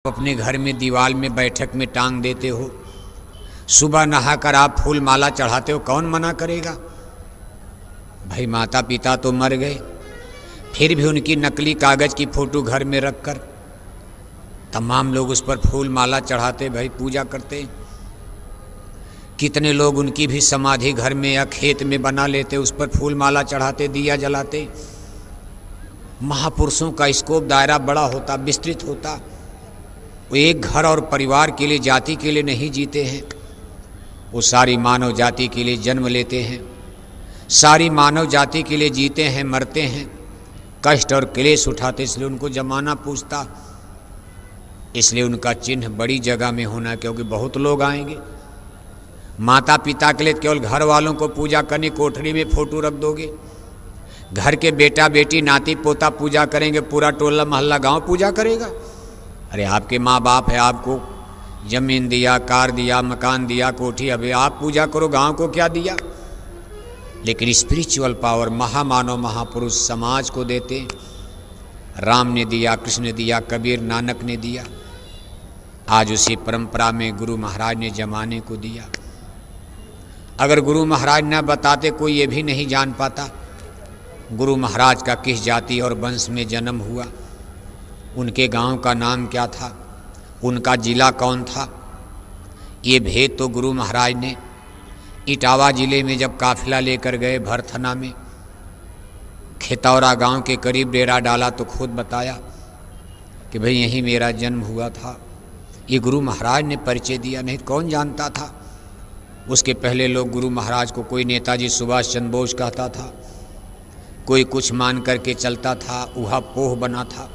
अपने घर में दीवार में बैठक में टांग देते हो, सुबह नहाकर आप फूल माला चढ़ाते हो, कौन मना करेगा? भाई माता पिता तो मर गए, फिर भी उनकी नकली कागज की फोटो घर में रखकर तमाम लोग उस पर फूल माला चढ़ाते, भाई पूजा करते। कितने लोग उनकी भी समाधि घर में या खेत में बना लेते, उस पर फूल माला चढ़ाते, दिया जलाते। महापुरुषों का स्कोप दायरा बड़ा होता, विस्तृत होता। वो एक घर और परिवार के लिए, जाति के लिए नहीं जीते हैं, वो सारी मानव जाति के लिए जन्म लेते हैं, सारी मानव जाति के लिए जीते हैं, मरते हैं, कष्ट और क्लेश उठाते। इसलिए उनको जमाना पूछता, इसलिए उनका चिन्ह बड़ी जगह में होना, क्योंकि बहुत लोग आएंगे। माता पिता के लिए केवल घर वालों को पूजा करनी, कोठरी में फोटो रख दोगे, घर के बेटा बेटी नाती पोता पूजा करेंगे, पूरा टोला मोहल्ला गांव पूजा करेगा? अरे आपके माँ बाप है, आपको जमीन दिया, कार दिया, मकान दिया, कोठी, अबे आप पूजा करो, गांव को क्या दिया? लेकिन स्पिरिचुअल पावर महामानव महापुरुष समाज को देते। राम ने दिया, कृष्ण ने दिया, कबीर नानक ने दिया, आज उसी परंपरा में गुरु महाराज ने जमाने को दिया। अगर गुरु महाराज न बताते कोई ये भी नहीं जान पाता गुरु महाराज का किस जाति और वंश में जन्म हुआ, उनके गांव का नाम क्या था, उनका जिला कौन था। ये भेद तो गुरु महाराज ने इटावा जिले में जब काफिला लेकर गए भरथना में, खेतौरा गांव के करीब डेरा डाला तो खुद बताया कि भाई यहीं मेरा जन्म हुआ था। ये गुरु महाराज ने परिचय दिया, नहीं कौन जानता था। उसके पहले लोग गुरु महाराज को कोई नेताजी सुभाष चंद्र बोस कहता था, कोई कुछ मान करके चलता था, उहा पोह बना था।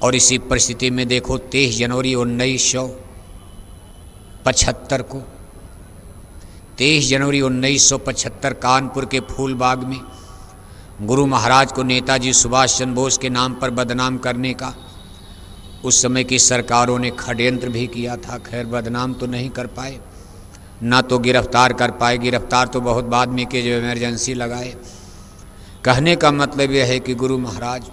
और इसी परिस्थिति में देखो 23 जनवरी 1975 को, 23 जनवरी 1975 कानपुर के फूलबाग में गुरु महाराज को नेताजी सुभाष चंद्र बोस के नाम पर बदनाम करने का उस समय की सरकारों ने षड्यंत्र भी किया था। खैर बदनाम तो नहीं कर पाए, ना तो गिरफ्तार कर पाए, गिरफ्तार तो बहुत बाद में के जो इमरजेंसी लगाए। कहने का मतलब यह है कि गुरु महाराज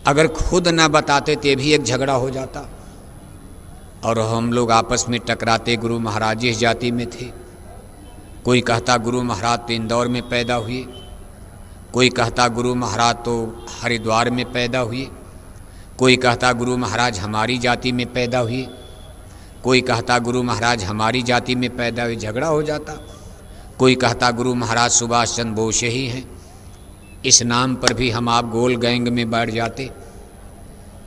अगर खुद ना बताते तो भी एक झगड़ा हो जाता और हम लोग आपस में टकराते। गुरु महाराज जिस जाति में थे, कोई कहता गुरु महाराज तो इंदौर में पैदा हुए, कोई कहता गुरु महाराज तो हरिद्वार में पैदा हुए, कोई कहता गुरु महाराज हमारी जाति में पैदा हुए, कोई कहता गुरु महाराज हमारी जाति में पैदा हुए, झगड़ा हो जाता। कोई कहता गुरु महाराज सुभाष चंद्र बोस ही हैं, इस नाम पर भी हम आप गोल गैंग में बैठ जाते।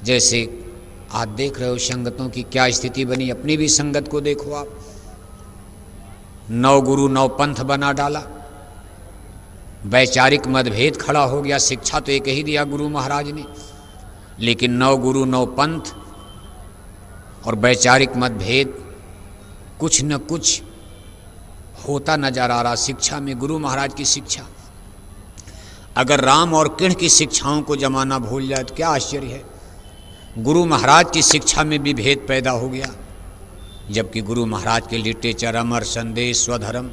जैसे आज देख रहे हो संगतों की क्या स्थिति बनी, अपनी भी संगत को देखो आप। 9 गुरु 9 पंथ बना डाला, वैचारिक मतभेद खड़ा हो गया। शिक्षा तो एक ही दिया गुरु महाराज ने, लेकिन 9 गुरु 9 पंथ और वैचारिक मतभेद कुछ न कुछ होता नजर आ रहा। शिक्षा में गुरु महाराज की शिक्षा, अगर राम और कृष्ण की शिक्षाओं को जमाना भूल जाए तो क्या आश्चर्य है। गुरु महाराज की शिक्षा में भी भेद पैदा हो गया, जबकि गुरु महाराज के लिटरेचर, अमर संदेश, स्वधर्म,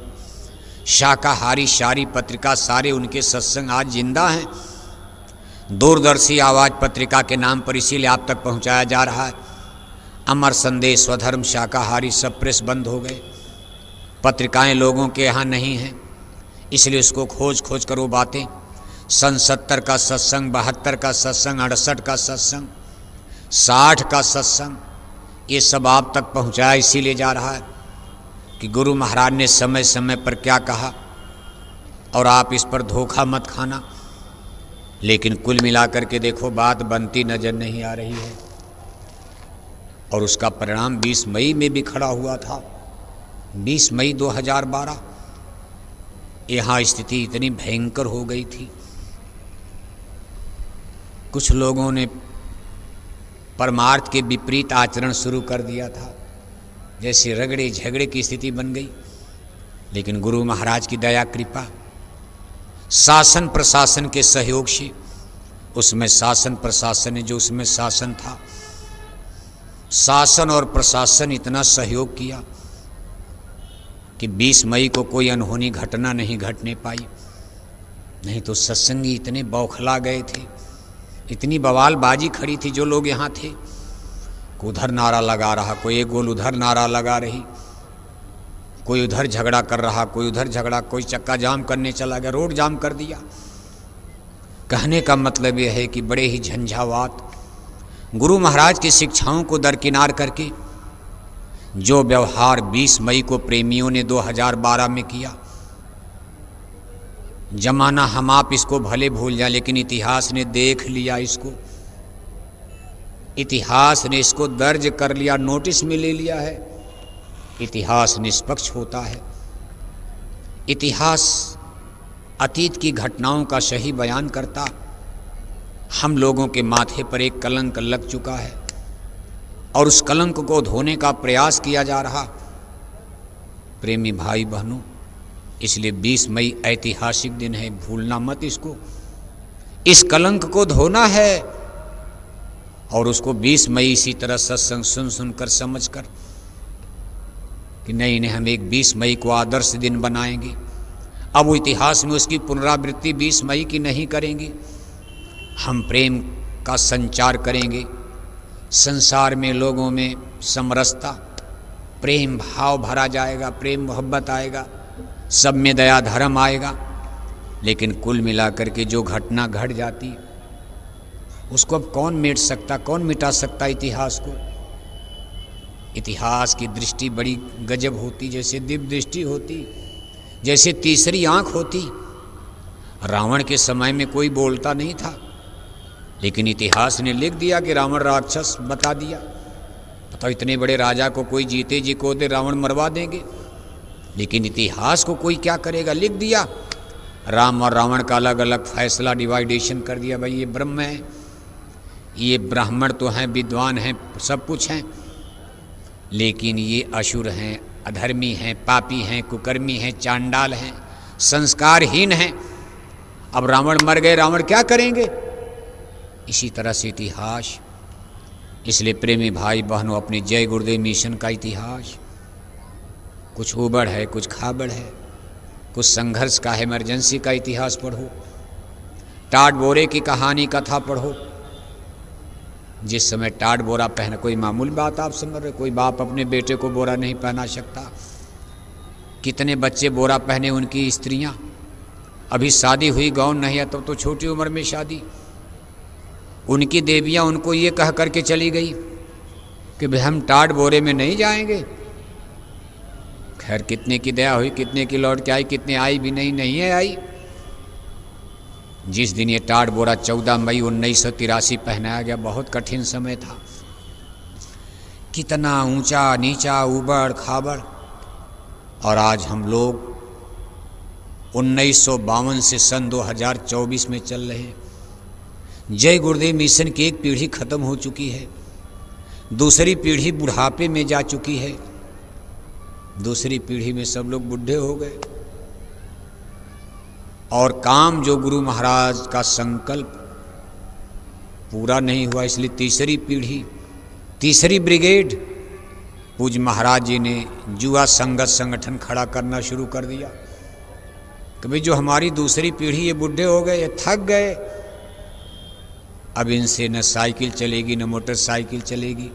शाकाहारी सारी पत्रिका, सारे उनके सत्संग आज जिंदा हैं। दूरदर्शी आवाज़ पत्रिका के नाम पर इसीलिए आप तक पहुंचाया जा रहा है। अमर संदेश, स्वधर्म, शाकाहारी सब प्रेस बंद हो गए, पत्रिकाएं लोगों के यहाँ नहीं हैं, इसलिए उसको खोज खोज कर वो बातें, सन 70 का सत्संग, 72 का सत्संग, 68 का सत्संग, 60 का सत्संग, ये सब आप तक पहुँचाया इसीलिए जा रहा है कि गुरु महाराज ने समय समय पर क्या कहा और आप इस पर धोखा मत खाना। लेकिन कुल मिलाकर के देखो बात बनती नजर नहीं आ रही है, और उसका परिणाम 20 मई में भी खड़ा हुआ था। 20 मई 2012 यहाँ स्थिति इतनी भयंकर हो गई थी, कुछ लोगों ने परमार्थ के विपरीत आचरण शुरू कर दिया था, जैसे रगड़े झगड़े की स्थिति बन गई। लेकिन गुरु महाराज की दया कृपा, शासन प्रशासन के सहयोग से, उसमें शासन प्रशासन ने जो उसमें शासन था, शासन और प्रशासन इतना सहयोग किया कि 20 मई को कोई अनहोनी घटना नहीं घटने पाई। नहीं तो सत्संगी इतने बौखला गए थे इतनी बवालबाजी खड़ी थी, जो लोग यहाँ थे, कोई उधर नारा लगा रहा, कोई एक गोल उधर नारा लगा रही, कोई उधर झगड़ा कर रहा, कोई उधर झगड़ा, कोई चक्का जाम करने चला गया, रोड जाम कर दिया। कहने का मतलब यह है कि बड़े ही झंझावात, गुरु महाराज की शिक्षाओं को दरकिनार करके जो व्यवहार 20 मई को प्रेमियों ने 2012 में किया, जमाना हम आप इसको भले भूल जाए, लेकिन इतिहास ने देख लिया इसको, इतिहास ने इसको दर्ज कर लिया, नोटिस में ले लिया है। इतिहास निष्पक्ष होता है, इतिहास अतीत की घटनाओं का सही बयान करता। हम लोगों के माथे पर एक कलंक लग चुका है और उस कलंक को धोने का प्रयास किया जा रहा। प्रेमी भाई बहनों, इसलिए 20 मई ऐतिहासिक दिन है, भूलना मत इसको। इस कलंक को धोना है और उसको 20 मई इसी तरह सत्संग सुन सुनकर समझ कर कि नहीं नहीं, हम एक 20 मई को आदर्श दिन बनाएंगे। अब वो इतिहास में उसकी पुनरावृत्ति 20 मई की नहीं करेंगे। हम प्रेम का संचार करेंगे, संसार में लोगों में समरसता, प्रेम भाव भरा जाएगा, प्रेम मोहब्बत आएगा, सब में दया धर्म आएगा। लेकिन कुल मिलाकर के जो घटना घट जाती, उसको अब कौन मिट सकता, कौन मिटा सकता इतिहास को। इतिहास की दृष्टि बड़ी गजब होती, जैसे दिव्य दृष्टि होती, जैसे तीसरी आंख होती। रावण के समय में कोई बोलता नहीं था, लेकिन इतिहास ने लिख दिया कि रावण राक्षस बता दिया। बताओ, इतने बड़े राजा को कोई जीते जी को दे, रावण मरवा देंगे, लेकिन इतिहास को कोई क्या करेगा, लिख दिया। राम और रावण का अलग अलग फैसला, डिवाइडेशन कर दिया। भाई ये ब्रह्म है, ये ब्राह्मण तो हैं, विद्वान हैं, सब कुछ हैं, लेकिन ये असुर हैं, अधर्मी हैं, पापी हैं, कुकर्मी हैं, चांडाल हैं, संस्कारहीन हैं। अब रावण मर गए, रावण क्या करेंगे। इसी तरह से इतिहास। इसलिए प्रेमी भाई बहनों, अपने जय गुरुदेव मिशन का इतिहास कुछ उबड़ है, कुछ खाबड़ है, कुछ संघर्ष का है, इमरजेंसी का इतिहास पढ़ो, टाट बोरे की कहानी कथा पढ़ो। जिस समय टाट बोरा पहना, कोई मामूली बात आप समझ रहे, कोई बाप अपने बेटे को बोरा नहीं पहना सकता। कितने बच्चे बोरा पहने, उनकी स्त्रियां अभी शादी हुई, गाउन नहीं है, तब तो छोटी उम्र में शादी। उनकी देवियां उनको ये कह करके चली गई कि भाई हम टाट बोरे में नहीं जाएंगे। खैर कितने की दया हुई, कितने की लौट के आई, कितने आई भी नहीं, नहीं है आई। जिस दिन ये टाट बोरा 14 मई 1983 पहनाया गया, बहुत कठिन समय था। कितना ऊंचा नीचा, उबड़ खाबड़। और आज हम लोग 1952 से सन 2024 में चल रहे हैं। जय गुरुदेव मिशन की एक पीढ़ी खत्म हो चुकी है, दूसरी पीढ़ी बुढ़ापे में जा चुकी है, दूसरी पीढ़ी में सब लोग बूढ़े हो गए। और काम जो गुरु महाराज का संकल्प पूरा नहीं हुआ, इसलिए तीसरी पीढ़ी, तीसरी ब्रिगेड पूज्य महाराज जी ने युवा संगत संगठन खड़ा करना शुरू कर दिया कि भाई जो हमारी दूसरी पीढ़ी, ये बूढ़े हो गए, ये थक गए, अब इनसे न साइकिल चलेगी, न मोटरसाइकिल चलेगी।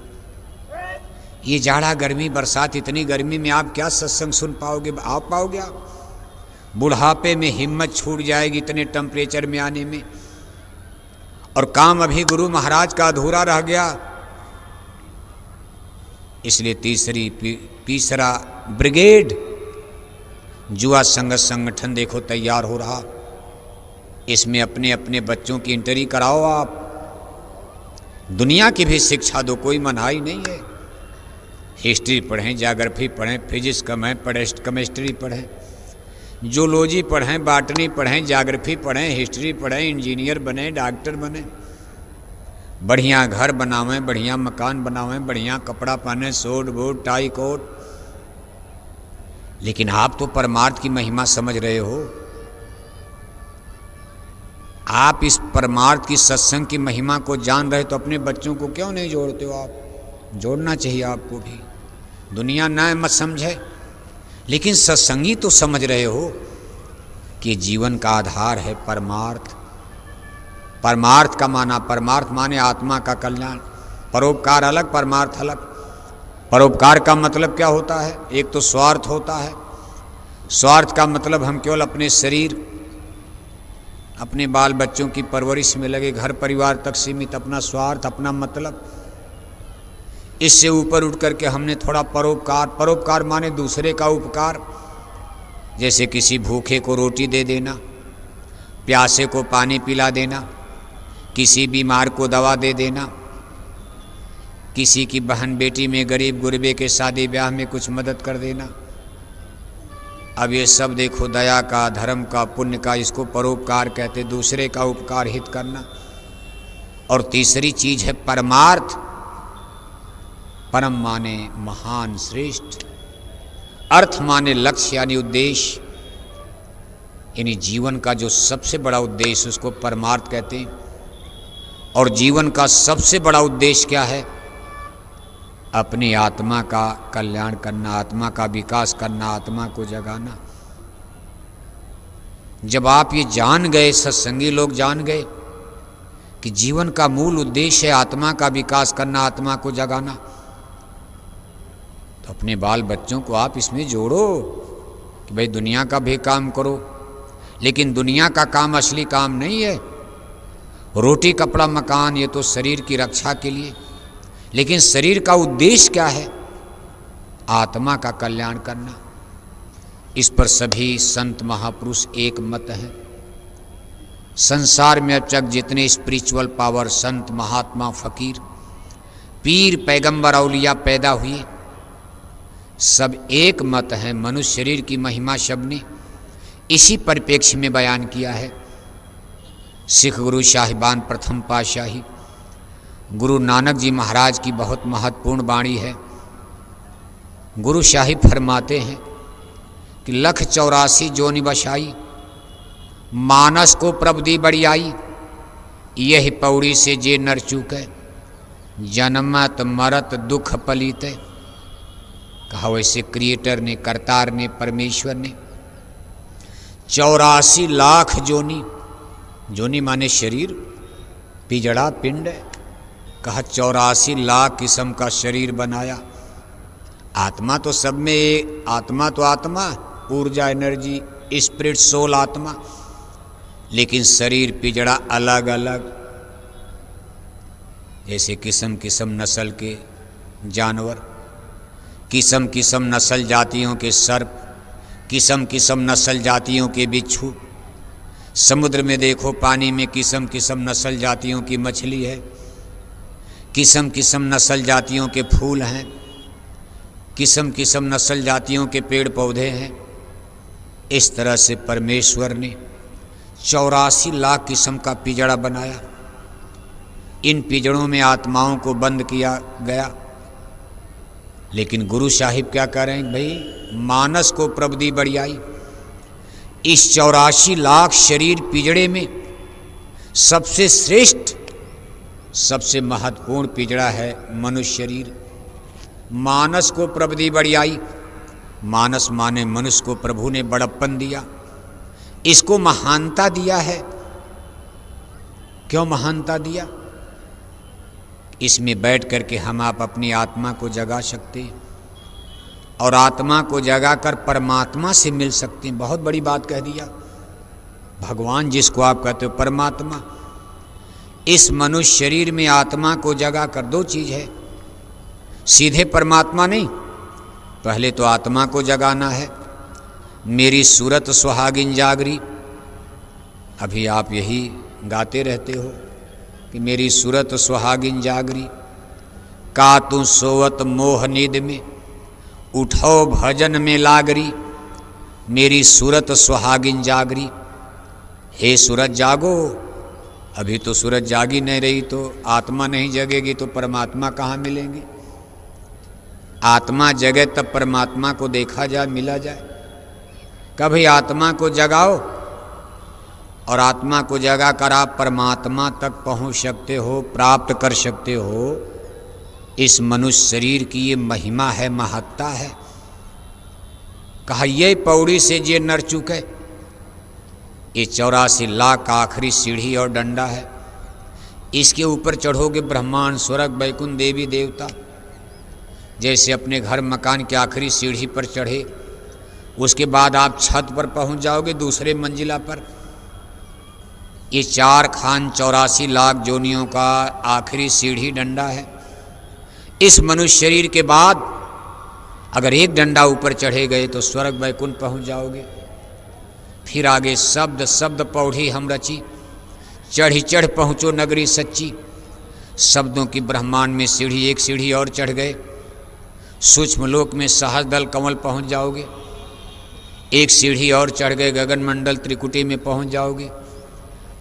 ये जाड़ा गर्मी बरसात, इतनी गर्मी में आप क्या सत्संग सुन पाओगे, आप पाओगे आप? बुढ़ापे में हिम्मत छूट जाएगी इतने टेम्परेचर में आने में। और काम अभी गुरु महाराज का अधूरा रह गया, इसलिए तीसरा ब्रिगेड युवा संगत संगठन देखो तैयार हो रहा। इसमें अपने अपने बच्चों की एंट्री कराओ, आप दुनिया की भी शिक्षा दो, कोई मनाही नहीं है। हिस्ट्री पढ़ें, ज्योग्राफी पढ़ें, फिजिक्स केमिस्ट्री पढ़ें, जूलॉजी पढ़ें, बॉटनी पढ़ें, ज्योग्राफी पढ़ें, हिस्ट्री पढ़ें, इंजीनियर बने, डॉक्टर बने, बढ़िया घर बनावें, बढ़िया मकान बनावें, बढ़िया कपड़ा पहने, सूट बूट टाई कोट। लेकिन आप तो परमार्थ की महिमा समझ रहे हो, आप इस परमार्थ की सत्संग की महिमा को जान रहे, तो अपने बच्चों को क्यों नहीं जोड़ते हो आप? जोड़ना चाहिए आपको भी। दुनिया न मत समझे, लेकिन सत्संगी तो समझ रहे हो कि जीवन का आधार है परमार्थ। परमार्थ का माना, परमार्थ माने आत्मा का कल्याण। परोपकार अलग, परमार्थ अलग। परोपकार का मतलब क्या होता है? एक तो स्वार्थ होता है। स्वार्थ का मतलब हम केवल अपने शरीर, अपने बाल बच्चों की परवरिश में लगे, घर परिवार तक सीमित, अपना स्वार्थ, अपना मतलब। इससे ऊपर उठ करके हमने थोड़ा परोपकार, परोपकार माने दूसरे का उपकार, जैसे किसी भूखे को रोटी दे देना, प्यासे को पानी पिला देना, किसी बीमार को दवा दे देना, किसी की बहन बेटी में गरीब गुरबे के शादी ब्याह में कुछ मदद कर देना। अब ये सब देखो दया का, धर्म का, पुण्य का, इसको परोपकार कहते, दूसरे का उपकार हित करना। और तीसरी चीज है परमार्थ। परम माने महान, श्रेष्ठ। अर्थ माने लक्ष्य यानी उद्देश्य, यानी जीवन का जो सबसे बड़ा उद्देश्य, उसको परमार्थ कहते हैं। और जीवन का सबसे बड़ा उद्देश्य क्या है? अपनी आत्मा का कल्याण करना, आत्मा का विकास करना, आत्मा को जगाना। जब आप ये जान गए, सत्संगी लोग जान गए कि जीवन का मूल उद्देश्य है आत्मा का विकास करना, आत्मा को जगाना, तो अपने बाल बच्चों को आप इसमें जोड़ो कि भाई दुनिया का भी काम करो, लेकिन दुनिया का काम असली काम नहीं है। रोटी कपड़ा मकान ये तो शरीर की रक्षा के लिए, लेकिन शरीर का उद्देश्य क्या है? आत्मा का कल्याण करना। इस पर सभी संत महापुरुष एक मत हैं। संसार में अब तक जितने स्पिरिचुअल पावर, संत महात्मा, फकीर, पीर, पैगंबर, औलिया पैदा हुए, सब एक मत है। मनुष्य शरीर की महिमा शब्द ने इसी परिप्रेक्ष्य में बयान किया है। सिख गुरु साहिबान प्रथम पातशाही गुरु नानक जी महाराज की बहुत महत्वपूर्ण वाणी है। गुरु साहिब फरमाते हैं कि 184 जोनि बसाई, मानस को प्रबदी बड़ियाई, यही पौड़ी से जे नर चूके, जन्मत मरत दुख पलीते। कहा वैसे क्रिएटर ने, करतार ने, परमेश्वर ने 84 लाख जोनी, जोनी माने शरीर, पिजड़ा पिंड, कहा 84 लाख किस्म का शरीर बनाया। आत्मा तो सब में, आत्मा तो आत्मा, ऊर्जा, एनर्जी, स्पिरिट, सोल, आत्मा, लेकिन शरीर पिजड़ा अलग अलग। जैसे किस्म किस्म नस्ल के जानवर, किस्म किस्म नस्ल जातियों के सर्प, किस्म किस्म नस्ल जातियों के बिच्छू। समुद्र में देखो, पानी में किस्म किस्म नस्ल जातियों की मछली है, किस्म किस्म नस्ल जातियों के फूल हैं, किस्म किस्म नस्ल जातियों के पेड़ पौधे हैं। इस तरह से परमेश्वर ने 84 लाख किस्म का पिजड़ा बनाया। इन पिजड़ों में आत्माओं को बंद किया गया। लेकिन गुरु साहिब क्या कह रहे हैं? भाई मानस को प्रबदी बढ़ियाई। इस 84 लाख शरीर पिजड़े में सबसे श्रेष्ठ, सबसे महत्वपूर्ण पिजड़ा है मनुष्य शरीर। मानस को प्रबदी बढ़ियाई, मानस माने मनुष्य को प्रभु ने बड़प्पन दिया, इसको महानता दिया है। क्यों महानता दिया? इसमें बैठ करके हम आप अपनी आत्मा को जगा सकते हैं और आत्मा को जगाकर परमात्मा से मिल सकते हैं। बहुत बड़ी बात कह दिया। भगवान जिसको आप कहते हो परमात्मा, इस मनुष्य शरीर में आत्मा को जगाकर दो चीज है, सीधे परमात्मा नहीं, पहले तो आत्मा को जगाना है। मेरी सूरत सुहागिन जागरी, अभी आप यही गाते रहते हो कि मेरी सूरत सुहागिन जागरी, का तू सोवत मोह नींद में, उठो भजन में लागरी, मेरी सूरत सुहागिन जागरी। हे सूरत जागो, अभी तो सूरत जागी नहीं रही तो आत्मा नहीं जगेगी तो परमात्मा कहाँ मिलेंगे? आत्मा जगे तब परमात्मा को देखा जाए, मिला जाए। कभी आत्मा को जगाओ और आत्मा को जगा कर आप परमात्मा तक पहुंच सकते हो, प्राप्त कर सकते हो। इस मनुष्य शरीर की ये महिमा है, महत्ता है। कहा ये पौड़ी से जे नर चुके, ये 84 लाख का आखिरी सीढ़ी और डंडा है। इसके ऊपर चढ़ोगे ब्रह्मांड स्वर्ग वैकुंठ देवी देवता। जैसे अपने घर मकान की आखिरी सीढ़ी पर चढ़े, उसके बाद आप छत पर पहुंच जाओगे दूसरे मंजिला पर। ये 4 खान 84 लाख जोनियों का आखिरी सीढ़ी डंडा है। इस मनुष्य शरीर के बाद अगर एक डंडा ऊपर चढ़े गए तो स्वर्ग वैकुंठ पहुंच जाओगे। फिर आगे शब्द शब्द पौड़ी हम रची, चढ़ी चढ़ पहुँचो नगरी सच्ची। शब्दों की ब्रह्मांड में सीढ़ी, एक सीढ़ी और चढ़ गए, सूक्ष्म लोक में सहस्रदल कमल पहुँच जाओगे। एक सीढ़ी और चढ़ गए, गगन मंडल त्रिकुटी में पहुँच जाओगे।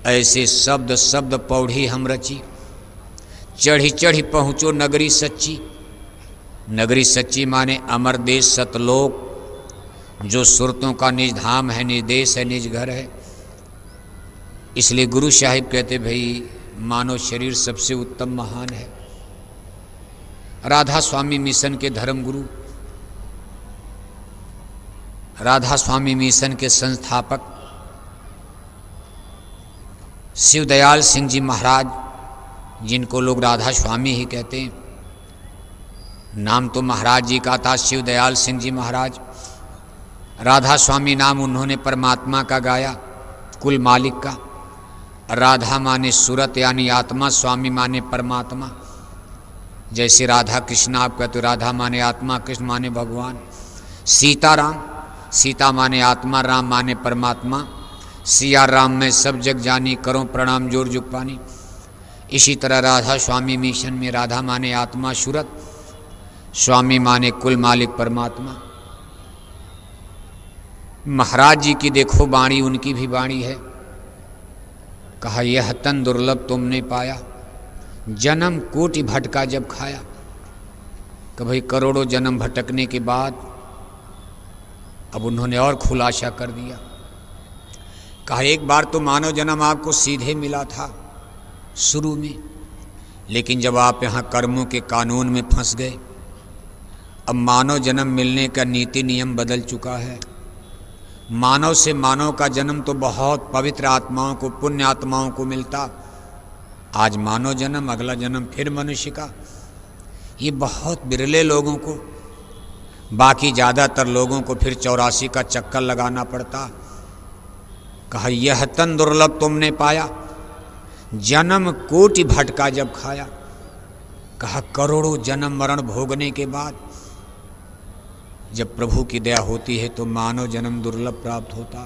ऐसे शब्द शब्द पौड़ी हम रची, चढ़ी चढ़ी पहुँचो नगरी सच्ची। नगरी सच्ची माने अमर देश सतलोक, जो सुरतों का निज धाम है, निज देश है, निज घर है। इसलिए गुरु साहिब कहते भाई मानव शरीर सबसे उत्तम महान है। राधा स्वामी मिशन के धर्म गुरु, राधा स्वामी मिशन के संस्थापक शिवदयाल सिंह जी महाराज, जिनको लोग राधा स्वामी ही कहते हैं, नाम तो महाराज जी का था शिवदयाल सिंह जी महाराज। राधा स्वामी नाम उन्होंने परमात्मा का गाया, कुल मालिक का। राधा माने सूरत यानी आत्मा, स्वामी माने परमात्मा। जैसे राधा कृष्ण आप कहते हो, राधा माने आत्मा, कृष्ण माने भगवान। सीताराम, सीता माने आत्मा, राम माने परमात्मा। सिया राम में सब जग जानी, करो प्रणाम जोर जुग पानी। इसी तरह राधा स्वामी मिशन में राधा माने आत्मा सूरत, स्वामी माने कुल मालिक परमात्मा। महाराज जी की देखो वाणी, उनकी भी वाणी है। कहा यह तन दुर्लभ तुमने पाया, जन्म कोटि भटका जब खाया। कि भाई करोड़ों जन्म भटकने के बाद अब उन्होंने और खुलासा कर दिया। कहा एक बार तो मानव जन्म आपको सीधे मिला था शुरू में, लेकिन जब आप यहाँ कर्मों के कानून में फंस गए, अब मानव जन्म मिलने का नीति नियम बदल चुका है। मानव से मानव का जन्म तो बहुत पवित्र आत्माओं को, पुण्य आत्माओं को मिलता। आज मानव जन्म, अगला जन्म फिर मनुष्य का। ये बहुत बिरले लोगों को, बाकी ज़्यादातर लोगों को फिर 84 का चक्कर लगाना पड़ता। कहा यह तन दुर्लभ तुमने पाया, जन्म कोटि भटका जब खाया। कहा करोड़ों जन्म मरण भोगने के बाद जब प्रभु की दया होती है तो मानव जन्म दुर्लभ प्राप्त होता।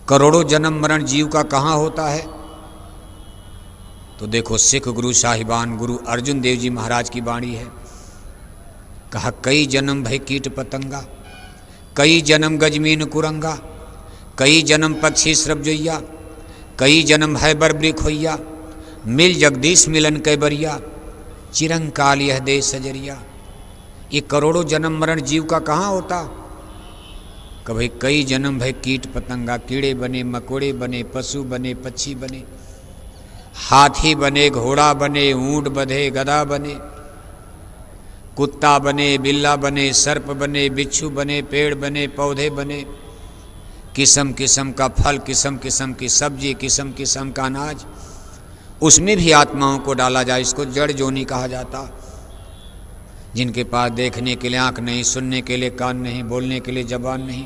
करोड़ों जन्म मरण जीव का कहाँ होता है? तो देखो सिख गुरु साहिबान गुरु अर्जुन देव जी महाराज की वाणी है। कहा कई जन्म भय कीट पतंगा, कई जन्म गजमीन कुरंगा, कई जन्म पक्षी स्रबजोइया, कई जन्म है बरबरी खोइया, मिल जगदीश मिलन कैबरिया, चिरंकाल यह देश सजरिया। ये करोड़ों जन्म मरण जीव का कहाँ होता? कभी कई जन्म भय कीट पतंगा, कीड़े बने, मकोड़े बने, पशु बने, पक्षी बने, हाथी बने, घोड़ा बने, ऊंट बंधे, गधा बने, कुत्ता बने, बिल्ला बने, सर्प बने, बिच्छू बने, पेड़ बने, पौधे बने, किस्म किस्म का फल, किस्म किस्म की सब्जी, किस्म किस्म का अनाज, उसमें भी आत्माओं को डाला जाए। इसको जड़ जोनी कहा जाता। जिनके पास देखने के लिए आँख नहीं, सुनने के लिए कान नहीं, बोलने के लिए जबान नहीं,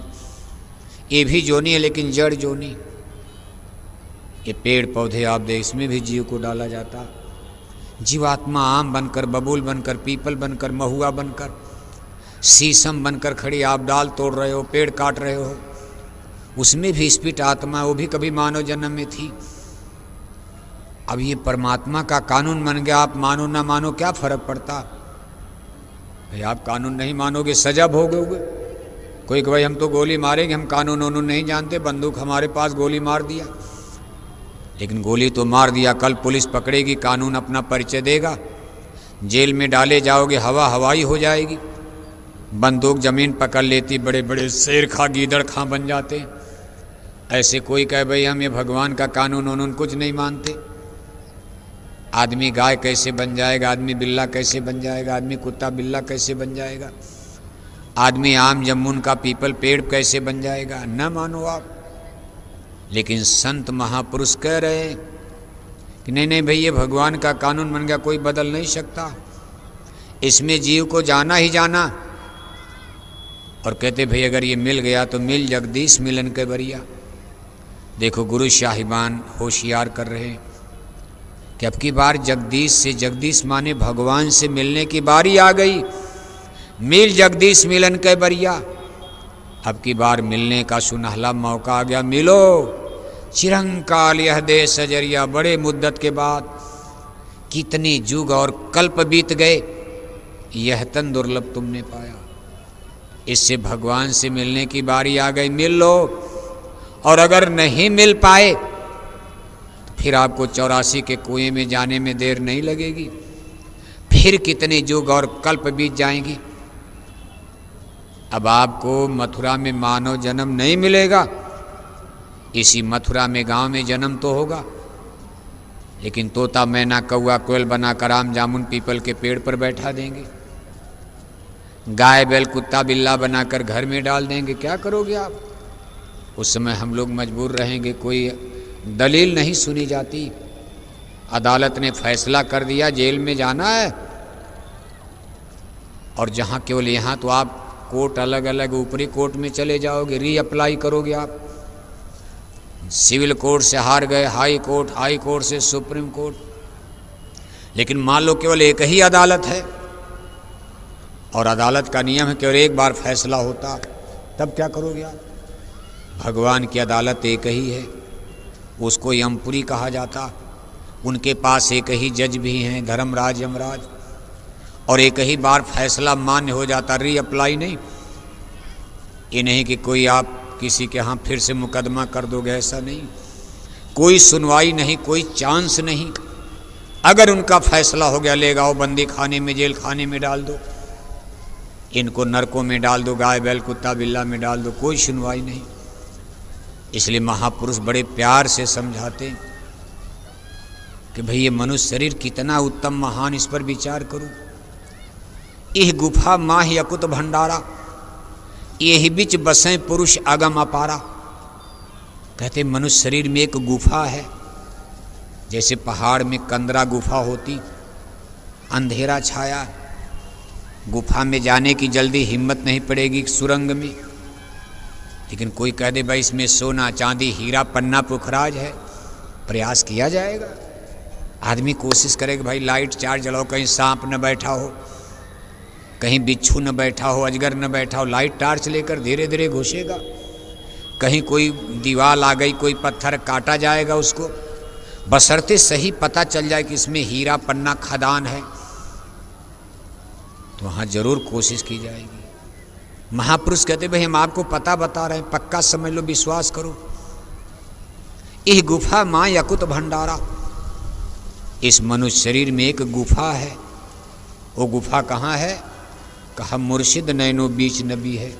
ये भी जोनी है, लेकिन जड़ जोनी। ये पेड़ पौधे आप देख, इसमें भी जीव को डाला जाता। जीवात्मा आम बनकर, बबूल बनकर, पीपल बनकर, महुआ बनकर, शीशम बनकर खड़ी, आप डाल तोड़ रहे हो, पेड़ काट रहे हो, उसमें भी स्पिट आत्मा, वो भी कभी मानव जन्म में थी। अब ये परमात्मा का कानून बन गया, आप मानो ना मानो क्या फर्क पड़ता? भाई आप कानून नहीं मानोगे सजा भोगोगे। कोई कि भाई हम तो गोली मारेंगे, हम कानून वानून नहीं जानते, बंदूक हमारे पास, गोली मार दिया। लेकिन गोली तो मार दिया, कल पुलिस पकड़ेगी, कानून अपना परिचय देगा, जेल में डाले जाओगे, हवा हवाई हो जाएगी। बंदूक जमीन पकड़ लेती, बड़े बड़े शेर खा गीदड़ खा बन जाते। ऐसे कोई कहे भाई हम ये भगवान का कानून वानून कुछ नहीं मानते। आदमी गाय कैसे बन जाएगा, आदमी बिल्ला कैसे बन जाएगा, आदमी कुत्ता बिल्ला कैसे बन जाएगा, आदमी आम जमुन का पीपल पेड़ कैसे बन जाएगा? न मानो आप। लेकिन संत महापुरुष कह रहे कि नहीं नहीं भाई ये भगवान का कानून बन गया, कोई बदल नहीं सकता, इसमें जीव को जाना ही जाना। और कहते भाई अगर ये मिल गया तो मिल जगदीश मिलन के बरिया। देखो गुरु साहिबान होशियार कर रहे हैं कि अब की बार जगदीश से, जगदीश माने भगवान से मिलने की बारी आ गई। मिल जगदीश मिलन के बरिया, अब की बार मिलने का सुनहला मौका आ गया। मिलो चिरंकाल यह देश सजरिया, बड़े मुद्दत के बाद कितने युग और कल्प बीत गए, यह तन दुर्लभ तुमने पाया। इससे भगवान से मिलने की बारी आ गई, मिल लो। और अगर नहीं मिल पाए तो फिर आपको 84 के कुएं में जाने में देर नहीं लगेगी, फिर कितने युग और कल्प बीत जाएंगी। अब आपको मथुरा में मानव जन्म नहीं मिलेगा, इसी मथुरा में गांव में जन्म तो होगा, लेकिन तोता मैना कौआ कोयल बनाकर आम जामुन पीपल के पेड़ पर बैठा देंगे, गाय बैल कुत्ता बिल्ला बनाकर घर में डाल देंगे। क्या करोगे आप? उस समय हम लोग मजबूर रहेंगे, कोई दलील नहीं सुनी जाती। अदालत ने फैसला कर दिया जेल में जाना है, और जहाँ केवल यहाँ तो आप कोर्ट अलग अलग, ऊपरी कोर्ट में चले जाओगे, रीअप्लाई करोगे आप। सिविल कोर्ट से हार गए हाई कोर्ट, हाई कोर्ट से सुप्रीम कोर्ट। लेकिन मान लो केवल एक ही अदालत है, और अदालत का नियम है केवल एक बार फैसला होता, तब क्या करोगे आप? भगवान की अदालत एक ही है, उसको यमपुरी कहा जाता। उनके पास एक ही जज भी हैं, धर्मराज यमराज, और एक ही बार फैसला मान्य हो जाता, रीअप्लाई नहीं। ये नहीं कि कोई आप किसी के यहाँ फिर से मुकदमा कर दोगे, ऐसा नहीं। कोई सुनवाई नहीं, कोई चांस नहीं। अगर उनका फैसला हो गया, ले जाओ बंदी खाने में, जेल खाने में डाल दो, इनको नरकों में डाल दो, गाय बैल कुत्ता बिल्ला में डाल दो, कोई सुनवाई नहीं। इसलिए महापुरुष बड़े प्यार से समझाते कि भाई ये मनुष्य शरीर कितना उत्तम महान, इस पर विचार करो। यह गुफा माह अकुत भंडारा, यही बीच बसें पुरुष अगम अपारा। कहते मनुष्य शरीर में एक गुफा है, जैसे पहाड़ में कंदरा गुफा होती, अंधेरा छाया, गुफा में जाने की जल्दी हिम्मत नहीं पड़ेगी सुरंग में। लेकिन कोई कह दे भाई इसमें सोना चांदी हीरा पन्ना पुखराज है, प्रयास किया जाएगा। आदमी कोशिश करेगा भाई लाइट चार जलाओ, कहीं सांप न बैठा हो, कहीं बिच्छू न बैठा हो, अजगर न बैठा हो, लाइट टार्च लेकर धीरे धीरे घुसेगा। कहीं कोई दीवार आ गई, कोई पत्थर काटा जाएगा उसको, बशर्ते सही पता चल जाए कि इसमें हीरा पन्ना खदान है, तो वहाँ जरूर कोशिश की जाएगी। महापुरुष कहते भाई हम आपको पता बता रहे हैं, पक्का समझ लो, विश्वास करो। यह गुफा माँ यकुत भंडारा, इस मनुष्य शरीर में एक गुफा है। वो गुफा कहाँ है? कहा मुर्शिद नैनो बीच नबी है,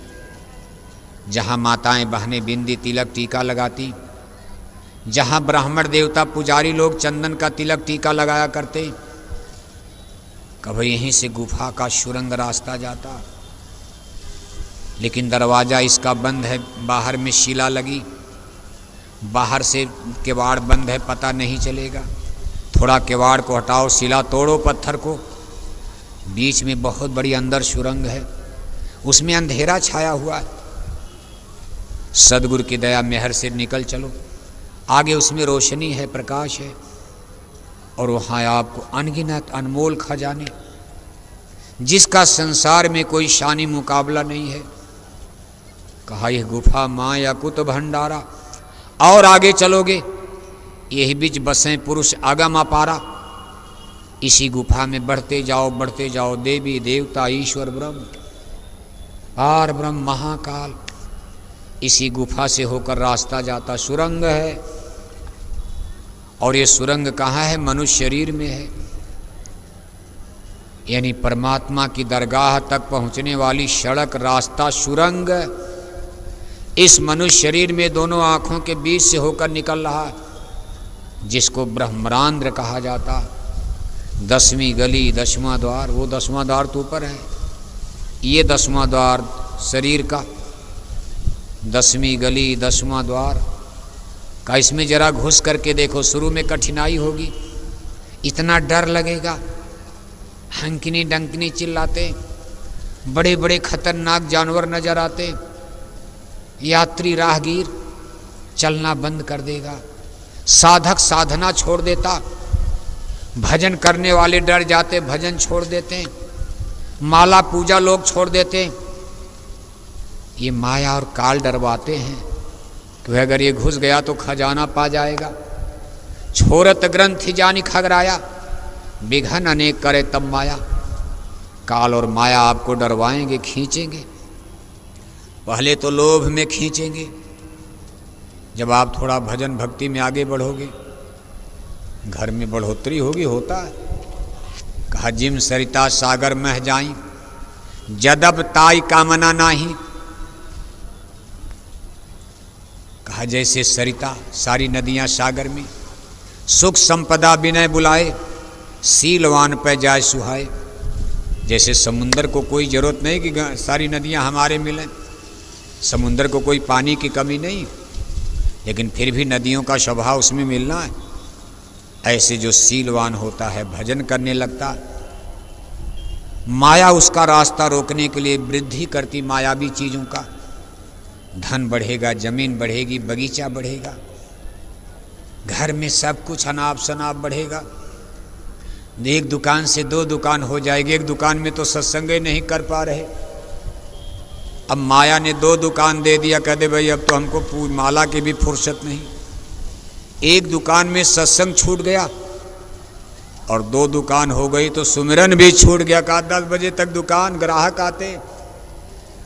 जहाँ माताएं बहनें बिंदी तिलक टीका लगाती, जहाँ ब्राह्मण देवता पुजारी लोग चंदन का तिलक टीका लगाया करते। कभी यहीं से गुफा का सुरंग रास्ता जाता, लेकिन दरवाज़ा इसका बंद है, बाहर में शिला लगी, बाहर से किवाड़ बंद है, पता नहीं चलेगा। थोड़ा किवाड़ को हटाओ, शिला तोड़ो, पत्थर को, बीच में बहुत बड़ी अंदर सुरंग है, उसमें अंधेरा छाया हुआ है। सदगुरु की दया मेहर से निकल चलो, आगे उसमें रोशनी है, प्रकाश है, और वहाँ आपको अनगिनत अनमोल खजाने, जिसका संसार में कोई शानी मुकाबला नहीं है। कहा यह गुफा माँ यकुत भंडारा। और आगे चलोगे, यही बीच बसें पुरुष आगम अपारा। इसी गुफा में बढ़ते जाओ, देवी देवता ईश्वर ब्रह्म पार ब्रह्म महाकाल, इसी गुफा से होकर रास्ता जाता, सुरंग है। और ये सुरंग कहाँ है? मनुष्य शरीर में है, यानी परमात्मा की दरगाह तक पहुँचने वाली सड़क, रास्ता, सुरंग इस मनुष्य शरीर में दोनों आँखों के बीच से होकर निकल रहा है, जिसको ब्रह्मरांध्र कहा जाता। 10वीं गली, 10वां द्वार, वो 10वां द्वार तो ऊपर है, ये 10वां द्वार शरीर का, 10वीं गली, 10वां द्वार का। इसमें जरा घुस करके देखो, शुरू में कठिनाई होगी, इतना डर लगेगा, हंकनी डंकनी चिल्लाते, बड़े बड़े खतरनाक जानवर नजर आते, यात्री राहगीर चलना बंद कर देगा, साधक साधना छोड़ देता, भजन करने वाले डर जाते, भजन छोड़ देते, माला पूजा लोग छोड़ देते। ये माया और काल डरवाते हैं कि अगर ये घुस गया तो खजाना पा जाएगा। छोरत ग्रंथि जानी खगराया, विघन अनेक करे तब माया। काल और माया आपको डरवाएंगे, खींचेंगे। पहले तो लोभ में खींचेंगे, जब आप थोड़ा भजन भक्ति में आगे बढ़ोगे, घर में बढ़ोतरी होगी, होता है। कहा जिम सरिता सागर मह जाई, जदब ताई कामना नाही। कहा जैसे सरिता सारी नदियां सागर में, सुख संपदा विनय बुलाए, सीलवान पे जाए सुहाए। जैसे समुंदर को कोई जरूरत नहीं कि सारी नदियां हमारे मिलें, समुंदर को कोई पानी की कमी नहीं, लेकिन फिर भी नदियों का स्वभाव उसमें मिलना है। ऐसे जो सीलवान होता है, भजन करने लगता, माया उसका रास्ता रोकने के लिए वृद्धि करती मायावी चीज़ों का। धन बढ़ेगा, जमीन बढ़ेगी, बगीचा बढ़ेगा, घर में सब कुछ अनाप शनाप बढ़ेगा। एक दुकान से 2 दुकान हो जाएगी, एक दुकान में तो सत्संग ही नहीं कर पा रहे। अब माया ने 2 दुकान दे दिया, कहते भाई अब तो हमको माला की भी फुर्सत नहीं। एक दुकान में सत्संग छूट गया और 2 दुकान हो गई तो सुमिरन भी छूट गया। कहा 10 बजे तक दुकान, ग्राहक आते,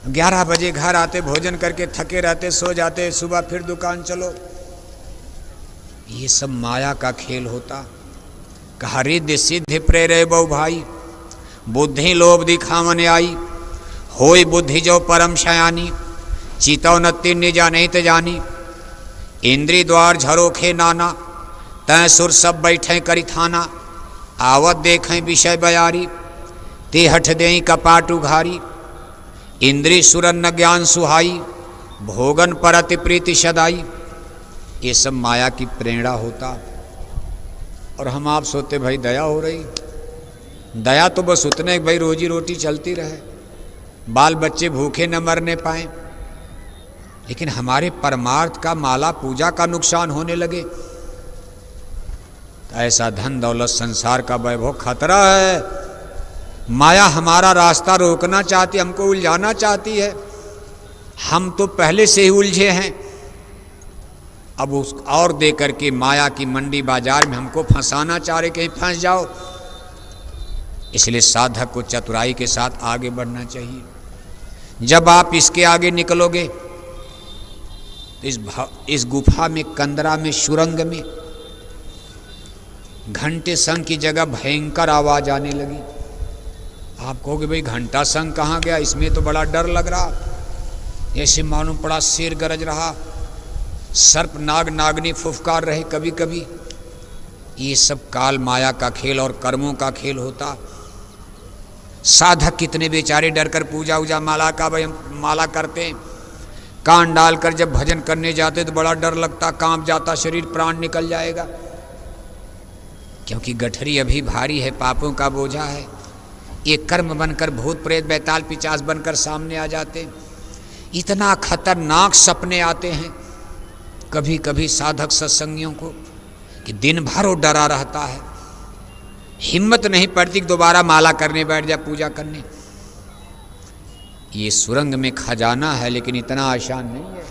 11 बजे घर आते, भोजन करके थके रहते, सो जाते, सुबह फिर दुकान चलो। ये सब माया का खेल होता। कहा रिद्धि सिद्धि प्रेरे बहु भाई, बुद्धि लोभ दिखावन आई। होय बुद्धि जो परम शयानी, चीतौ नत्ति निजा नहीं त जानी। इंद्री द्वार झरोखे नाना, तय सुर सब बैठे करी थाना। आवत देखें विषय बयारी, ते हठ देई कपाट उघारी। इंद्री सुरन न ज्ञान सुहाई, भोगन परति प्रीति सदाई। ये सब माया की प्रेरणा होता। और हम आप सोते भाई दया हो रही, दया तो बस उतने भाई रोजी रोटी चलती रहे, बाल बच्चे भूखे न मरने पाए, लेकिन हमारे परमार्थ का, माला पूजा का नुकसान होने लगे तो ऐसा धन दौलत संसार का वैभव खतरा है। माया हमारा रास्ता रोकना चाहती, हमको उलझाना चाहती है। हम तो पहले से ही उलझे हैं, अब उस और दे करके माया की मंडी बाजार में हमको फंसाना चाह रहे, कहीं फंस जाओ। इसलिए साधक को चतुराई के साथ आगे बढ़ना चाहिए। जब आप इसके आगे निकलोगे तो इस गुफा में, कंदरा में, सुरंग में घंटे संग की जगह भयंकर आवाज आने लगी। आप कहोगे भाई घंटा संग कहाँ गया, इसमें तो बड़ा डर लग रहा। ऐसे मालूम पड़ा शेर गरज रहा, सर्प नाग नागनी फुफकार रहे कभी कभी। ये सब काल माया का खेल और कर्मों का खेल होता। साधक कितने बेचारे डर कर पूजा उजा माला का भाई माला करते, कान डालकर जब भजन करने जाते तो बड़ा डर लगता, कांप जाता शरीर, प्राण निकल जाएगा, क्योंकि गठरी अभी भारी है, पापों का बोझा है। ये कर्म बनकर भूत प्रेत बैताल पिचास बनकर सामने आ जाते। इतना खतरनाक सपने आते हैं कभी कभी साधक सत्संगियों को कि दिन भर वो डरा रहता है, हिम्मत नहीं पड़ती कि दोबारा माला करने बैठ जा, पूजा करने। ये सुरंग में खजाना है, लेकिन इतना आसान नहीं है।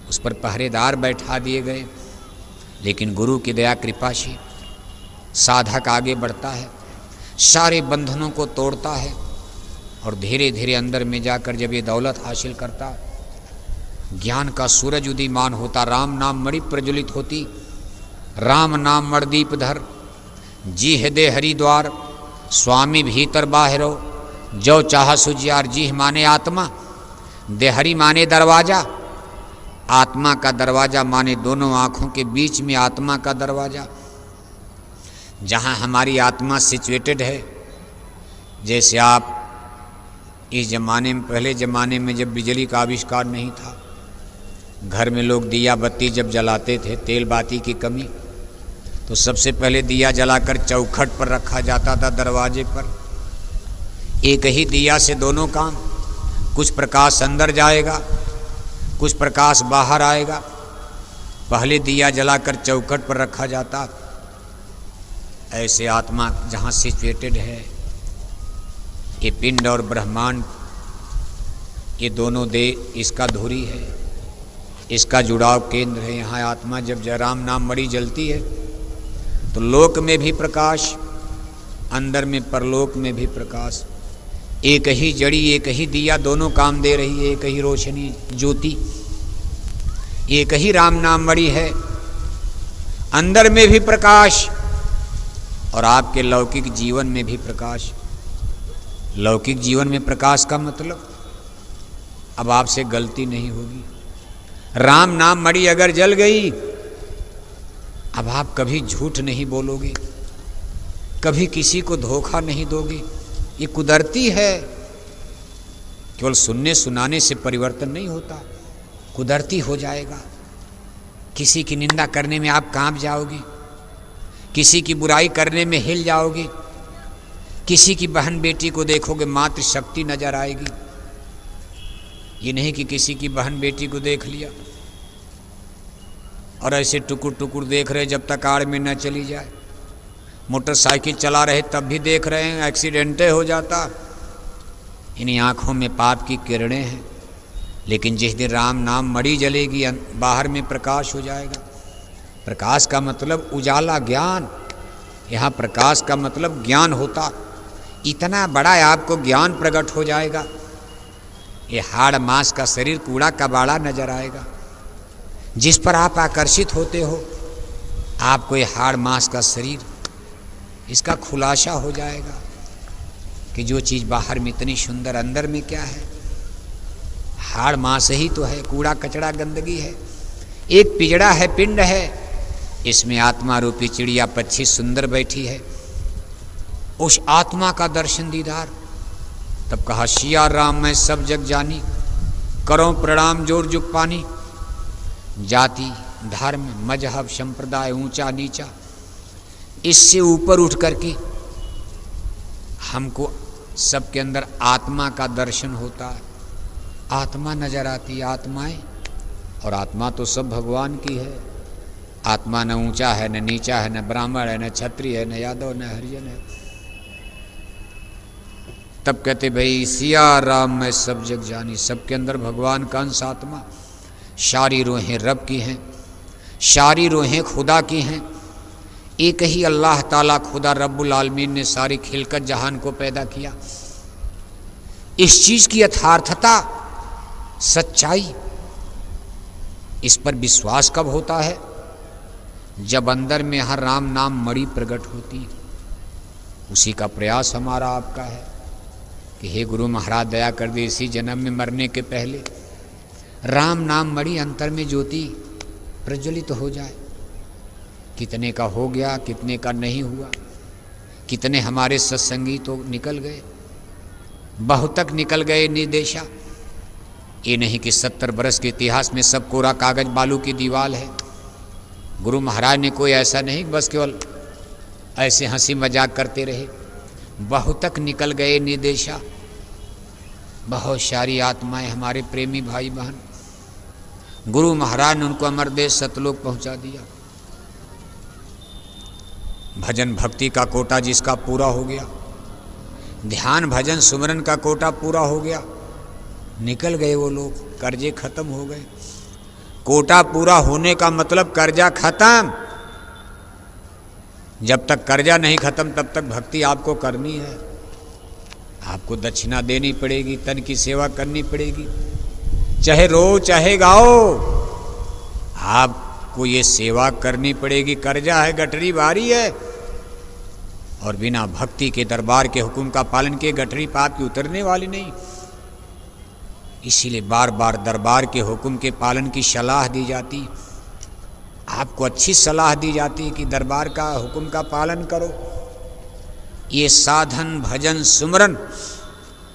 उस पर पहरेदार बैठा दिए गए, लेकिन गुरु की दया कृपा से साधक आगे बढ़ता है, सारे बंधनों को तोड़ता है और धीरे धीरे अंदर में जाकर जब ये दौलत हासिल करता, ज्ञान का सूरज उदीमान होता, राम नाम मणि प्रज्वलित होती। राम नाम मणदीप धर, जी हृदय हरिद्वार, स्वामी भीतर बाहरो, जो चाह सुजियार। जी माने आत्मा, देहरी माने दरवाजा। आत्मा का दरवाजा माने दोनों आँखों के बीच में आत्मा का दरवाजा, जहाँ हमारी आत्मा सिचुएटेड है। जैसे आप इस जमाने में, पहले ज़माने में जब बिजली का आविष्कार नहीं था, घर में लोग दिया बत्ती जब जलाते थे, तेल बाती की कमी, तो सबसे पहले दिया जलाकर चौखट पर रखा जाता था, दरवाजे पर। एक ही दिया से दोनों काम, कुछ प्रकाश अंदर जाएगा, कुछ प्रकाश बाहर आएगा। पहले दिया जलाकर चौखट पर रखा जाता। ऐसे आत्मा जहाँ सिचुएटेड है, ये पिंड और ब्रह्मांड, ये दोनों देह इसका धुरी है, इसका जुड़ाव केंद्र है। यहाँ आत्मा जब राम नाम मणि जलती है तो लोक में भी प्रकाश, अंदर में परलोक में भी प्रकाश। एक ही जड़ी, एक ही दिया दोनों काम दे रही है, एक ही रोशनी ज्योति, एक ही राम नाम मणि है। अंदर में भी प्रकाश और आपके लौकिक जीवन में भी प्रकाश। लौकिक जीवन में प्रकाश का मतलब अब आपसे गलती नहीं होगी। राम नाम मणि अगर जल गई, अब आप कभी झूठ नहीं बोलोगे, कभी किसी को धोखा नहीं दोगे। ये कुदरती है। केवल सुनने सुनाने से परिवर्तन नहीं होता, कुदरती हो जाएगा। किसी की निंदा करने में आप कांप जाओगे, किसी की बुराई करने में हिल जाओगे, किसी की बहन बेटी को देखोगे मातृ शक्ति नजर आएगी। ये नहीं कि किसी की बहन बेटी को देख लिया और ऐसे टुकुर टुकुर देख रहे जब तक आड़ में न चली जाए। मोटरसाइकिल चला रहे तब भी देख रहे हैं, एक्सीडेंटे हो जाता। इन्हीं आँखों में पाप की किरणें हैं। लेकिन जिस दिन राम नाम मणि जलेगी, बाहर में प्रकाश हो जाएगा। प्रकाश का मतलब उजाला, ज्ञान। यहाँ प्रकाश का मतलब ज्ञान होता। इतना बड़ा आपको ज्ञान प्रकट हो जाएगा। ये हाड़ मांस का शरीर कूड़ा कबाड़ा नजर आएगा। जिस पर आप आकर्षित होते हो, आपको ये हाड़ मांस का शरीर, इसका खुलासा हो जाएगा कि जो चीज़ बाहर में इतनी सुंदर, अंदर में क्या है। हाड़ मांस ही तो है, कूड़ा कचड़ा गंदगी है। एक पिजड़ा है, पिंड है, इसमें आत्मा रूपी चिड़िया पक्षी सुंदर बैठी है। उस आत्मा का दर्शन दीदार। तब कहा सिया राम मैं सब जग जानी, करो प्रणाम जोर जुग पानी। जाति धर्म मजहब संप्रदाय ऊंचा नीचा, इससे ऊपर उठ करके हमको सबके अंदर आत्मा का दर्शन होता है। आत्मा नजर आती, आत्माएं। और आत्मा तो सब भगवान की है। आत्मा न ऊंचा है, न नीचा है, न ब्राह्मण है, न क्षत्रिय है, न यादव, न हरिजन है। तब कहते भाई सिया राम मैं सब जग जानी, सबके अंदर भगवान का अंश आत्मा। सारी रूहें रब की हैं, सारी रूहें खुदा की हैं। एक ही अल्लाह ताला खुदा रब्बुल आलमीन ने सारी खिलकत जहान को पैदा किया। इस चीज की यथार्थता, सच्चाई, इस पर विश्वास कब होता है? जब अंदर में हर राम नाम मणि प्रकट होती। उसी का प्रयास हमारा आपका है कि हे गुरु महाराज दया कर दे, इसी जन्म में मरने के पहले राम नाम मणि अंतर में ज्योति प्रज्वलित हो जाए। कितने का हो गया, कितने का नहीं हुआ, कितने हमारे सत्संगी तो निकल गए, बहुतक निकल गए निर्देशा। ये नहीं कि 70 बरस के इतिहास में सब कोरा कागज बालू की दीवार है। गुरु महाराज ने कोई ऐसा नहीं बस केवल ऐसे हंसी मजाक करते रहे। बहुतक निकल गए निर्देशा। बहुत सारी आत्माएं हमारे प्रेमी भाई बहन, गुरु महाराज ने उनको अमरदेश सतलोक पहुंचा दिया। भजन भक्ति का कोटा जिसका पूरा हो गया, ध्यान भजन सुमरन का कोटा पूरा हो गया, निकल गए वो लोग, कर्जे खत्म हो गए। कोटा पूरा होने का मतलब कर्जा खत्म। जब तक कर्जा नहीं खत्म तब तक भक्ति आपको करनी है। आपको दक्षिणा देनी पड़ेगी, तन की सेवा करनी पड़ेगी, चाहे रो चाहे गाओ, आपको ये सेवा करनी पड़ेगी। कर्जा है, गठरी भारी है, और बिना भक्ति के दरबार के हुक्म का पालन किए गठरी पाप की उतरने वाली नहीं। इसीलिए बार बार दरबार के हुक्म के पालन की सलाह दी जाती। आपको अच्छी सलाह दी जाती कि दरबार का हुक्म का पालन करो। ये साधन भजन सुमरन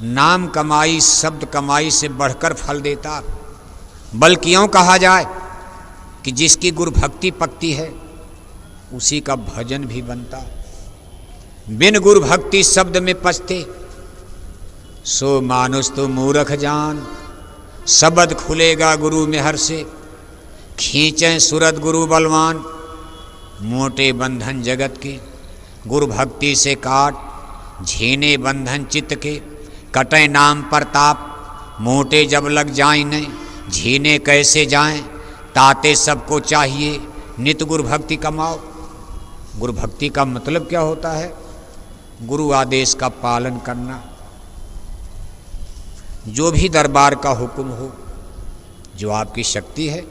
नाम कमाई शब्द कमाई से बढ़कर फल देता। बल्कि यूँ कहा जाए कि जिसकी गुरु भक्ति पकती है उसी का भजन भी बनता। बिन गुरु भक्ति शब्द में पचते, सो मानुष तो मूर्ख जान। शब्द खुलेगा गुरु में हर से, खींचें सुरत गुरु बलवान। मोटे बंधन जगत के गुरु भक्ति से काट, झीने बंधन चित्त के कटे नाम प्रताप। मोटे जब लग जाएं न झीने कैसे जाएं, ताते सबको चाहिए नित गुरु भक्ति कमाओ। गुरु भक्ति का मतलब क्या होता है? गुरु आदेश का पालन करना। जो भी दरबार का हुक्म हो, जो आपकी शक्ति है।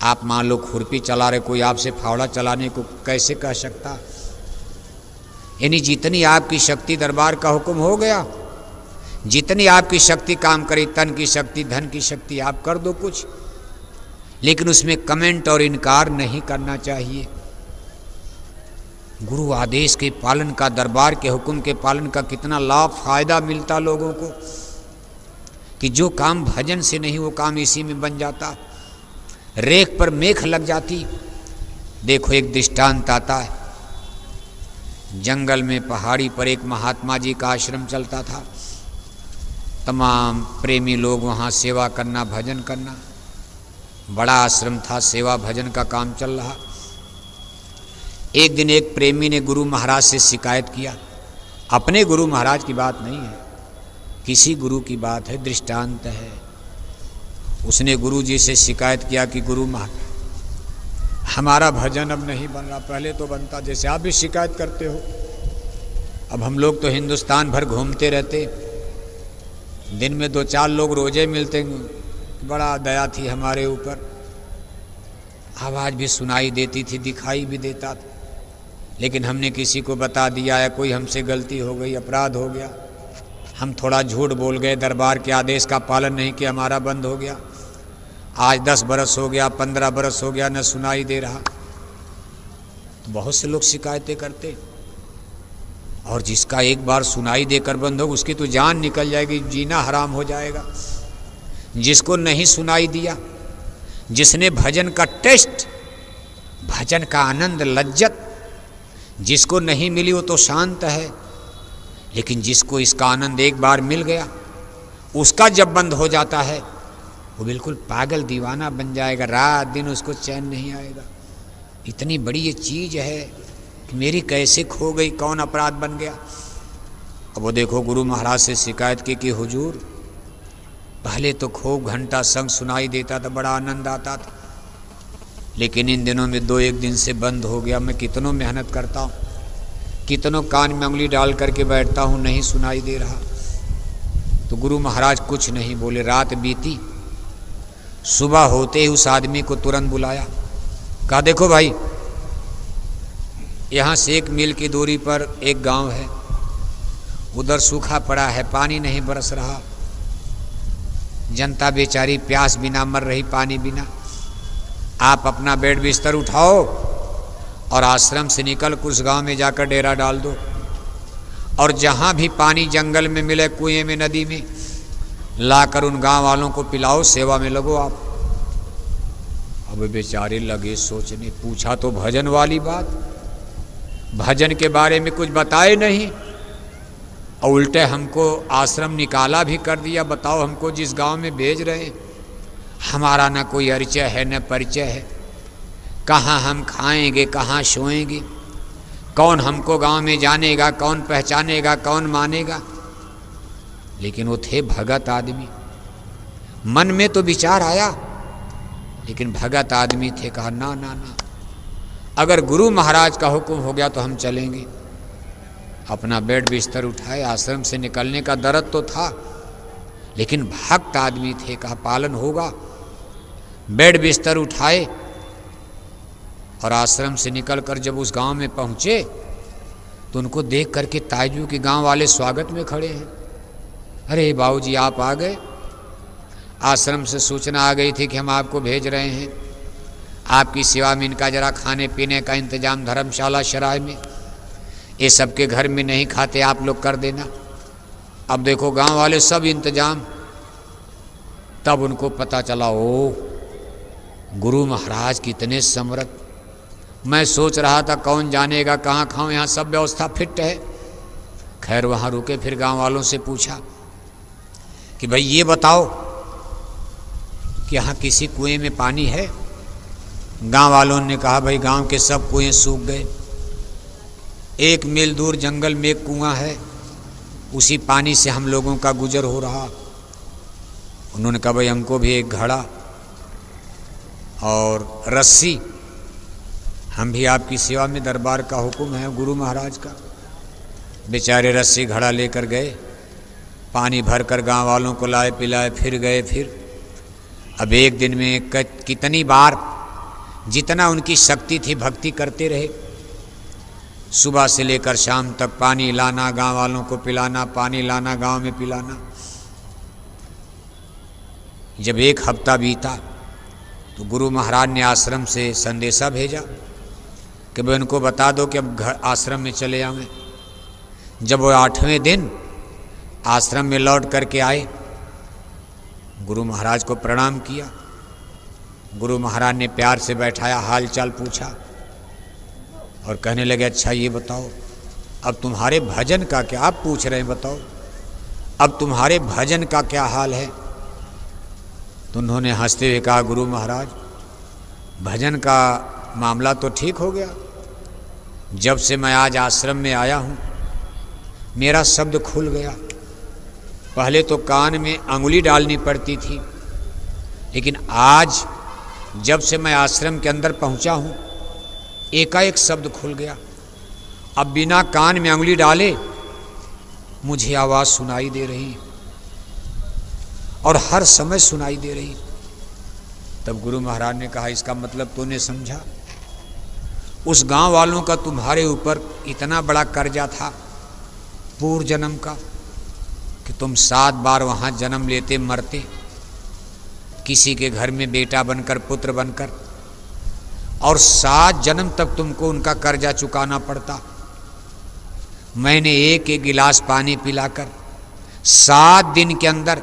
आप मान लो खुरपी चला रहे, कोई आपसे फावड़ा चलाने को कैसे कह सकता? यानी जितनी आपकी शक्ति दरबार का हुक्म हो गया, जितनी आपकी शक्ति काम करे, तन की शक्ति धन की शक्ति, आप कर दो कुछ, लेकिन उसमें कमेंट और इनकार नहीं करना चाहिए। गुरु आदेश के पालन का, दरबार के हुक्म के पालन का कितना लाभ फायदा मिलता लोगों को, कि जो काम भजन से नहीं वो काम इसी में बन जाता, रेख पर मेख लग जाती। देखो एक दृष्टांत आता है, जंगल में पहाड़ी पर एक महात्मा जी का आश्रम चलता था। तमाम प्रेमी लोग वहाँ सेवा करना, भजन करना, बड़ा आश्रम था, सेवा भजन का काम चल रहा। एक दिन एक प्रेमी ने गुरु महाराज से शिकायत किया। अपने गुरु महाराज की बात नहीं है, किसी गुरु की बात है, दृष्टांत है। उसने गुरु जी से शिकायत किया कि गुरु महाराज हमारा भजन अब नहीं बन रहा, पहले तो बनता, जैसे आप भी शिकायत करते हो। अब हम लोग तो हिंदुस्तान भर घूमते रहते, दिन में 2-4 लोग रोजे मिलते, बड़ा दया थी हमारे ऊपर, आवाज़ भी सुनाई देती थी, दिखाई भी देता था, लेकिन हमने किसी को बता दिया है, कोई हमसे गलती हो गई, अपराध हो गया, हम थोड़ा झूठ बोल गए, दरबार के आदेश का पालन नहीं किया, हमारा बंद हो गया। आज 10 बरस हो गया, 15 बरस हो गया, न सुनाई दे रहा। तो बहुत से लोग शिकायतें करते, और जिसका एक बार सुनाई देकर बंद हो, उसकी तो जान निकल जाएगी, जीना हराम हो जाएगा। जिसको नहीं सुनाई दिया, जिसने भजन का टेस्ट, भजन का आनंद, लज्जत जिसको नहीं मिली, वो तो शांत है। लेकिन जिसको इसका आनंद एक बार मिल गया, उसका जब बंद हो जाता है, वो बिल्कुल पागल दीवाना बन जाएगा, रात दिन उसको चैन नहीं आएगा। इतनी बड़ी ये चीज़ है कि मेरी कैसे खो गई, कौन अपराध बन गया। अब वो देखो गुरु महाराज से शिकायत की कि हुजूर पहले तो खूब घंटा संग सुनाई देता था, बड़ा आनंद आता था, लेकिन इन दिनों में 2-1 दिन से बंद हो गया। मैं कितनों मेहनत करता हूँ, कितनों कान में उंगली डाल करके बैठता हूँ, नहीं सुनाई दे रहा। तो गुरु महाराज कुछ नहीं बोले। रात बीती, सुबह होते ही उस आदमी को तुरंत बुलाया, कहा देखो भाई, यहाँ से 1 मील की दूरी पर एक गांव है, उधर सूखा पड़ा है, पानी नहीं बरस रहा, जनता बेचारी प्यास बिना मर रही, पानी बिना। आप अपना बेड बिस्तर उठाओ और आश्रम से निकल उस गांव में जाकर डेरा डाल दो, और जहाँ भी पानी जंगल में मिले, कुएं में, नदी में, लाकर उन गांव वालों को पिलाओ, सेवा में लगो आप। अब बेचारे लगे सोचने, पूछा तो भजन वाली बात, भजन के बारे में कुछ बताए नहीं, और उल्टे हमको आश्रम निकाला भी कर दिया। बताओ, हमको जिस गांव में भेज रहे हैं, हमारा ना कोई परिचय है, न परिचय है, कहाँ हम खाएंगे, कहाँ सोएंगे, कौन हमको गांव में जानेगा, कौन पहचानेगा, कौन मानेगा। लेकिन वो थे भगत आदमी, मन में तो विचार आया, लेकिन भगत आदमी थे। कहा ना ना ना, अगर गुरु महाराज का हुक्म हो गया तो हम चलेंगे। अपना बेड बिस्तर उठाए, आश्रम से निकलने का दर्द तो था, लेकिन भक्त आदमी थे, कहा पालन होगा। बेड बिस्तर उठाए और आश्रम से निकलकर जब उस गांव में पहुंचे, तो उनको देख करके ताजू के गांव वाले स्वागत में खड़े हैं। अरे बाबूजी, आप आ गए, आश्रम से सूचना आ गई थी कि हम आपको भेज रहे हैं, आपकी सेवा में इनका जरा खाने पीने का इंतजाम धर्मशाला शराय में, ये सबके घर में नहीं खाते, आप लोग कर देना। अब देखो गांव वाले सब इंतजाम। तब उनको पता चला, ओ गुरु महाराज कितने समर्थ, मैं सोच रहा था कौन जानेगा कहाँ खाऊं, यहाँ सब व्यवस्था फिट है। खैर वहाँ रुके, फिर गांव वालों से पूछा कि भाई ये बताओ कि यहाँ किसी कुएं में पानी है? गांव वालों ने कहा भाई गांव के सब कुएं सूख गए, 1 मील दूर जंगल में एक कुआं है, उसी पानी से हम लोगों का गुजर हो रहा। उन्होंने कहा भाई हमको भी एक घड़ा और रस्सी, हम भी आपकी सेवा में, दरबार का हुक्म है गुरु महाराज का। बेचारे रस्सी घड़ा लेकर गए, पानी भरकर गांव वालों को लाए पिलाए, फिर गए। फिर अब एक दिन में कितनी बार जितना उनकी शक्ति थी भक्ति करते रहे। सुबह से लेकर शाम तक पानी लाना, गांव वालों को पिलाना, पानी लाना, गांव में पिलाना। जब 1 हफ्ता बीता तो गुरु महाराज ने आश्रम से संदेशा भेजा कि भाई उनको बता दो कि अब घर आश्रम में चले आवें। जब वो 8वें दिन आश्रम में लौट करके आए, गुरु महाराज को प्रणाम किया। गुरु महाराज ने प्यार से बैठाया, हाल चाल पूछा और कहने लगे अच्छा ये बताओ अब तुम्हारे भजन का क्या, आप पूछ रहे हैं बताओ अब तुम्हारे भजन का क्या हाल है? तो उन्होंने हंसते हुए कहा गुरु महाराज भजन का मामला तो ठीक हो गया, जब से मैं आज आश्रम में आया हूँ मेरा शब्द खुल गया। पहले तो कान में अंगुली डालनी पड़ती थी, लेकिन आज जब से मैं आश्रम के अंदर पहुँचा हूँ एकाएक शब्द खुल गया। अब बिना कान में अंगुली डाले मुझे आवाज़ सुनाई दे रही और हर समय सुनाई दे रही। तब गुरु महाराज ने कहा इसका मतलब तूने समझा? उस गांव वालों का तुम्हारे ऊपर इतना बड़ा कर्जा था पूर्व जन्म का कि तुम 7 बार वहाँ जन्म लेते मरते, किसी के घर में बेटा बनकर पुत्र बनकर, और 7 जन्म तक तुमको उनका कर्जा चुकाना पड़ता। मैंने एक गिलास पानी पिलाकर 7 दिन के अंदर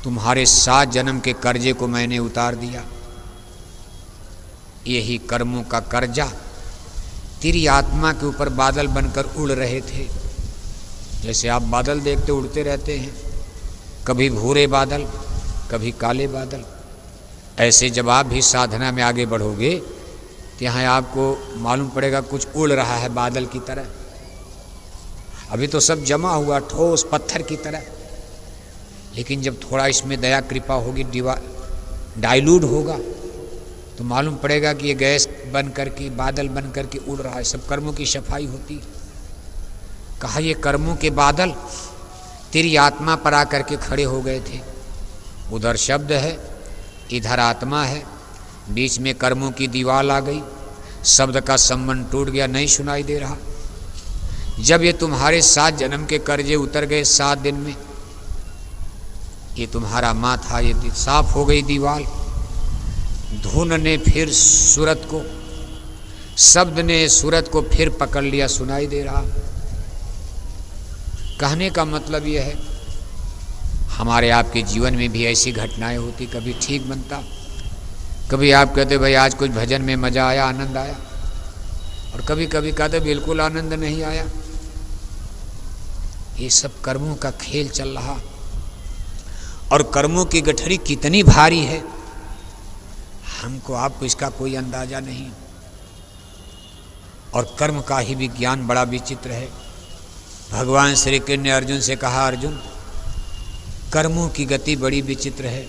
तुम्हारे 7 जन्म के कर्जे को मैंने उतार दिया। यही कर्मों का कर्जा तेरी आत्मा के ऊपर बादल बनकर उड़ रहे थे। जैसे आप बादल देखते उड़ते रहते हैं, कभी भूरे बादल कभी काले बादल। ऐसे जब आप भी साधना में आगे बढ़ोगे तो यहाँ आपको मालूम पड़ेगा कुछ उड़ रहा है बादल की तरह। अभी तो सब जमा हुआ ठोस पत्थर की तरह, लेकिन जब थोड़ा इसमें दया कृपा होगी, डाइल्यूट होगा, तो मालूम पड़ेगा कि ये गैस बन करके बादल बन करके उड़ रहा है। सब कर्मों की सफाई होती। कहा ये कर्मों के बादल तेरी आत्मा पर आकर के खड़े हो गए थे। उधर शब्द है, इधर आत्मा है, बीच में कर्मों की दीवार आ गई, शब्द का संबंध टूट गया, नहीं सुनाई दे रहा। जब ये तुम्हारे 7 जन्म के कर्जे उतर गए 7 दिन में, ये तुम्हारा माथा ये साफ हो गई दीवार। धुन ने फिर सूरत को, शब्द ने सूरत को फिर पकड़ लिया, सुनाई दे रहा। कहने का मतलब यह है हमारे आपके जीवन में भी ऐसी घटनाएं होती। कभी ठीक बनता, कभी आप कहते भाई आज कुछ भजन में मज़ा आया, आनंद आया, और कभी कभी कहते बिल्कुल आनंद नहीं आया। ये सब कर्मों का खेल चल रहा, और कर्मों की गठरी कितनी भारी है हमको आपको इसका कोई अंदाजा नहीं। और कर्म का ही विज्ञान बड़ा विचित्र है। भगवान श्री कृष्ण ने अर्जुन से कहा अर्जुन कर्मों की गति बड़ी विचित्र है,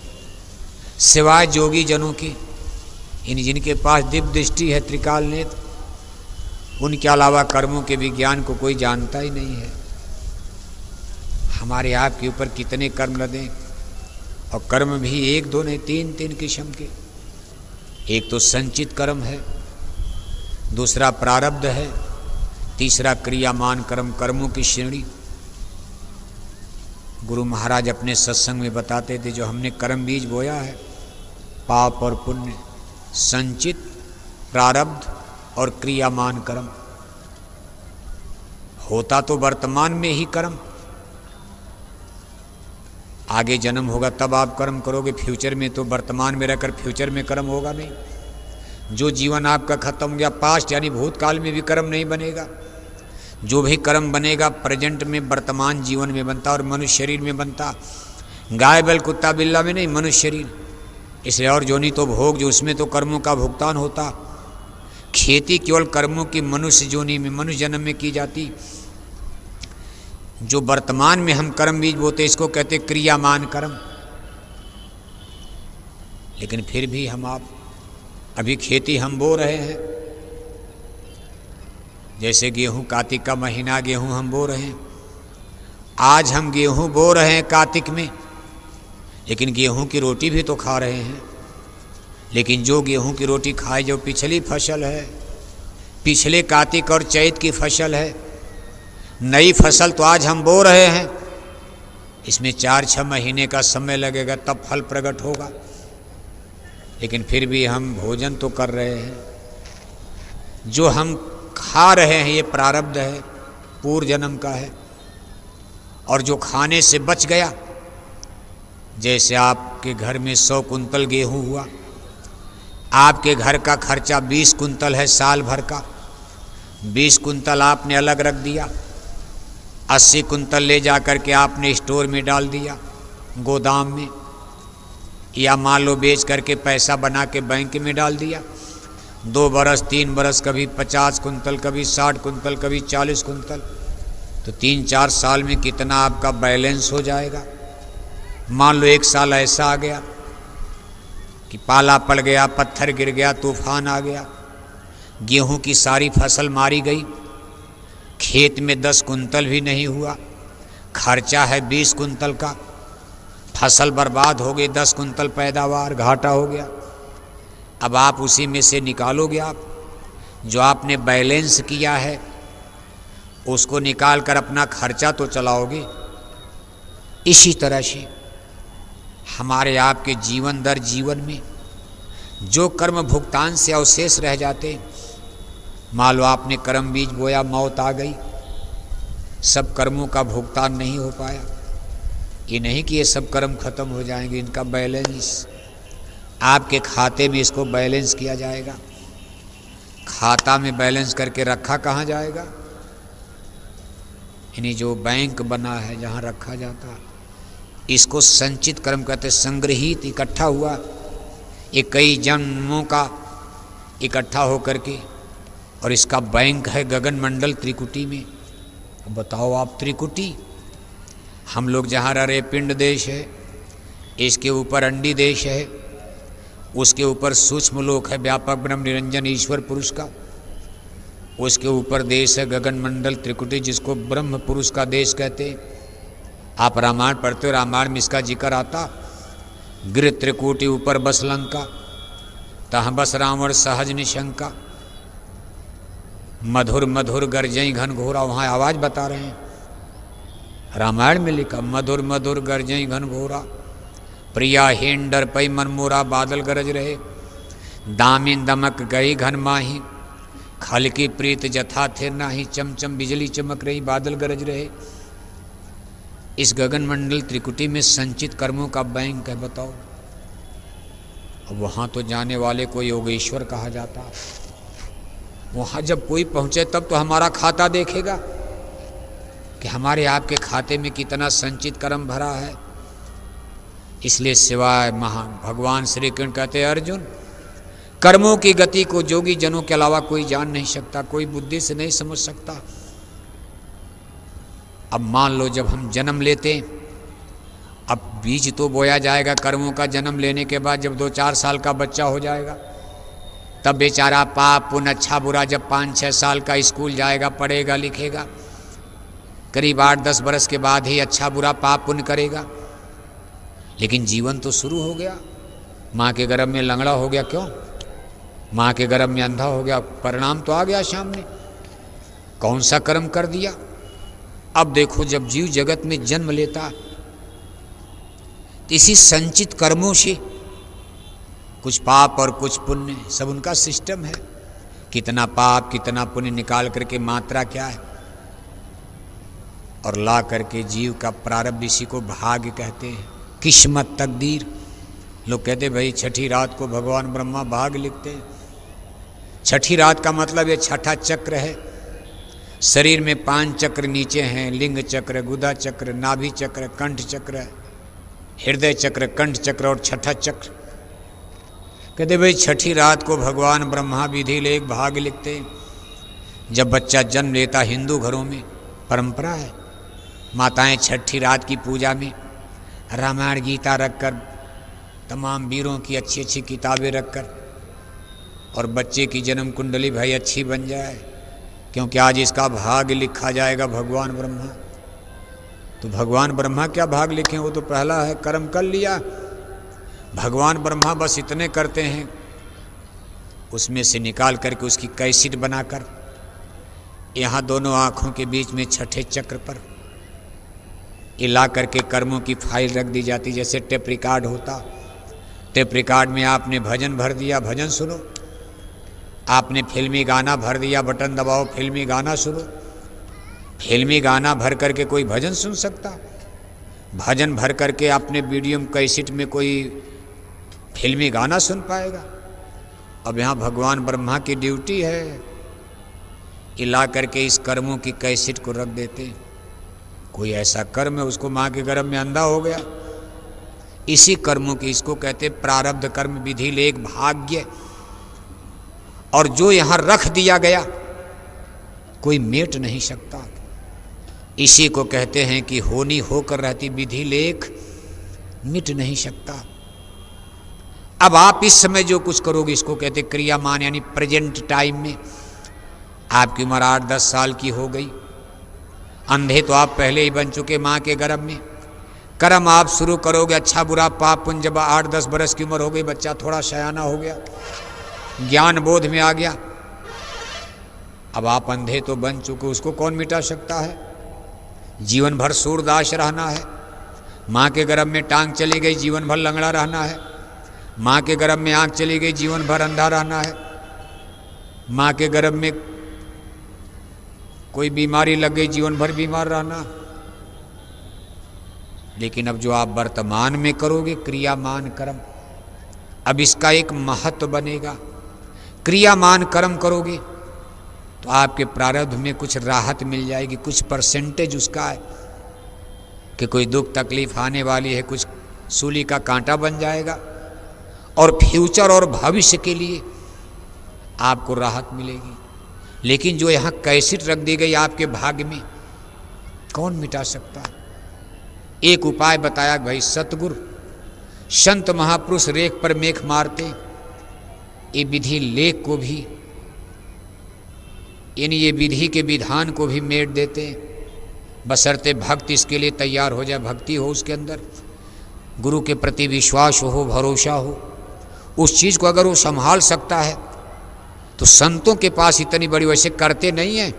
सिवाय जोगी जनों की, इन जिनके पास दिव्य दृष्टि है, त्रिकाल नेत्र, उनके अलावा कर्मों के विज्ञान को कोई जानता ही नहीं है। हमारे आप के ऊपर कितने कर्म लदे, और कर्म भी 1 2 नहीं 3 किस्म के। एक तो संचित कर्म है, दूसरा प्रारब्ध है, तीसरा क्रियामान कर्म, कर्मों की श्रेणी। गुरु महाराज अपने सत्संग में बताते थे जो हमने कर्म बीज बोया है, पाप और पुण्य, संचित, प्रारब्ध और क्रियामान कर्म, होता तो वर्तमान में ही कर्म, आगे जन्म होगा तब आप कर्म करोगे। फ्यूचर में तो वर्तमान में रहकर फ्यूचर में कर्म होगा नहीं। जो जीवन आपका खत्म हो गया, पास्ट यानी भूतकाल में भी कर्म नहीं बनेगा। जो भी कर्म बनेगा प्रेजेंट में, वर्तमान जीवन में बनता और मनुष्य शरीर में बनता। गाय बैल कुत्ता बिल्ला में नहीं, मनुष्य शरीर। इसलिए और जोनी तो भोग, जो उसमें तो कर्मों का भुगतान होता। खेती केवल कर्मों की मनुष्य जोनी में, मनुष्य जन्म में की जाती। जो वर्तमान में हम कर्म बीज बोते, इसको कहते क्रियामान कर्म। लेकिन फिर भी हम आप अभी खेती हम बो रहे हैं। जैसे गेहूं, कार्तिक का महीना गेहूं हम बो रहे हैं। आज हम गेहूं बो रहे हैं कार्तिक में, लेकिन गेहूं की रोटी भी तो खा रहे हैं। लेकिन जो गेहूं की रोटी खाए, जो पिछली फसल है, पिछले कार्तिक और चैत की फसल है, नई फसल तो आज हम बो रहे हैं। इसमें 4-6 महीने का समय लगेगा, तब फल प्रकट होगा। लेकिन फिर भी हम भोजन तो कर रहे हैं। जो हम खा रहे हैं ये प्रारब्ध है, पूर्व जन्म का है। और जो खाने से बच गया, जैसे आपके घर में 100 कुंतल गेहूं हुआ, आपके घर का खर्चा 20 कुंतल है साल भर का। 20 कुंतल आपने अलग रख दिया, 80 कुंतल ले जा कर के आपने स्टोर में डाल दिया, गोदाम में, या मान लो बेच करके पैसा बना के बैंक में डाल दिया। 2 बरस 3 बरस, कभी 50 कुंतल, कभी 60 कुंतल, कभी 40 कुंतल, तो 3-4 साल में कितना आपका बैलेंस हो जाएगा। मान लो 1 साल ऐसा आ गया कि पाला पड़ गया, पत्थर गिर गया, तूफान आ गया, गेहूं की सारी फसल मारी गई, खेत में 10 कुंतल भी नहीं हुआ, खर्चा है 20 कुंतल का, फसल बर्बाद हो गई, 10 कुंतल पैदावार, घाटा हो गया। अब आप उसी में से निकालोगे, आप जो आपने बैलेंस किया है उसको निकाल कर अपना खर्चा तो चलाओगे। इसी तरह से हमारे आपके जीवन दर जीवन में जो कर्म भुगतान से अवशेष रह जाते, मान लो आपने कर्म बीज बोया, मौत आ गई, सब कर्मों का भुगतान नहीं हो पाया। ये नहीं कि ये सब कर्म खत्म हो जाएंगे, इनका बैलेंस आपके खाते में, इसको बैलेंस किया जाएगा। खाता में बैलेंस करके रखा कहाँ जाएगा? यानी जो बैंक बना है जहाँ रखा जाता, इसको संचित कर्म कहते, संग्रहित, इकट्ठा हुआ, ये कई जन्मों का इकट्ठा होकर के, और इसका बैंक है गगन मंडल त्रिकुटी में। बताओ आप, त्रिकुटी, हम लोग जहाँ रह रहे पिंड देश है, इसके ऊपर अंडी देश है, उसके ऊपर सूक्ष्म लोक है व्यापक ब्रह्म निरंजन ईश्वर पुरुष का, उसके ऊपर देश है गगन मंडल त्रिकुटी, जिसको ब्रह्म पुरुष का देश कहते। आप रामायण पढ़ते हो, रामायण में इसका जिक्र आता, गिर त्रिकुटी ऊपर बस लंका, तहाँ बस रावण सहज निशंका, मधुर मधुर गरजई घन घोरा, वहाँ आवाज़ बता रहे हैं, रामायण में लिखा, मधुर मधुर गरजई घन घोरा, प्रिया हेन डर पई मन मोरा, बादल गरज रहे, दामिन दमक गई घन माही, खल की प्रीत जथा थिर नाही, चमचम बिजली चमक रही, बादल गरज रहे। इस गगन मंडल त्रिकुटी में संचित कर्मों का बैंक है। बताओ, अब वहाँ तो जाने वाले को योगेश्वर कहा जाता। वहाँ जब कोई पहुँचे तब तो हमारा खाता देखेगा कि हमारे आपके खाते में कितना संचित कर्म भरा है। इसलिए सिवाय भगवान श्री कृष्ण कहते हैं, अर्जुन, कर्मों की गति को जोगी जनों के अलावा कोई जान नहीं सकता, कोई बुद्धि से नहीं समझ सकता। अब मान लो जब हम जन्म लेते, अब बीज तो बोया जाएगा कर्मों का, जन्म लेने के बाद जब 2-4 साल का बच्चा हो जाएगा, तब बेचारा पाप पुण्य अच्छा बुरा जब 5-6 साल का स्कूल जाएगा, पढ़ेगा लिखेगा, करीब 8-10 बरस के बाद ही अच्छा बुरा पाप पुण्य करेगा। लेकिन जीवन तो शुरू हो गया। माँ के गर्भ में लंगड़ा हो गया, क्यों? माँ के गर्भ में अंधा हो गया, परिणाम तो आ गया सामने। कौन सा कर्म कर दिया? अब देखो, जब जीव जगत में जन्म लेता, तो इसी संचित कर्मों से कुछ पाप और कुछ पुण्य, सब उनका सिस्टम है। कितना पाप कितना पुण्य निकाल करके मात्रा क्या है, और ला करके जीव का प्रारब्ध, इसी को भाग्य कहते हैं, किस्मत, तकदीर। लोग कहते भाई छठी रात को भगवान ब्रह्मा भाग्य लिखते हैं। छठी रात का मतलब ये छठा चक्र है। शरीर में 5 चक्र नीचे हैं, लिंग चक्र, गुदा चक्र, नाभि चक्र, कंठ चक्र, हृदय चक्र, कंठ चक्र और छठा चक्र। कहते भाई छठी रात को भगवान ब्रह्मा विधि लेख भाग लिखते हैं। जब बच्चा जन्म लेता हिंदू घरों में परंपरा है, माताएं छठी रात की पूजा में रामायण गीता रखकर, तमाम वीरों की अच्छी अच्छी किताबें रखकर, और बच्चे की जन्म कुंडली भाई अच्छी बन जाए, क्योंकि आज इसका भाग लिखा जाएगा भगवान ब्रह्मा। तो भगवान ब्रह्मा क्या भाग लिखें, वो तो पहला है कर्म कर लिया। भगवान ब्रह्मा बस इतने करते हैं, उसमें से निकाल करके उसकी कैसेट बनाकर यहाँ दोनों आँखों के बीच में छठे चक्र पर ये ला करके कर्मों की फाइल रख दी जाती। जैसे टेप रिकॉर्ड होता, टेप रिकॉर्ड में आपने भजन भर दिया, भजन सुनो। आपने फिल्मी गाना भर दिया, बटन दबाओ, फिल्मी गाना सुनो। फिल्मी गाना भर करके कोई भजन सुन सकता? भजन भर करके अपने वीडियो कैसेट में कोई फिल्मी गाना सुन पाएगा? अब यहाँ भगवान ब्रह्मा की ड्यूटी है, ला करके इस कर्मों की कैसेट को रख देते। कोई ऐसा कर्म है उसको माँ के गर्भ में अंधा हो गया, इसी कर्मों की, इसको कहते प्रारब्ध कर्म विधि लेख भाग्य। और जो यहाँ रख दिया गया कोई मेट नहीं सकता। इसी को कहते हैं कि होनी होकर रहती विधि लेख मिट नहीं सकता। अब आप इस समय जो कुछ करोगे इसको कहते क्रियामान, यानी प्रेजेंट टाइम में। आपकी उम्र 8-10 साल की हो गई, अंधे तो आप पहले ही बन चुके माँ के गर्भ में। कर्म आप शुरू करोगे, अच्छा बुरा पाप पुण्य। जब 8-10 बरस की उम्र हो गई, बच्चा थोड़ा शयाना हो गया, ज्ञान बोध में आ गया, अब आप अंधे तो बन चुके, उसको कौन मिटा सकता है? जीवन भर सूरदास रहना है। माँ के गर्भ में टांग चली गई, जीवन भर लंगड़ा रहना है। माँ के गर्भ में आँख चली गई, जीवन भर अंधा रहना है। माँ के गर्भ में कोई बीमारी लग गई, जीवन भर बीमार रहना। लेकिन अब जो आप वर्तमान में करोगे क्रियामान कर्म, अब इसका एक महत्व बनेगा। क्रियामान कर्म करोगे तो आपके प्रारब्ध में कुछ राहत मिल जाएगी, कुछ परसेंटेज उसका है कि कोई दुख तकलीफ आने वाली है, कुछ सूली का कांटा बन जाएगा और फ्यूचर और भविष्य के लिए आपको राहत मिलेगी। लेकिन जो यहाँ कैसेट रख दी गई आपके भाग्य में, कौन मिटा सकता? एक उपाय बताया भाई, सतगुरु संत महापुरुष रेख पर मेख मारते, ये विधि लेख को भी, यानी ये विधि के विधान को भी मेट देते, बशर्ते भक्त इसके लिए तैयार हो जाए, भक्ति हो उसके अंदर, गुरु के प्रति विश्वास हो, भरोसा हो। उस चीज़ को अगर वो संभाल सकता है तो संतों के पास इतनी बड़ी, वैसे करते नहीं हैं,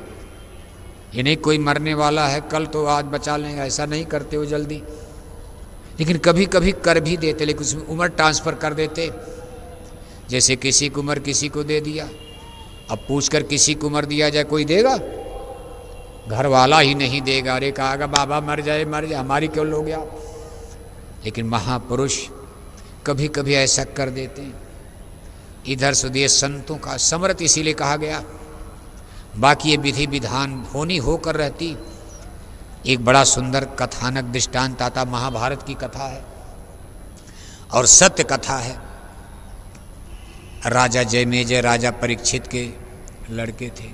ये नहीं कोई मरने वाला है कल तो आज बचा लेंगे, ऐसा नहीं करते वो जल्दी। लेकिन कभी कभी कर भी देते, लेकिन उसमें उम्र ट्रांसफ़र कर देते। जैसे किसी को उम्र किसी को दे दिया, अब पूछकर किसी को उम्र दिया जाए, कोई देगा? घर वाला ही नहीं देगा। अरे कहागा बाबा मर जाए मर जाए, हमारी क्यों लोगे आप? लेकिन महापुरुष कभी कभी ऐसा कर देते हैं। इधर सुधीर संतों का समर्थ इसीलिए कहा गया। बाकी ये विधि विधान होनी होकर रहती। एक बड़ा सुंदर कथानक दृष्टांत आता, महाभारत की कथा है और सत्य कथा है। राजा जयमेजय राजा परीक्षित के लड़के थे।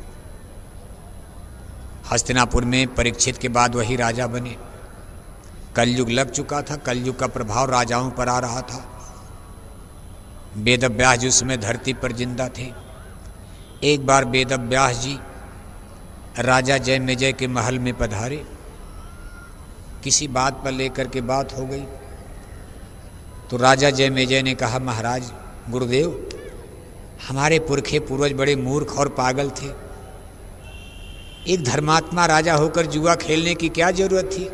हस्तिनापुर में परीक्षित के बाद वही राजा बने। कलयुग लग चुका था, कलयुग का प्रभाव राजाओं पर आ रहा था। वेदव्यास जी उस समय धरती पर जिंदा थे। एक बार वेदव्यास जी राजा जयमेजय के महल में पधारे, किसी बात पर लेकर के बात हो गई तो राजा जयमेजय ने कहा, महाराज गुरुदेव, हमारे पुरखे पूर्वज बड़े मूर्ख और पागल थे। एक धर्मात्मा राजा होकर जुआ खेलने की क्या जरूरत थी?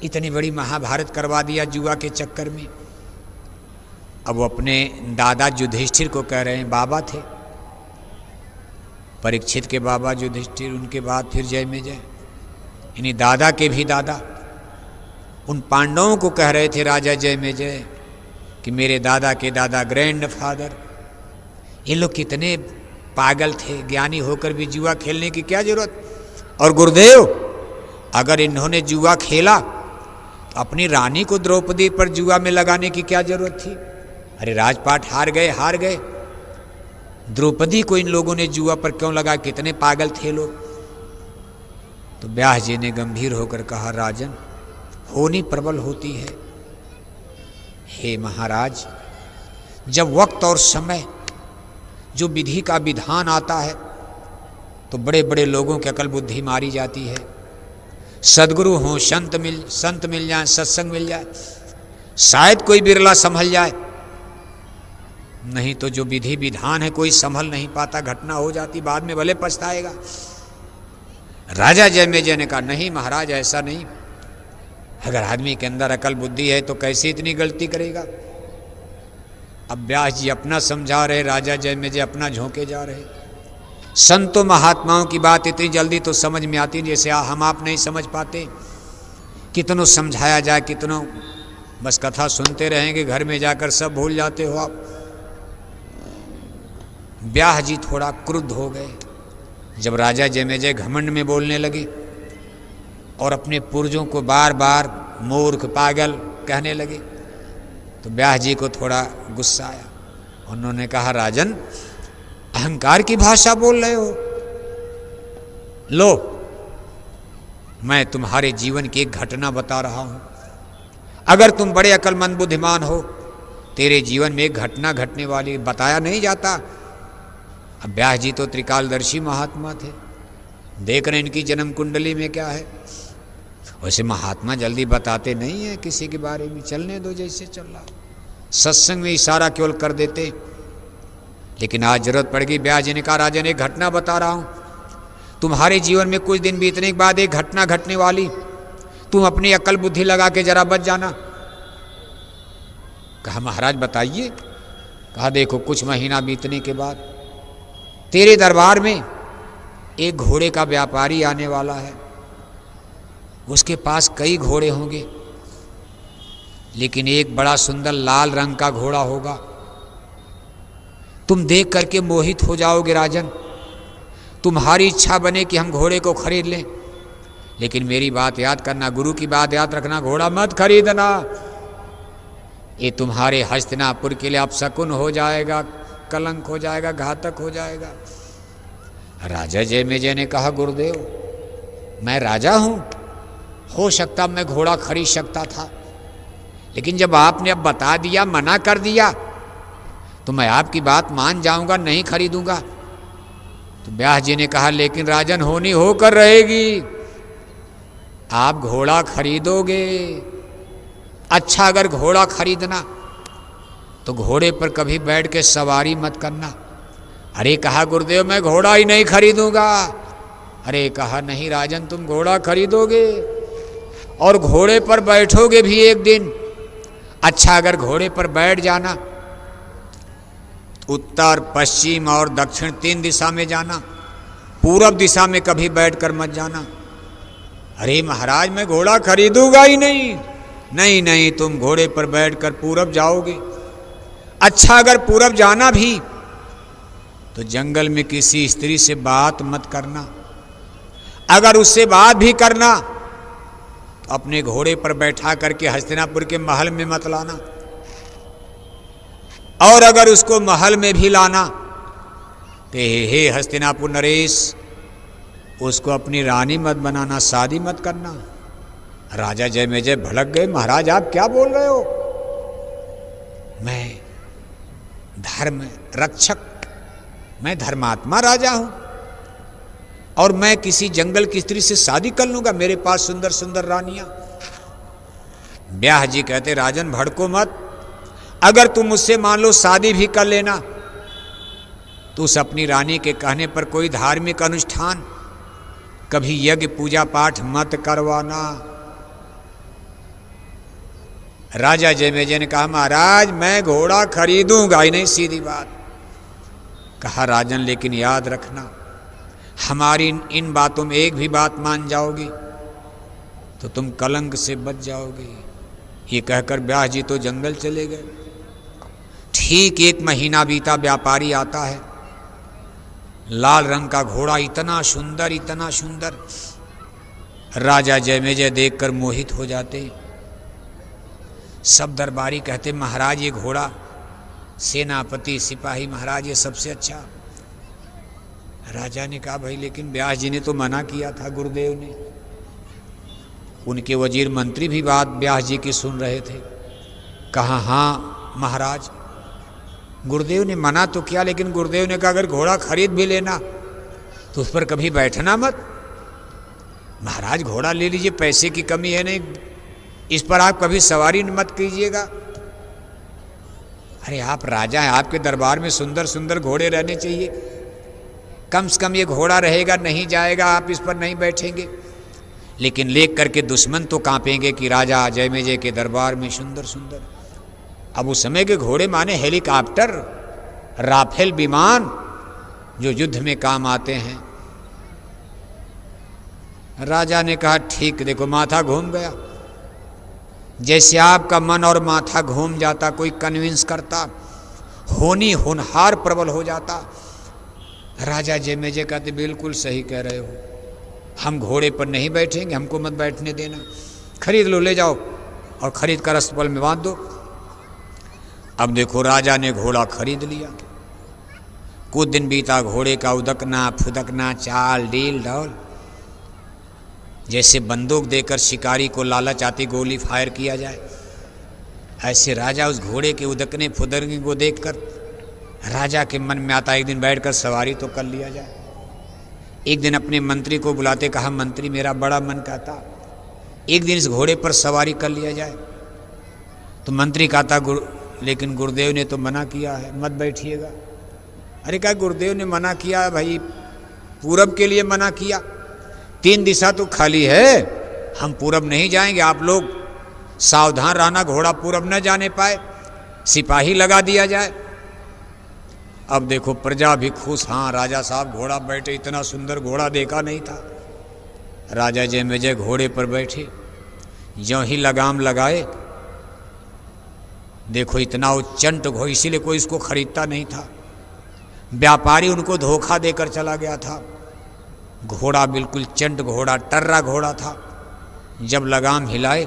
इतनी बड़ी महाभारत करवा दिया जुआ के चक्कर में। अब वो अपने दादा युधिष्ठिर को कह रहे हैं, बाबा थे परीक्षित के बाबा युधिष्ठिर, उनके बाद फिर जयमेजय, यानी दादा के भी दादा। उन पांडवों को कह रहे थे राजा जयमेजय कि मेरे दादा के दादा, ग्रैंड फादर। ये लोग कितने पागल थे, ज्ञानी होकर भी जुआ खेलने की क्या जरूरत। और गुरुदेव, अगर इन्होंने जुआ खेला तो अपनी रानी को द्रौपदी पर जुआ में लगाने की क्या जरूरत थी। अरे राजपाट हार गए, द्रौपदी को इन लोगों ने जुआ पर क्यों लगा, कितने पागल थे लोग। तो व्यास जी ने गंभीर होकर कहा, राजन, होनी प्रबल होती है। हे महाराज, जब वक्त और समय जो विधि का विधान आता है तो बड़े बड़े लोगों की अकल बुद्धि मारी जाती है। सदगुरु हों, संत मिल जाए, सत्संग मिल जाए, शायद कोई बिरला संभल जाए, नहीं तो जो विधि विधान है कोई संभल नहीं पाता, घटना हो जाती, बाद में भले पछताएगा। राजा जयमेजय ने कहा, नहीं महाराज, ऐसा नहीं। अगर आदमी के अंदर अकल बुद्धि है तो कैसे इतनी गलती करेगा। अब व्यास जी अपना समझा रहे, राजा जयमेजय अपना झोंके जा रहे। संतों महात्माओं की बात इतनी जल्दी तो समझ में आती, जैसे हम आप नहीं समझ पाते। कितनों समझाया जाए, कितनों बस कथा सुनते रहेंगे, घर में जाकर सब भूल जाते हो आप। व्यास जी थोड़ा क्रुद्ध हो गए जब राजा जयमेजय घमंड में बोलने लगे और अपने पुर्जों को बार बार मूर्ख, पागल कहने लगे। तो व्यास जी को थोड़ा गुस्सा आया। उन्होंने कहा, राजन, अहंकार की भाषा बोल रहे हो। लो, मैं तुम्हारे जीवन की एक घटना बता रहा हूं। अगर तुम बड़े अक्लमंद बुद्धिमान हो, तेरे जीवन में एक घटना घटने वाली, बताया नहीं जाता। अब व्यास जी तो त्रिकालदर्शी महात्मा थे, देख रहे इनकी जन्म कुंडली में क्या है। वैसे महात्मा जल्दी बताते नहीं है किसी के बारे में, चलने दो जैसे चल रहा। सत्संग में इशारा केवल कर देते, लेकिन आज जरूरत पड़ गई। व्यास जी ने कहा, राजन, एक घटना बता रहा हूं, तुम्हारे जीवन में कुछ दिन बीतने के बाद एक घटना घटने वाली, तुम अपनी अकल बुद्धि लगा के जरा बच जाना। कहा, महाराज बताइए। कहा, देखो, कुछ महीना बीतने के बाद तेरे दरबार में एक घोड़े का व्यापारी आने वाला है। उसके पास कई घोड़े होंगे, लेकिन एक बड़ा सुंदर लाल रंग का घोड़ा होगा। तुम देख करके मोहित हो जाओगे राजन। तुम्हारी इच्छा बने कि हम घोड़े को खरीद लें, लेकिन मेरी बात याद करना, गुरु की बात याद रखना, घोड़ा मत खरीदना। ये तुम्हारे हस्तिनापुर के लिए अपशकुन हो जाएगा, कलंक हो जाएगा, घातक हो जाएगा। राजा जयमेजय ने कहा, गुरुदेव, मैं राजा हूं, हो सकता मैं घोड़ा खरीद सकता था, लेकिन जब आपने अब बता दिया, मना कर दिया, तो मैं आपकी बात मान जाऊंगा, नहीं खरीदूंगा। तो व्यास जी ने कहा, लेकिन राजन, होनी होकर रहेगी। आप घोड़ा खरीदोगे, अच्छा, अगर घोड़ा खरीदना तो घोड़े पर कभी बैठ के सवारी मत करना। अरे कहा, गुरुदेव, मैं घोड़ा ही नहीं खरीदूंगा। अरे कहा, नहीं राजन, तुम घोड़ा खरीदोगे और घोड़े पर बैठोगे भी एक दिन। अच्छा, अगर घोड़े पर बैठ जाना, उत्तर, पश्चिम और दक्षिण 3 दिशा में जाना, पूरब दिशा में कभी बैठकर मत जाना। अरे महाराज, मैं घोड़ा खरीदूंगा ही नहीं। नहीं नहीं, तुम घोड़े पर बैठकर पूरब जाओगे। अच्छा, अगर पूरब जाना भी तो जंगल में किसी स्त्री से बात मत करना। अगर उससे बात भी करना तो अपने घोड़े पर बैठा करके हस्तिनापुर के महल में मत लाना। और अगर उसको महल में भी लाना तो हे हस्तिनापुर नरेश, उसको अपनी रानी मत बनाना, शादी मत करना। राजा जयमेजय भड़क गए, महाराज आप क्या बोल रहे हो? मैं धर्म रक्षक, मैं धर्मात्मा राजा हूं और मैं किसी जंगल की स्त्री से शादी कर लूंगा? मेरे पास सुंदर सुंदर रानियां। व्यास जी कहते, राजन भड़को मत। अगर तुम मुझसे मान लो शादी भी कर लेना तो उस अपनी रानी के कहने पर कोई धार्मिक अनुष्ठान, कभी यज्ञ पूजा पाठ मत करवाना। राजा जयमेजय ने कहा, महाराज मैं घोड़ा खरीदूंगा ही नहीं, सीधी बात। कहा, राजन लेकिन याद रखना, हमारी इन बातों में एक भी बात मान जाओगी तो तुम कलंक से बच जाओगे। ये कहकर व्यास जी तो जंगल चले गए। ठीक 1 महीना बीता, व्यापारी आता है। लाल रंग का घोड़ा, इतना सुंदर, इतना सुंदर। राजा जयमेजय देखकर मोहित हो जाते। सब दरबारी कहते महाराज ये घोड़ा, सेनापति सिपाही महाराज ये सबसे अच्छा। राजा ने कहा भाई लेकिन व्यास जी ने तो मना किया था, गुरुदेव ने। उनके वजीर मंत्री भी बात व्यास जी की सुन रहे थे। कहा हाँ महाराज, गुरुदेव ने मना तो किया, लेकिन गुरुदेव ने कहा अगर घोड़ा खरीद भी लेना तो उस पर कभी बैठना मत। महाराज घोड़ा ले लीजिए, पैसे की कमी है नहीं, इस पर आप कभी सवारी मत कीजिएगा। अरे आप राजा हैं, आपके दरबार में सुंदर सुंदर घोड़े रहने चाहिए, कम से कम ये घोड़ा रहेगा, नहीं जाएगा, आप इस पर नहीं बैठेंगे। लेकिन लेख करके दुश्मन तो कांपेंगे कि राजा जयमेजय के दरबार में सुंदर सुंदर। अब उस समय के घोड़े माने हेलीकॉप्टर, राफेल विमान, जो युद्ध में काम आते हैं। राजा ने कहा ठीक, देखो माथा घूम गया। जैसे आपका मन और माथा घूम जाता, कोई कन्विंस करता, होनी होनहार प्रबल हो जाता। राजा जयमेजय कहते बिल्कुल सही कह रहे हो, हम घोड़े पर नहीं बैठेंगे, हमको मत बैठने देना, खरीद लो, ले जाओ और खरीद कर अस्पताल में बांध दो। अब देखो राजा ने घोड़ा खरीद लिया। कुछ दिन बीता, घोड़े का उदकना फुदकना, चाल डील डौल। जैसे बंदूक देकर शिकारी को लालच आती गोली फायर किया जाए, ऐसे राजा उस घोड़े के उदकने फुदकने को देखकर राजा के मन में आता एक दिन बैठकर सवारी तो कर लिया जाए। एक दिन अपने मंत्री को बुलाते, कहा मंत्री मेरा बड़ा मन कहता एक दिन इस घोड़े पर सवारी कर लिया जाए। तो मंत्री कहता लेकिन गुरुदेव ने तो मना किया है, मत बैठिएगा। अरे क्या गुरुदेव ने मना किया भाई, पूरब के लिए मना किया, 3 दिशा तो खाली है, हम पूरब नहीं जाएंगे, आप लोग सावधान रहना, घोड़ा पूरब न जाने पाए, सिपाही लगा दिया जाए। अब देखो प्रजा भी खुश, हाँ राजा साहब घोड़ा बैठे, इतना सुंदर घोड़ा देखा नहीं था। राजा जयमेजय घोड़े पर बैठे, ज्यों ही लगाम लगाए, देखो इतना उच्चंट घोड़ा, इसीलिए कोई इसको खरीदता नहीं था। व्यापारी उनको धोखा देकर चला गया था। घोड़ा बिल्कुल चंट घोड़ा, टर्रा घोड़ा था। जब लगाम हिलाए,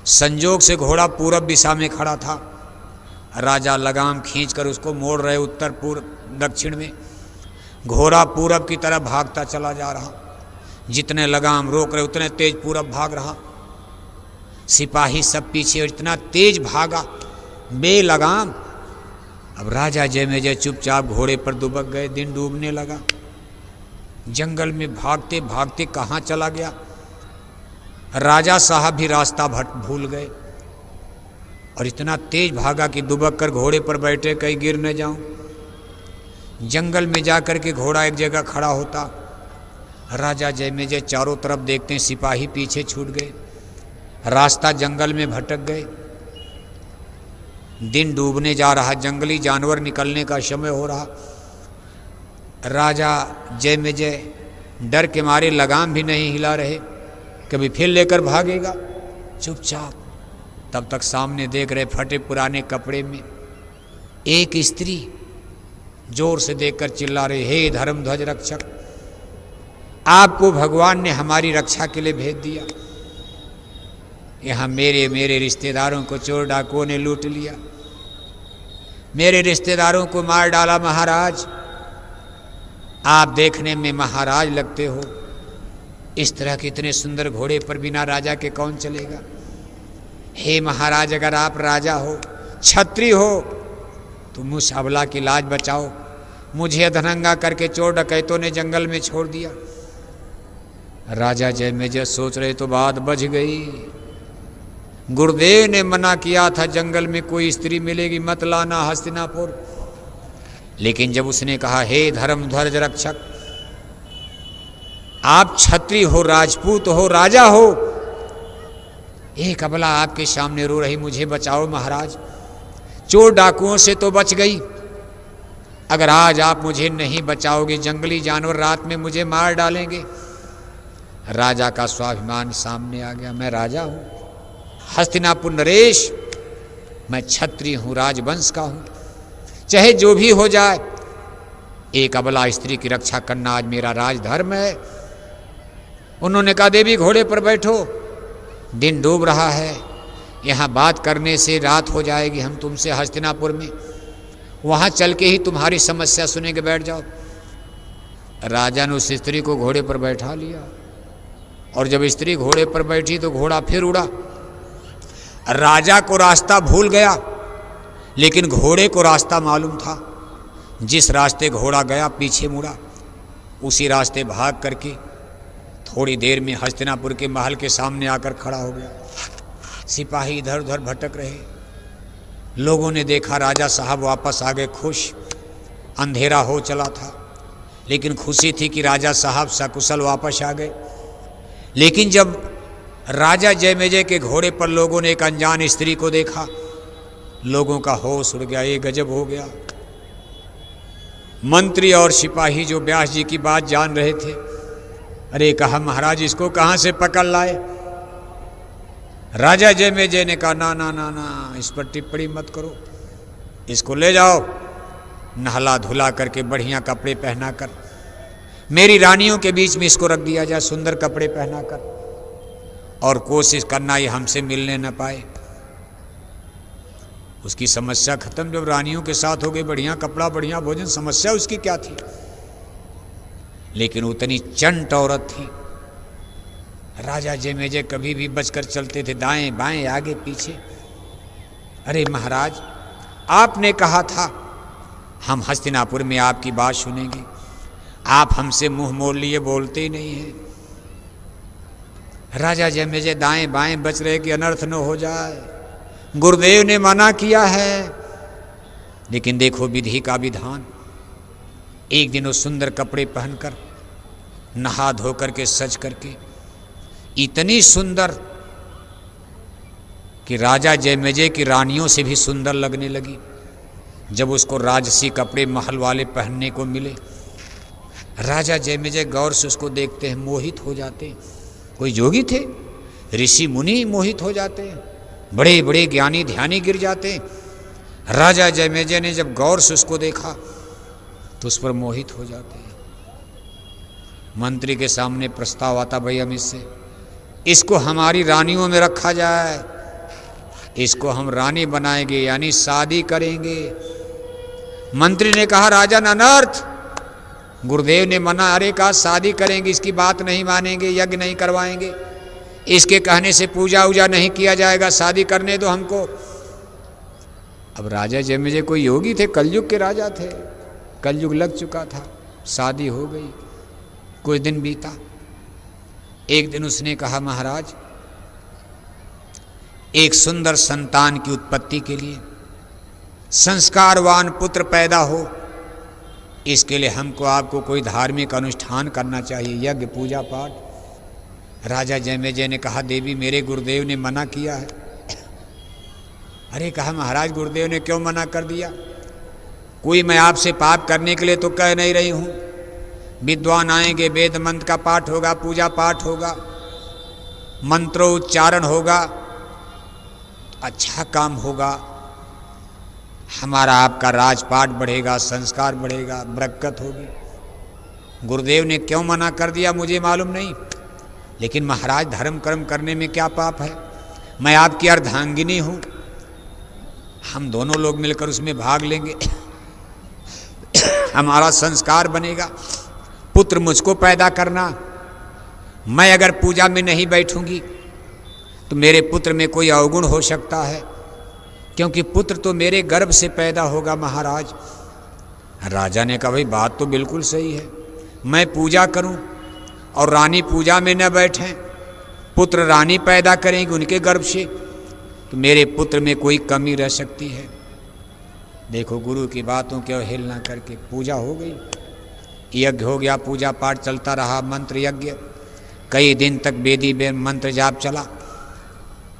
संजोग से घोड़ा पूरब दिशा में खड़ा था। राजा लगाम खींचकर उसको मोड़ रहे उत्तर पूर्व दक्षिण में। घोड़ा पूरब की तरफ भागता चला जा रहा, जितने लगाम रोक रहे उतने तेज पूरब भाग रहा। सिपाही सब पीछे, और इतना तेज भागा बेलगाम। अब राजा जयमेजय चुपचाप घोड़े पर दुबक गए। दिन डूबने लगा, जंगल में भागते भागते कहाँ चला गया। राजा साहब भी रास्ता भूल गए और इतना तेज भागा कि दुबक कर घोड़े पर बैठे, कहीं गिर न जाऊं। जंगल में जाकर के घोड़ा एक जगह खड़ा होता। राजा जयमेजय चारों तरफ देखते हैं, सिपाही पीछे छूट गए, रास्ता जंगल में भटक गए। दिन डूबने जा रहा, जंगली जानवर निकलने का समय हो रहा। राजा जयमेजय डर के मारे लगाम भी नहीं हिला रहे, कभी फिर लेकर भागेगा, चुपचाप। तब तक सामने देख रहे, फटे पुराने कपड़े में एक स्त्री जोर से देखकर चिल्ला रही, हे धर्मध्वज रक्षक, आपको भगवान ने हमारी रक्षा के लिए भेज दिया। यहाँ मेरे रिश्तेदारों को चोर डाकुओं ने लूट लिया, मेरे रिश्तेदारों को मार डाला। महाराज आप देखने में महाराज लगते हो, इस तरह के इतने सुंदर घोड़े पर बिना राजा के कौन चलेगा। हे महाराज, अगर आप राजा हो, क्षत्रिय हो, तो मुझ अबला की लाज बचाओ। मुझे अधनंगा करके चोर डकैतों ने जंगल में छोड़ दिया। राजा जयमेजय सोच रहे तो बात बच गई। गुरुदेव ने मना किया था, जंगल में कोई स्त्री मिलेगी मत लाना हस्तिनापुर। लेकिन जब उसने कहा, हे धर्मध्वज रक्षक, आप क्षत्रिय हो, राजपूत हो, राजा हो, एक अबला आपके सामने रो रही, मुझे बचाओ महाराज, चोर डाकुओं से तो बच गई, अगर आज आप मुझे नहीं बचाओगे, जंगली जानवर रात में मुझे मार डालेंगे। राजा का स्वाभिमान सामने आ गया, मैं राजा हूं, हस्तिनापुर नरेश, मैं क्षत्रिय हूं, राजवंश का हूं, चाहे जो भी हो जाए, एक अबला स्त्री की रक्षा करना आज मेरा राजधर्म है। उन्होंने कहा देवी घोड़े पर बैठो, दिन डूब रहा है, यहाँ बात करने से रात हो जाएगी, हम तुमसे हस्तिनापुर में, वहाँ चल के ही तुम्हारी समस्या सुनेंगे, बैठ जाओ। राजा ने उस स्त्री को घोड़े पर बैठा लिया और जब स्त्री घोड़े पर बैठी तो घोड़ा फिर उड़ा। राजा को रास्ता भूल गया लेकिन घोड़े को रास्ता मालूम था। जिस रास्ते घोड़ा गया पीछे मुड़ा, उसी रास्ते भाग करके थोड़ी देर में हस्तिनापुर के महल के सामने आकर खड़ा हो गया। सिपाही इधर उधर भटक रहे। लोगों ने देखा राजा साहब वापस आ गए खुश। अंधेरा हो चला था लेकिन खुशी थी कि राजा साहब सकुशल वापस आ गए। लेकिन जब राजा जयमेजय के घोड़े पर लोगों ने एक अनजान स्त्री को देखा, लोगों का होश उड़ गया, ये गजब हो गया। मंत्री और सिपाही जो व्यास जी की बात जान रहे थे, अरे कहा महाराज इसको कहाँ से पकड़ लाए। राजा जयमेजय ने कहा ना ना ना ना, इस पर टिप्पणी मत करो, इसको ले जाओ, नहला धुला करके बढ़िया कपड़े पहना कर मेरी रानियों के बीच में इसको रख दिया जाए, सुंदर कपड़े पहना कर, और कोशिश करना ये हमसे मिलने न पाए। उसकी समस्या खत्म। जब रानियों के साथ हो गई, बढ़िया कपड़ा बढ़िया भोजन, समस्या उसकी क्या थी। लेकिन उतनी चंट औरत थी। राजा जयमेजय कभी भी बचकर चलते थे, दाएं बाएं आगे पीछे। अरे महाराज आपने कहा था हम हस्तिनापुर में आपकी बात सुनेंगे, आप हमसे मुंह मोड़ लिए, बोलते ही नहीं हैं। राजा जयमेजय दाएं बाएं बच रहे कि अनर्थ न हो जाए, गुरुदेव ने मना किया है। लेकिन देखो विधि का विधान। एक दिन वो सुंदर कपड़े पहनकर, नहा धो करके, सज करके, इतनी सुंदर कि राजा जयमेजय की रानियों से भी सुंदर लगने लगी। जब उसको राजसी कपड़े महल वाले पहनने को मिले, राजा जयमेजय गौर से उसको देखते हैं, मोहित हो जाते हैं। कोई जोगी थे, ऋषि मुनि मोहित हो जाते हैं, बड़े बड़े ज्ञानी ध्यानी गिर जाते हैं। राजा जयमेजय ने जब गौर से उसको देखा तो उस पर मोहित हो जाते हैं। मंत्री के सामने प्रस्ताव आता, भाई हम इसको हमारी रानियों में रखा जाए, इसको हम रानी बनाएंगे, यानी शादी करेंगे। मंत्री ने कहा राजन अनर्थ, गुरुदेव ने मना। अरे कहा शादी करेंगे, इसकी बात नहीं मानेंगे, यज्ञ नहीं करवाएंगे, इसके कहने से पूजा उजा नहीं किया जाएगा, शादी करने दो हमको। अब राजा जयमेजय कोई योगी थे, कलयुग के राजा थे, कलयुग लग चुका था। शादी हो गई, कुछ दिन बीता। एक दिन उसने कहा महाराज एक सुंदर संतान की उत्पत्ति के लिए, संस्कारवान पुत्र पैदा हो, इसके लिए हमको आपको कोई धार्मिक अनुष्ठान करना चाहिए, यज्ञ पूजा पाठ। राजा जयमेजय ने कहा देवी मेरे गुरुदेव ने मना किया है। अरे कहा महाराज गुरुदेव ने क्यों मना कर दिया? कोई मैं आपसे पाप करने के लिए तो कह नहीं रही हूँ। विद्वान आएंगे, वेद मंत्र का पाठ होगा, पूजा पाठ होगा, मंत्रोच्चारण होगा, अच्छा काम होगा, हमारा आपका राजपाट बढ़ेगा, संस्कार बढ़ेगा, बरकत होगी। गुरुदेव ने क्यों मना कर दिया मुझे मालूम नहीं, लेकिन महाराज धर्म कर्म करने में क्या पाप है? मैं आपकी अर्धांगिनी हूँ, हम दोनों लोग मिलकर उसमें भाग लेंगे, हमारा संस्कार बनेगा। पुत्र मुझको पैदा करना, मैं अगर पूजा में नहीं बैठूंगी तो मेरे पुत्र में कोई अवगुण हो सकता है, क्योंकि पुत्र तो मेरे गर्भ से पैदा होगा महाराज। राजा ने कहा भाई बात तो बिल्कुल सही है, मैं पूजा करूं और रानी पूजा में न बैठें, पुत्र रानी पैदा करेंगे उनके गर्भ से, तो मेरे पुत्र में कोई कमी रह सकती है। देखो गुरु की बातों की अवहेलना करके पूजा हो गई, यज्ञ हो गया, पूजा पाठ चलता रहा, मंत्र यज्ञ, कई दिन तक वेदी मंत्र जाप चला।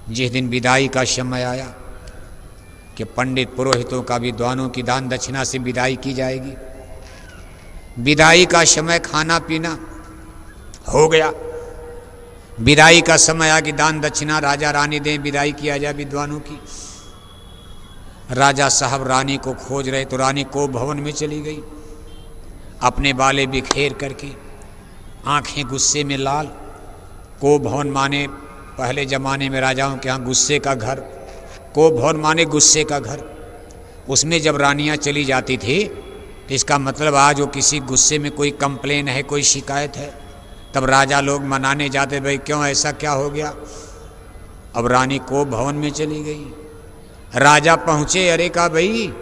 जिस दिन विदाई का समय आया कि पंडित पुरोहितों का, विद्वानों की दान दक्षिणा से विदाई की जाएगी, विदाई का समय, खाना पीना हो गया, विदाई का समय आ कि दान दक्षिणा राजा रानी दें, विदाई किया जाए विद्वानों की। राजा साहब रानी को खोज रहे तो रानी को भवन में चली गई। अपने बाले बिखेर करके, आंखें गुस्से में लाल। को भवन माने पहले ज़माने में राजाओं के यहाँ गुस्से का घर, को भवन माने गुस्से का घर। उसमें जब रानियाँ चली जाती थी तो इसका मतलब आज वो किसी गुस्से में कोई कंप्लेन है, कोई शिकायत है, तब राजा लोग मनाने जाते, भाई क्यों, ऐसा क्या हो गया। अब रानी को भवन में चली गई, राजा पहुँचे, अरे कहा भाई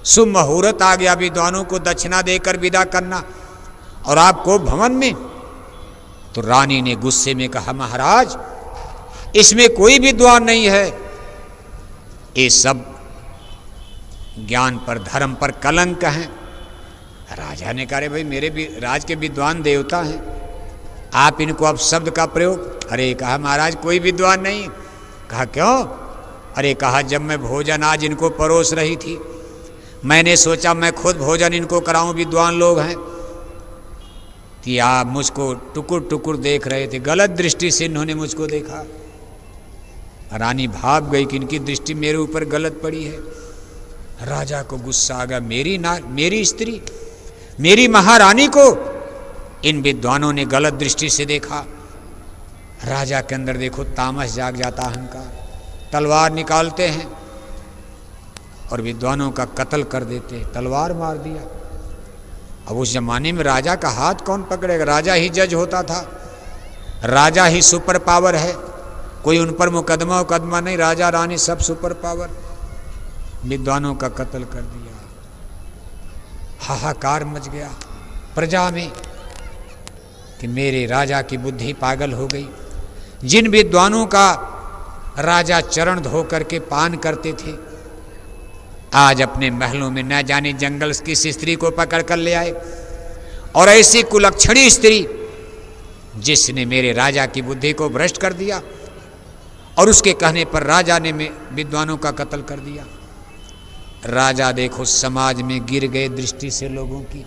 शुभ मुहूर्त आ गया, विद्वानों को दक्षिणा देकर विदा करना, और आप को भवन में। तो रानी ने गुस्से में कहा, महाराज इसमें कोई विद्वान नहीं है, ये सब ज्ञान पर धर्म पर कलंक हैं। राजा ने कहा, भाई मेरे भी राज के विद्वान देवता हैं, आप इनको अब शब्द का प्रयोग। अरे कहा, महाराज कोई विद्वान नहीं। कहा क्यों। अरे कहा, जब मैं भोजन आज इनको परोस रही थी, मैंने सोचा मैं खुद भोजन इनको कराऊं, विद्वान लोग हैं, कि आप मुझको टुकुर टुकुर देख रहे थे, गलत दृष्टि से इन्होंने मुझको देखा। रानी भाग गई कि इनकी दृष्टि मेरे ऊपर गलत पड़ी है। राजा को गुस्सा आ गया, मेरी स्त्री, मेरी महारानी को इन विद्वानों ने गलत दृष्टि से देखा। राजा के अंदर देखो तामस जाग जाता, अहंकार, तलवार निकालते हैं और विद्वानों का कत्ल कर देते, तलवार मार दिया। अब उस जमाने में राजा का हाथ कौन पकड़ेगा, राजा ही जज होता था, राजा ही सुपर पावर है, कोई उन पर मुकदमा नहीं, राजा रानी सब सुपर पावर। विद्वानों का कत्ल कर दिया, हाहाकार मच गया प्रजा में कि मेरे राजा की बुद्धि पागल हो गई। जिन विद्वानों का राजा चरण धो करके पान करते थे, आज अपने महलों में न जाने जंगल किस स्त्री को पकड़ कर ले आए, और ऐसी कुलक्षणी स्त्री जिसने मेरे राजा की बुद्धि को भ्रष्ट कर दिया, और उसके कहने पर राजा ने विद्वानों का कत्ल कर दिया। राजा देखो समाज में गिर गए, दृष्टि से लोगों की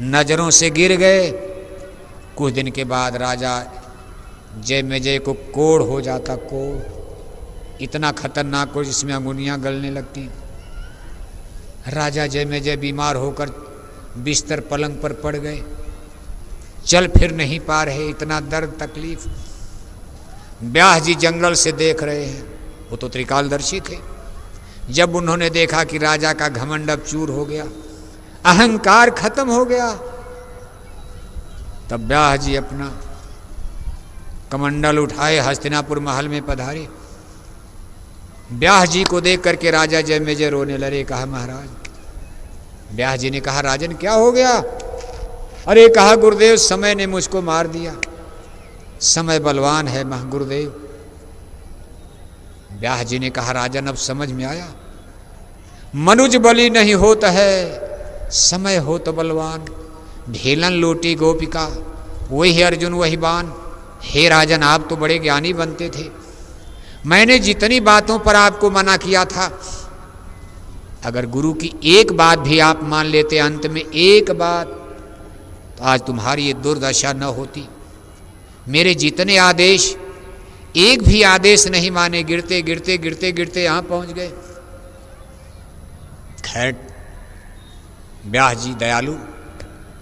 नजरों से गिर गए। कुछ दिन के बाद राजा जयमेजय को कोढ़ हो जाता, कोढ़ इतना खतरनाक कोढ़ जिसमें अंगुलियां गलने लगती। राजा जयमेजय बीमार होकर बिस्तर पलंग पर पड़ गए, चल फिर नहीं पा रहे, इतना दर्द तकलीफ। व्यास जी जंगल से देख रहे हैं, वो तो त्रिकालदर्शी थे। जब उन्होंने देखा कि राजा का घमंड अब चूर हो गया, अहंकार खत्म हो गया, तब व्यास जी अपना कमंडल उठाए हस्तिनापुर महल में पधारे। व्यास जी को देख करके राजा जयमेजय रोने लगे। कहा, महाराज, व्यास जी ने कहा, राजन क्या हो गया। अरे कहा, गुरुदेव समय ने मुझको मार दिया, समय बलवान है मह गुरुदेव। व्यास जी ने कहा, राजन अब समझ में आया, मनुज बली नहीं होता है, समय हो तो बलवान। ढेलन लोटी गोपिका, वही अर्जुन वही बाण। हे राजन, आप तो बड़े ज्ञानी बनते थे, मैंने जितनी बातों पर आपको मना किया था, अगर गुरु की एक बात भी आप मान लेते, अंत में एक बात, तो आज तुम्हारी ये दुर्दशा न होती। मेरे जितने आदेश, एक भी आदेश नहीं माने, गिरते गिरते गिरते गिरते यहां पहुंच गए। खैर व्यास जी दयालु,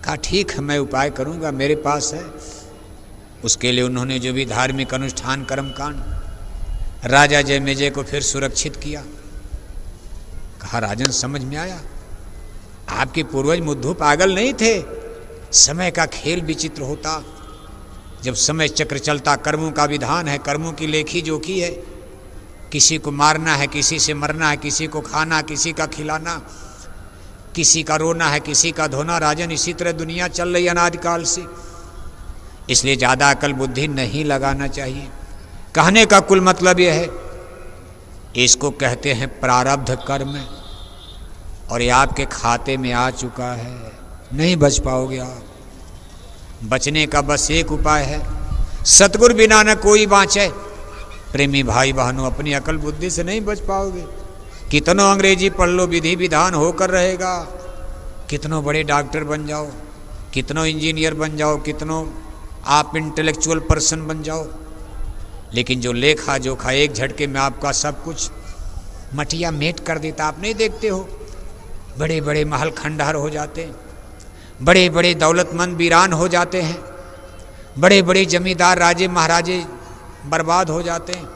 कहा ठीक है, मैं उपाय करूंगा, मेरे पास है। उसके लिए उन्होंने जो भी धार्मिक अनुष्ठान कर्मकांड, राजा जयमेजय को फिर सुरक्षित किया। कहा, राजन समझ में आया, आपके पूर्वज मुद्धू पागल नहीं थे, समय का खेल विचित्र होता। जब समय चक्र चलता, कर्मों का विधान है, कर्मों की लेखी जोखी है, किसी को मारना है, किसी से मरना है, किसी को खाना, किसी का खिलाना, किसी का रोना है, किसी का धोना। राजन, इसी तरह दुनिया चल रही अनादिकाल से, इसलिए ज़्यादा अकल बुद्धि नहीं लगाना चाहिए। कहने का कुल मतलब यह है, इसको कहते हैं प्रारब्ध कर्म, और ये आपके खाते में आ चुका है, नहीं बच पाओगे आप। बचने का बस एक उपाय है, सतगुरु बिना न कोई बाँचे। प्रेमी भाई बहनों, अपनी अकल बुद्धि से नहीं बच पाओगे। कितनों अंग्रेजी पढ़ लो, विधि विधान होकर रहेगा, कितनों बड़े डॉक्टर बन जाओ, कितनों इंजीनियर बन जाओ, कितनों आप इंटेलेक्चुअल पर्सन बन जाओ, लेकिन जो लेखा जोखा एक झटके में आपका सब कुछ मटिया मेट कर देता। आप नहीं देखते हो, बड़े बड़े महल खंडहर हो जाते हैं, बड़े बड़े दौलतमंद वीरान हो जाते हैं, बड़े बड़े जमींदार राजे महाराजे बर्बाद हो जाते हैं।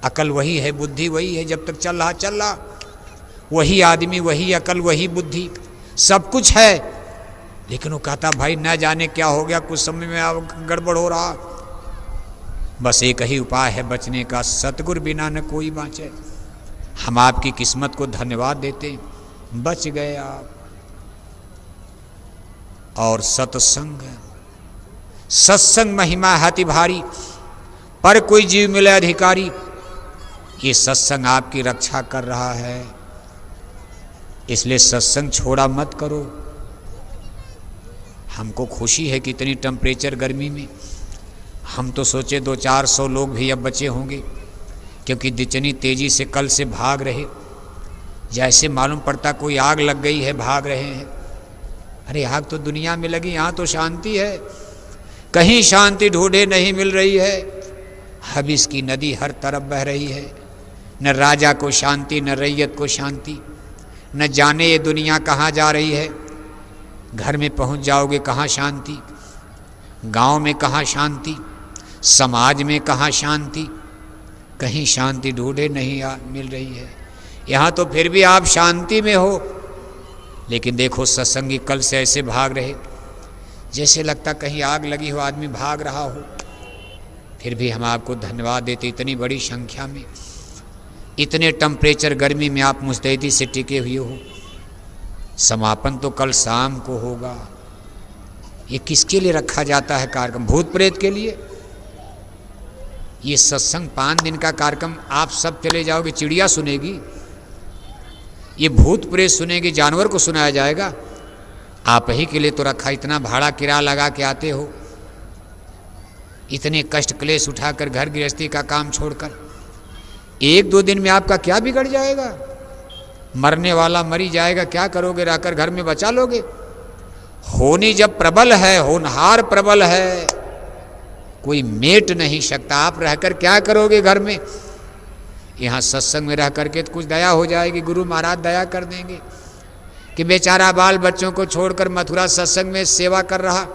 अकल वही है, बुद्धि वही है, जब तक चल रहा वही आदमी, वही अकल, वही बुद्धि, सब कुछ है। लेकिन वो कहता भाई न जाने क्या हो गया, कुछ समय में अब गड़बड़ हो रहा। बस एक ही उपाय है बचने का, सतगुर बिना न कोई बाँचे। हम आपकी किस्मत को धन्यवाद देते, बच गए आप। और सत्संग, सत्संग महिमा हति भारी, पर कोई जीव मिले अधिकारी। ये सत्संग आपकी रक्षा कर रहा है, इसलिए सत्संग छोड़ा मत करो। हमको खुशी है कि इतनी टेम्परेचर गर्मी में, हम तो सोचे 200-400 लोग भी अब बचे होंगे, क्योंकि जितनी तेजी से कल से भाग रहे, जैसे मालूम पड़ता कोई आग लग गई है, भाग रहे हैं। अरे आग तो दुनिया में लगी, यहाँ तो शांति है, कहीं शांति ढूंढे नहीं मिल रही है। हबिस की नदी हर तरफ बह रही है, न राजा को शांति, न रैयत को शांति, न जाने ये दुनिया कहाँ जा रही है। घर में पहुँच जाओगे कहाँ शांति, गांव में कहाँ शांति, समाज में कहाँ शांति, कहीं शांति ढूंढे नहीं मिल रही है। यहाँ तो फिर भी आप शांति में हो, लेकिन देखो सत्संगी कल से ऐसे भाग रहे, जैसे लगता कहीं आग लगी हो, आदमी भाग रहा हो। फिर भी हम आपको धन्यवाद देते, इतनी बड़ी संख्या में, इतने टेम्परेचर गर्मी में आप मुस्तैदी से टिके हुए हो। समापन तो कल शाम को होगा। ये किसके लिए रखा जाता है कार्यक्रम? भूत प्रेत के लिए। ये सत्संग 5 दिन का कार्यक्रम, आप सब चले जाओगे, चिड़िया सुनेगी, ये भूत प्रेत सुनेगी, जानवर को सुनाया जाएगा। आप ही के लिए तो रखा, इतना भाड़ा किराया लगा के आते हो, इतने कष्ट क्लेश उठाकर, घर गृहस्थी का काम छोड़कर। 1-2 दिन में आपका क्या बिगड़ जाएगा? मरने वाला मरी जाएगा, क्या करोगे? रहकर घर में बचा लोगे? होनी जब प्रबल है, होनहार प्रबल है, कोई मेट नहीं सकता। आप रहकर क्या करोगे घर में? यहाँ सत्संग में रह करके तो कुछ दया हो जाएगी, गुरु महाराज दया कर देंगे कि बेचारा बाल बच्चों को छोड़कर मथुरा सत्संग में सेवा कर रहा,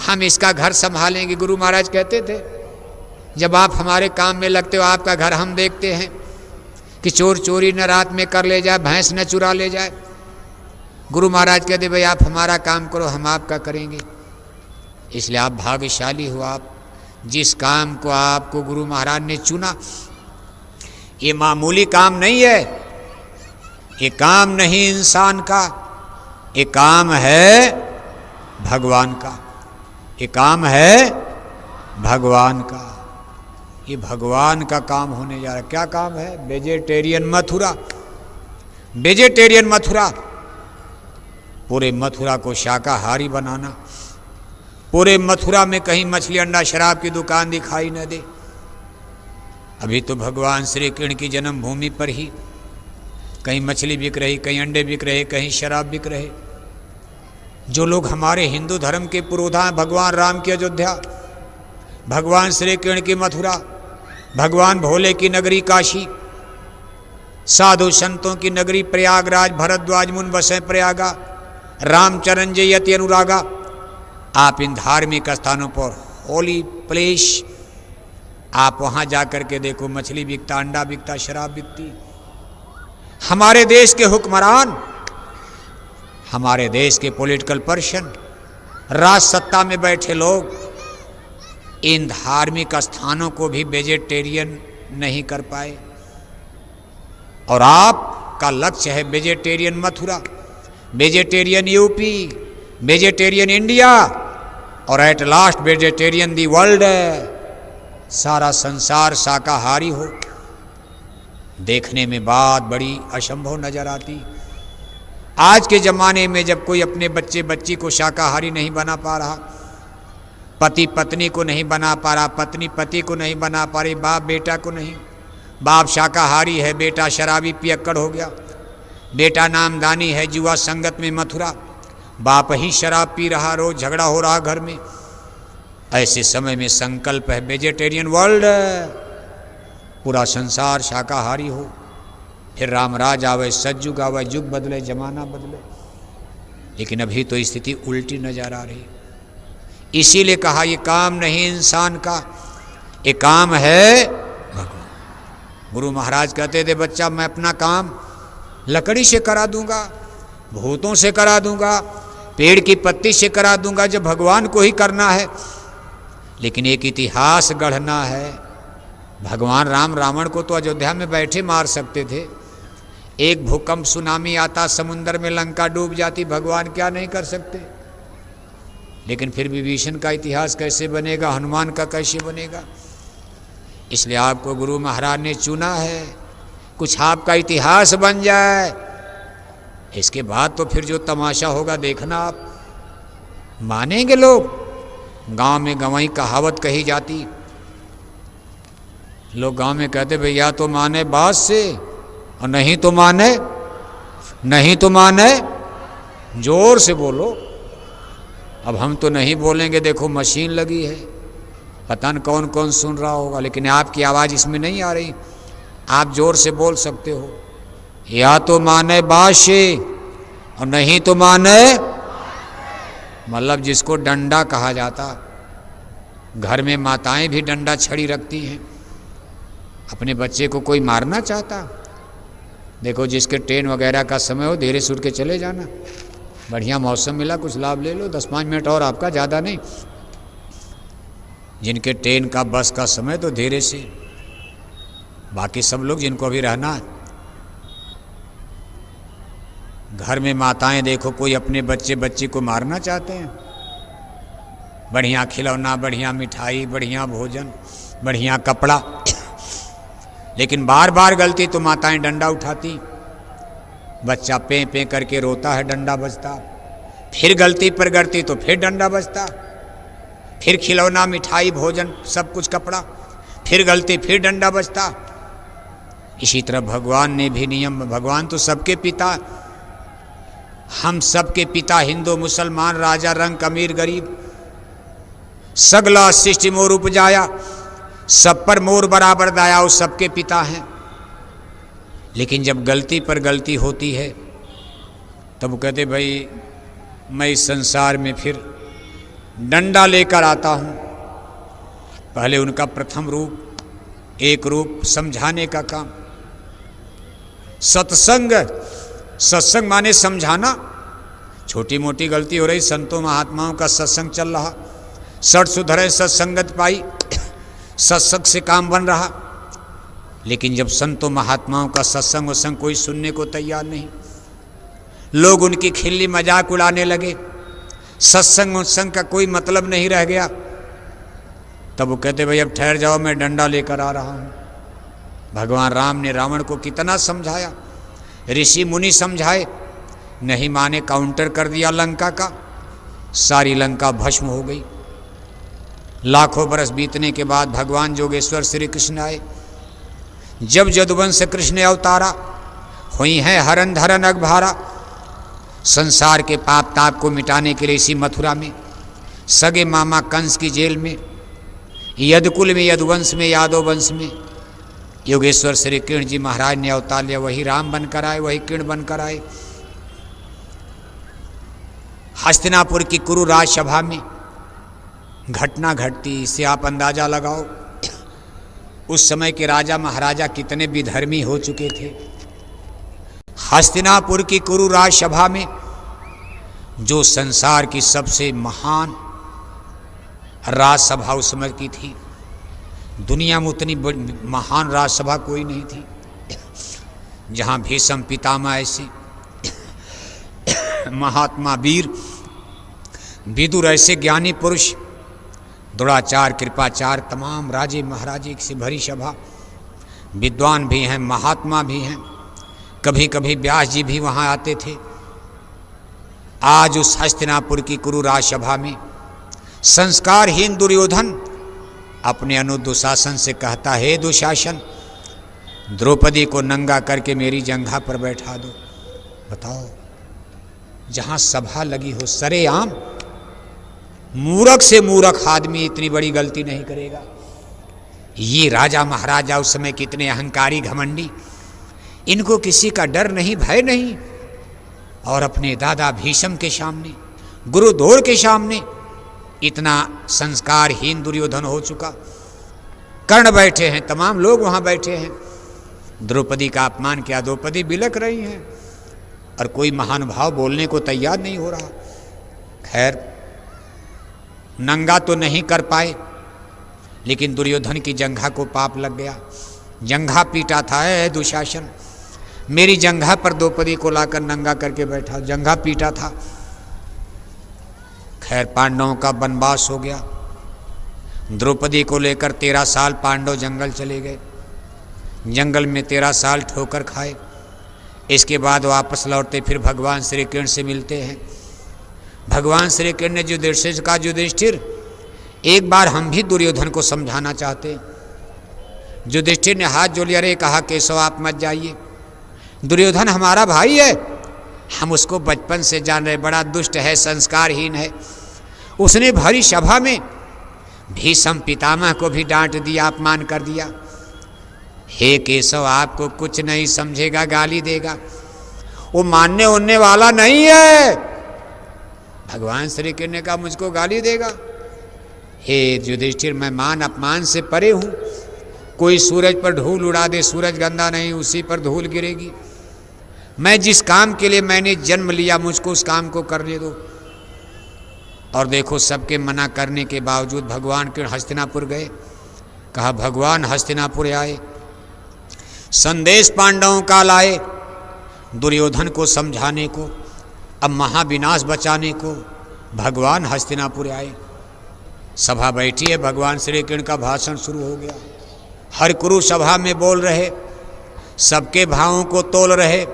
हम इसका घर संभालेंगे। गुरु महाराज कहते थे, जब आप हमारे काम में लगते हो, आपका घर हम देखते हैं कि चोर चोरी न रात में कर ले जाए, भैंस न चुरा ले जाए। गुरु महाराज कहते भाई आप हमारा काम करो, हम आपका करेंगे। इसलिए आप भाग्यशाली हो, आप जिस काम को आपको गुरु महाराज ने चुना, ये मामूली काम नहीं है, ये काम नहीं इंसान का, ये काम है भगवान का, ये काम है भगवान का। ये भगवान का काम होने जा रहा है। क्या काम है? वेजिटेरियन मथुरा, वेजिटेरियन मथुरा, पूरे मथुरा को शाकाहारी बनाना। पूरे मथुरा में कहीं मछली अंडा शराब की दुकान दिखाई न दे। अभी तो भगवान श्री कृष्ण की जन्मभूमि पर ही कहीं मछली बिक रही, कहीं अंडे बिक रहे, कहीं शराब बिक रहे। जो लोग हमारे हिंदू धर्म के पुरोधा हैं, भगवान राम की अयोध्या, भगवान श्री कृष्ण की मथुरा, भगवान भोले की नगरी काशी, साधु संतों की नगरी प्रयागराज, भरद्वाज मुन बसे प्रयागा, रामचरण जयति अनुरागा। आप इन धार्मिक स्थानों पर, होली प्लेस, आप वहां जाकर के देखो, मछली बिकता, अंडा बिकता, शराब बिकती। हमारे देश के हुक्मरान, हमारे देश के पॉलिटिकल पर्सन, राज सत्ता में बैठे लोग इन धार्मिक स्थानों को भी वेजिटेरियन नहीं कर पाए। और आपका लक्ष्य है vegetarian Mathura, vegetarian UP, vegetarian India और at last vegetarian the world. सारा संसार शाकाहारी हो। देखने में बात बड़ी असंभव नजर आती। आज के ज़माने में जब कोई अपने बच्चे बच्ची को शाकाहारी नहीं बना पा रहा, पति पत्नी को नहीं बना पा रहा, पत्नी पति को नहीं बना पा रही, बाप बेटा को नहीं, बाप शाकाहारी है, बेटा शराबी पियक्कड़ हो गया, बेटा नामदानी है, जुआ संगत में मथुरा, बाप ही शराब पी रहा, रोज झगड़ा हो रहा घर में। ऐसे समय में संकल्प है वेजिटेरियन वर्ल्ड, पूरा संसार शाकाहारी हो। फिर रामराज आवे, सतयुग आवे, युग बदले, जमाना बदले। लेकिन अभी तो स्थिति उल्टी नजर आ रही। इसीलिए कहा ये काम नहीं इंसान का, ये काम है भगवान। गुरु महाराज कहते थे बच्चा मैं अपना काम लकड़ी से करा दूंगा, भूतों से करा दूंगा, पेड़ की पत्ती से करा दूंगा, जब भगवान को ही करना है। लेकिन एक इतिहास गढ़ना है। भगवान राम रावण को तो अयोध्या में बैठे मार सकते थे, एक भूकंप सुनामी आता समुद्र में लंका डूब जाती, भगवान क्या नहीं कर सकते। लेकिन फिर विभीषण का इतिहास कैसे बनेगा, हनुमान का कैसे बनेगा। इसलिए आपको गुरु महाराज ने चुना है कुछ आपका इतिहास बन जाए। इसके बाद तो फिर जो तमाशा होगा देखना आप। मानेंगे लोग। गांव में गंवाई कहावत कही जाती, लोग गांव में कहते भैया तो माने बात से और नहीं तो माने, नहीं तो माने जोर से बोलो। अब हम तो नहीं बोलेंगे, देखो मशीन लगी है, पता न कौन कौन सुन रहा होगा, लेकिन आपकी आवाज़ इसमें नहीं आ रही। आप जोर से बोल सकते हो, या तो माने बात से और नहीं तो माने, मतलब जिसको डंडा कहा जाता। घर में माताएं भी डंडा छड़ी रखती हैं। अपने बच्चे को कोई मारना चाहता, देखो जिसके ट्रेन वगैरह का समय हो धीरे से उठ के चले जाना। बढ़िया मौसम मिला, कुछ लाभ ले लो, 10-5 मिनट और आपका, ज़्यादा नहीं। जिनके ट्रेन का बस का समय तो धीरे से, बाकी सब लोग जिनको अभी रहना है। घर में माताएं देखो कोई अपने बच्ची को मारना चाहते हैं। बढ़िया खिलौना, बढ़िया मिठाई, बढ़िया भोजन, बढ़िया कपड़ा, लेकिन बार बार गलती तो माताएं डंडा उठाती। बच्चा पे पे करके रोता है, डंडा बजता। फिर गलती पर गलती तो फिर डंडा बजता। फिर खिलौना, मिठाई, भोजन, सब कुछ कपड़ा, फिर गलती फिर डंडा बजता। इसी तरह भगवान ने भी नियम, भगवान तो सबके पिता, हम सबके पिता, हिंदू मुसलमान, राजा रंग अमीर गरीब, सगला सृष्टि मोर उपजाया, सब पर मोर बराबर दाया, वो सबके पिता हैं। लेकिन जब गलती पर गलती होती है तब वो कहते भाई मैं इस संसार में फिर डंडा लेकर आता हूँ। पहले उनका प्रथम रूप, एक रूप समझाने का काम। सत्संग, सत्संग माने समझाना। छोटी मोटी गलती हो रही, संतों महात्माओं का सत्संग चल रहा, सठ सुधरे सत्संगत पाई, सत्संग से काम बन रहा। लेकिन जब संतों महात्माओं का सत्संग वत्संग कोई सुनने को तैयार नहीं, लोग उनकी खिल्ली मजाक उड़ाने लगे, सत्संग वत्संग का कोई मतलब नहीं रह गया, तब वो कहते भाई अब ठहर जाओ, मैं डंडा लेकर आ रहा हूँ। भगवान राम ने रावण को कितना समझाया, ऋषि मुनि समझाए, नहीं माने, काउंटर कर दिया लंका का, सारी लंका भस्म हो गई। लाखों बरस बीतने के बाद भगवान जोगेश्वर श्री कृष्ण आए। जब यदुवंश कृष्ण अवतारा, हुई है हरन धरन अगभारा। संसार के पाप ताप को मिटाने के लिए इसी मथुरा में, सगे मामा कंस की जेल में, यदकुल में, यदुवंश में, यादव वंश में योगेश्वर श्री किरण जी महाराज ने अवतार लिया। वही राम बनकर आए, वही किरण बनकर आए। हस्तिनापुर की कुरु राजसभा में घटना घटती, इससे आप अंदाजा लगाओ उस समय के राजा महाराजा कितने विधर्मी हो चुके थे। हस्तिनापुर की कुरु राजसभा में, जो संसार की सबसे महान राजसभा उस समय की थी, दुनिया में उतनी महान राजसभा कोई नहीं थी, जहां भीष्म पितामह ऐसे, महात्मा वीर विदुर ऐसे ज्ञानी पुरुष, द्रोणाचार्य, कृपाचार्य, तमाम राजे महाराजे से भरी सभा, विद्वान भी हैं, महात्मा भी हैं, कभी कभी व्यास जी भी वहाँ आते थे। आज उस हस्तिनापुर की कुरु राजसभा में संस्कारहीन दुर्योधन अपने अनुदुशासन से कहता है, दुशासन द्रौपदी को नंगा करके मेरी जंघा पर बैठा दो। बताओ, जहाँ सभा लगी हो सरेआम, मूर्ख से मूर्ख आदमी इतनी बड़ी गलती नहीं करेगा। ये राजा महाराजा उस समय कितने अहंकारी घमंडी, इनको किसी का डर नहीं, भय नहीं, और अपने दादा भीष्म के सामने, गुरु द्रोण के सामने इतना संस्कारहीन दुर्योधन हो चुका। कर्ण बैठे हैं, तमाम लोग वहां बैठे हैं, द्रौपदी का अपमान किया, द्रौपदी बिलक रही हैं और कोई महानुभाव बोलने को तैयार नहीं हो रहा। खैर नंगा तो नहीं कर पाए, लेकिन दुर्योधन की जंघा को पाप लग गया। जंघा पीटा था, है दुशासन, मेरी जंघा पर द्रौपदी को लाकर नंगा करके बैठा, जंघा पीटा था। खैर पांडवों का वनवास हो गया। द्रौपदी को लेकर 13 साल पांडव जंगल चले गए, जंगल में 13 साल ठोकर खाए। इसके बाद वापस लौटते फिर भगवान श्री कृष्ण से मिलते हैं। भगवान श्री कृष्ण ने युधिष्ठिर से कहा, युधिष्ठिर एक बार हम भी दुर्योधन को समझाना चाहते हैं। युधिष्ठिर ने हाथ जोड़ लिया, अरे कहा केशव आप मत जाइए, दुर्योधन हमारा भाई है, हम उसको बचपन से जान रहे, बड़ा दुष्ट है, संस्कारहीन है। उसने भरी सभा में भीष्म पितामह को भी डांट दिया, अपमान कर दिया। हे केशव आपको कुछ नहीं समझेगा, गाली देगा, वो मानने उनने वाला नहीं है। भगवान श्री कृष्ण ने कहा मुझको गाली देगा? हे युधिष्ठिर मैं मान अपमान से परे हूँ, कोई सूरज पर धूल उड़ा दे, सूरज गंदा नहीं, उसी पर धूल गिरेगी। मैं जिस काम के लिए मैंने जन्म लिया मुझको उस काम को करने दो। और देखो सबके मना करने के बावजूद भगवान कृष्ण हस्तिनापुर गए। कहा भगवान हस्तिनापुर आए, संदेश पांडवों का लाए, दुर्योधन को समझाने को, अब महाविनाश बचाने को भगवान हस्तिनापुर आए। सभा बैठी है, भगवान श्री कृष्ण का भाषण शुरू हो गया। हर कुरु सभा में बोल रहे, सबके भावों को तोल रहे,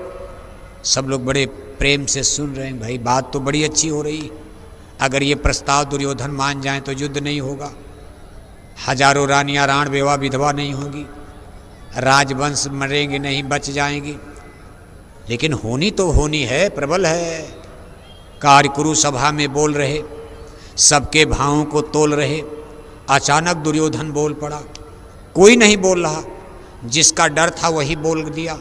सब लोग बड़े प्रेम से सुन रहे हैं। भाई बात तो बड़ी अच्छी हो रही, अगर ये प्रस्ताव दुर्योधन मान जाए तो युद्ध नहीं होगा, हजारों रानियां राण बेवा विधवा नहीं होगी, राजवंश मरेंगे नहीं, बच जाएंगी। लेकिन होनी तो होनी है, प्रबल है। कार्यकुरु सभा में बोल रहे, सबके भावों को तोल रहे, अचानक दुर्योधन बोल पड़ा। कोई नहीं बोल रहा, जिसका डर था वही बोल दिया,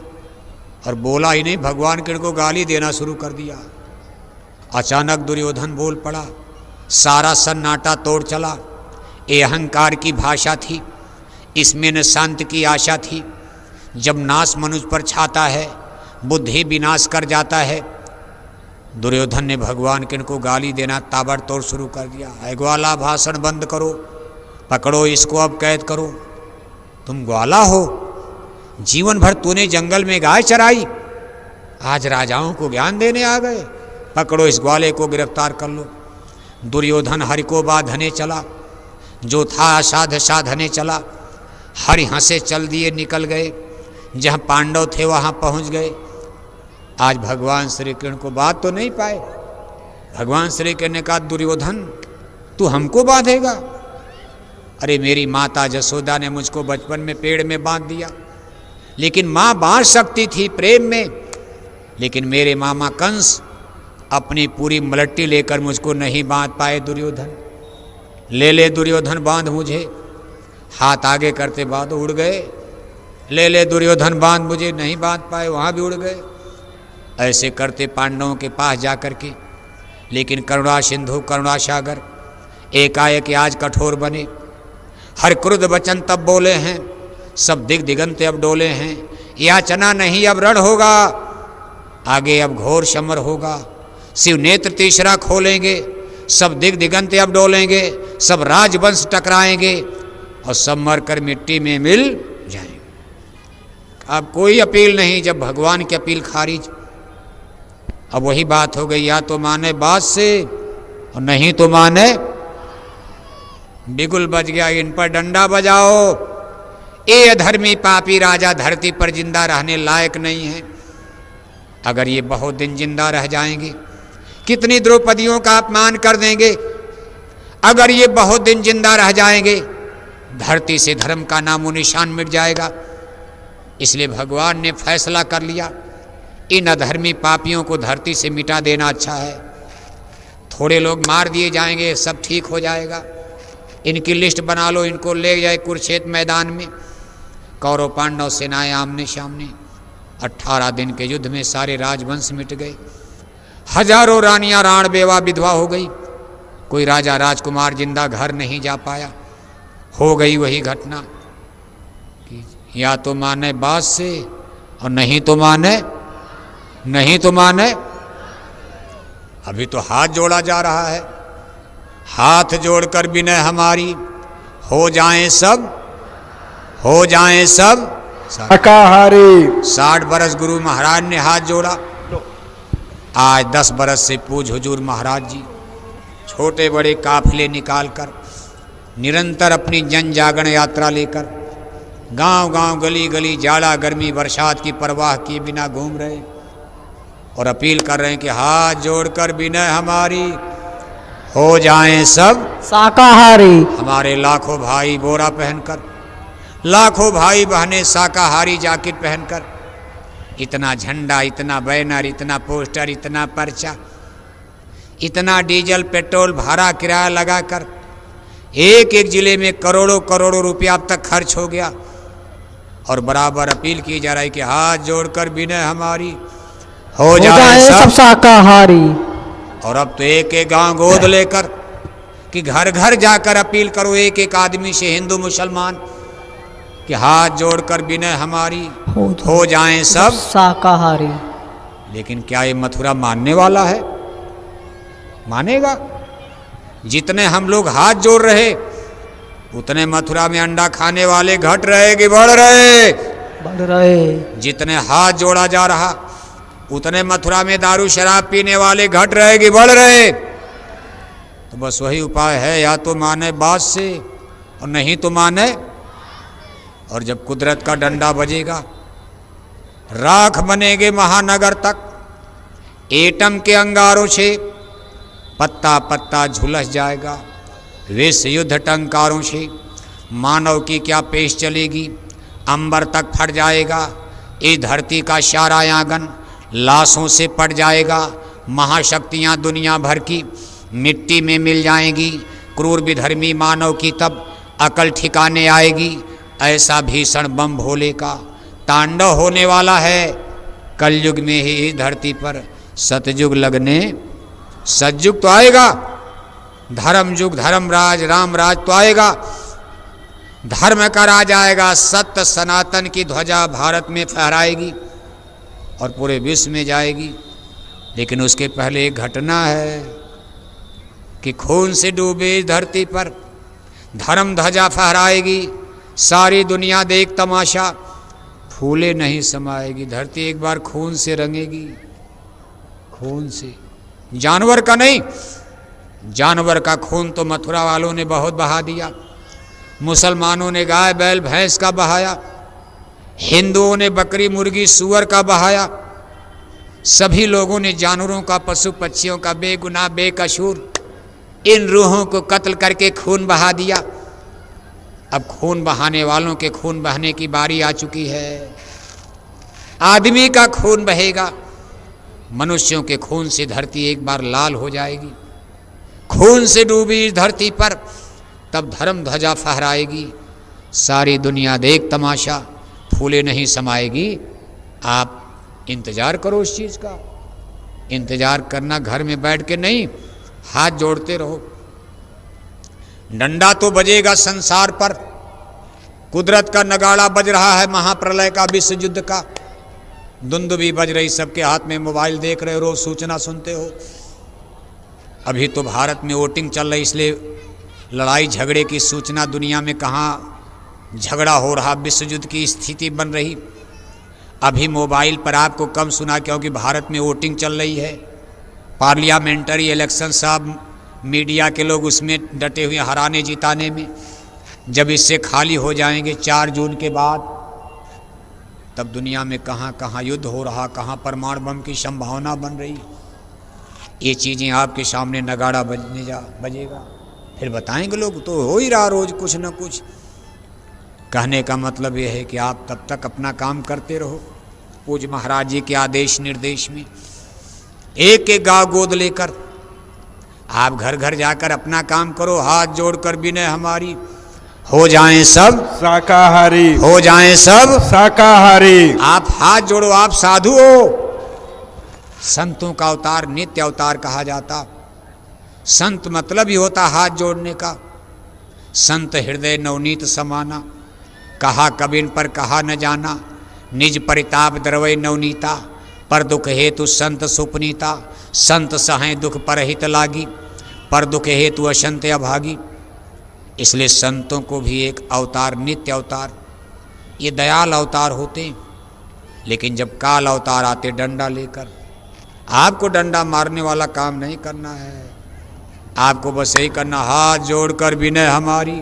और बोला ही नहीं, भगवान कृष्ण को गाली देना शुरू कर दिया। अचानक दुर्योधन बोल पड़ा, सारा सन्नाटा तोड़ चला। ये अहंकार की भाषा थी, इसमें न शांत की आशा थी। जब नाश मनुष्य पर छाता है, बुद्धि विनाश कर जाता है। दुर्योधन ने भगवान कृष्ण को गाली देना ताबड़तोड़ शुरू कर दिया। है ग्वाला, भाषण बंद करो, पकड़ो इसको, अब कैद करो। तुम ग्वाला हो, जीवन भर तूने जंगल में गाय चराई, आज राजाओं को ज्ञान देने आ गए, पकड़ो इस ग्वाले को, गिरफ्तार कर लो। दुर्योधन हरि को बांधने चला, जो था असाध साधने चला। हरि हंसे चल दिए, निकल गए, जहाँ पांडव थे वहाँ पहुँच गए। आज भगवान श्री कृष्ण को बांध तो नहीं पाए। भगवान श्री कृष्ण ने कहा दुर्योधन तू हमको बांधेगा? अरे मेरी माता जसोदा ने मुझको बचपन में पेड़ में बांध दिया, लेकिन माँ बांध सकती थी प्रेम में, लेकिन मेरे मामा कंस अपनी पूरी मलट्टी लेकर मुझको नहीं बांध पाए। दुर्योधन ले ले दुर्योधन बांध मुझे, हाथ आगे करते बांध, उड़ गए। ले ले दुर्योधन बांध मुझे, नहीं बांध पाए, वहाँ भी उड़ गए। ऐसे करते पांडवों के पास जा कर के, लेकिन करुणा सिंधु करुणा सागर एकाएक आज कठोर बने। हर क्रुद्ध वचन तब बोले हैं, सब दिग दिगंत अब डोले हैं। याचना नहीं अब रण होगा, आगे अब घोर समर होगा। शिव नेत्र तीसरा खोलेंगे, सब दिग दिगंत अब डोलेंगे, सब राजवंश टकराएंगे और सब मर कर मिट्टी में मिल जाएंगे। अब कोई अपील नहीं, जब भगवान की अपील खारिज। अब वही बात हो गई, या तो माने बात से और नहीं तो माने बिगुल बज गया, इन पर डंडा बजाओ। ये अधर्मी पापी राजा धरती पर जिंदा रहने लायक नहीं है। अगर ये बहुत दिन जिंदा रह जाएंगे, कितनी द्रौपदियों का अपमान कर देंगे। अगर ये बहुत दिन जिंदा रह जाएंगे, धरती से धर्म का नामो निशान मिट जाएगा। इसलिए भगवान ने फैसला कर लिया, इन अधर्मी पापियों को धरती से मिटा देना अच्छा है। थोड़े लोग मार दिए जाएंगे, सब ठीक हो जाएगा। इनकी लिस्ट बना लो, इनको ले जाए कुरुक्षेत्र मैदान में। कौरव पांडव सेनाएं आमने सामने। 18 दिन के युद्ध में सारे राजवंश मिट गए। हजारों रानियां राण बेवा विधवा हो गई, कोई राजा राजकुमार जिंदा घर नहीं जा पाया। हो गई वही घटना कि या तो माने बात से और नहीं तो माने। अभी तो हाथ जोड़ा जा रहा है, हाथ जोड़कर विनय हमारी, हो जाएं सब शाकाहारी। 60 बरस गुरु महाराज ने हाथ जोड़ा, आज 10 बरस से पूज हुजूर महाराज जी छोटे बड़े काफिले निकालकर निरंतर अपनी जन जागरण यात्रा लेकर गांव गांव गली गली जाड़ा गर्मी बरसात की परवाह किए बिना घूम रहे और अपील कर रहे हैं कि हाथ जोड़कर विनय हमारी, हो जाएं सब शाकाहारी। हमारे लाखों भाई बोरा पहनकर, लाखों भाई बहनें शाकाहारी जैकेट पहनकर, इतना झंडा, इतना बैनर, इतना पोस्टर, इतना पर्चा, इतना डीजल पेट्रोल भाड़ा किराया लगाकर एक एक जिले में करोड़ों करोड़ों रुपया अब तक खर्च हो गया और बराबर अपील की जा रही है कि हाथ जोड़कर विनय हमारी, हो जाए सब शाकाहारी। और अब तो एक एक गांव गोद लेकर कि घर घर जाकर अपील करो एक एक आदमी से, हिंदू मुसलमान, कि हाथ जोड़कर विनय हमारी, हो जाएं सब शाकाहारी। लेकिन क्या ये मथुरा मानने वाला है? मानेगा? जितने हम लोग हाथ जोड़ रहे उतने मथुरा में अंडा खाने वाले घट रहे कि बढ़ रहे? जितने हाथ जोड़ा जा रहा उतने मथुरा में दारू शराब पीने वाले घट रहे कि बढ़ रहे? तो बस वही उपाय है, या तो माने बात से और नहीं तो माने। और जब कुदरत का डंडा बजेगा, राख बनेगे महानगर तक, एटम के अंगारों से पत्ता पत्ता झुलस जाएगा, विश्व युद्ध टंकारों से मानव की क्या पेश चलेगी, अंबर तक फट जाएगा, इस धरती का सारा आंगन लाशों से पट जाएगा, महाशक्तियां दुनिया भर की मिट्टी में मिल जाएंगी, क्रूर विधर्मी मानव की तब अकल ठिकाने आएगी। ऐसा भीषण बम भोले का तांडव होने वाला है। कलयुग में ही इस धरती पर सतयुग लगने, सतयुग तो आएगा, धर्म युग, धर्मराज रामराज तो आएगा, धर्म का राज आएगा, सत्य सनातन की ध्वजा भारत में फहराएगी और पूरे विश्व में जाएगी। लेकिन उसके पहले एक घटना है कि खून से डूबे इस धरती पर धर्म ध्वजा फहराएगी, सारी दुनिया देख तमाशा, फूले नहीं समाएगी, धरती एक बार खून से रंगेगी, खून से, जानवर का नहीं। जानवर का खून तो मथुरा वालों ने बहुत बहा दिया, मुसलमानों ने गाय बैल भैंस का बहाया, हिंदुओं ने बकरी मुर्गी सूअर का बहाया, सभी लोगों ने जानवरों का, पशु पक्षियों का बेगुनाह बेकसूर इन रूहों को कत्ल करके खून बहा दिया। अब खून बहाने वालों के खून बहने की बारी आ चुकी है। आदमी का खून बहेगा, मनुष्यों के खून से धरती एक बार लाल हो जाएगी। खून से डूबी इस धरती पर तब धर्म ध्वजा फहराएगी, सारी दुनिया देख तमाशा, फूले नहीं समाएगी। आप इंतजार करो उस चीज़ का, इंतजार करना घर में बैठ के नहीं, हाथ जोड़ते रहो। डंडा तो बजेगा संसार पर, कुदरत का नगाड़ा बज रहा है महाप्रलय का, विश्व युद्ध का दुंदुभी बज रही, सबके हाथ में मोबाइल देख रहे हो, रोज सूचना सुनते हो। अभी तो भारत में वोटिंग चल रही, इसलिए लड़ाई झगड़े की सूचना दुनिया में कहाँ झगड़ा हो रहा, विश्व युद्ध की स्थिति बन रही। अभी मोबाइल पर आपको कम सुना क्योंकि भारत में वोटिंग चल रही है, पार्लियामेंट्री इलेक्शन, सब मीडिया के लोग उसमें डटे हुए हराने जिताने में। जब इससे खाली हो जाएंगे 4 जून के बाद, तब दुनिया में कहाँ कहाँ युद्ध हो रहा, कहाँ परमाणु बम की संभावना बन रही, ये चीज़ें आपके सामने नगाड़ा बजेगा, फिर बताएंगे लोग। तो हो ही रहा रोज कुछ न कुछ। कहने का मतलब यह है कि आप तब तक अपना काम करते रहो, पूज्य महाराज जी के आदेश निर्देश में एक एक गाँव गोद लेकर आप घर घर जाकर अपना काम करो, हाथ जोड़कर विनय हमारी, हो जाएं सब शाकाहारी, हो जाएं सब शाकाहारी। आप हाथ जोड़ो, आप साधु हो, संतों का अवतार नित्य अवतार कहा जाता। संत मतलब ही होता हाथ जोड़ने का। संत हृदय नवनीत समाना, कहा कबिन पर कहा न जाना, निज परिताप द्रवय नवनीता, पर दुख हेतु संत सुपनीता, संत सहें दुख पर हित लागी, पर दुख हेतु असंत अभागी। इसलिए संतों को भी एक अवतार, नित्य अवतार, ये दयाल अवतार होते। लेकिन जब काल अवतार आते डंडा लेकर, आपको डंडा मारने वाला काम नहीं करना है, आपको बस यही करना, हाथ जोड़कर विनय हमारी,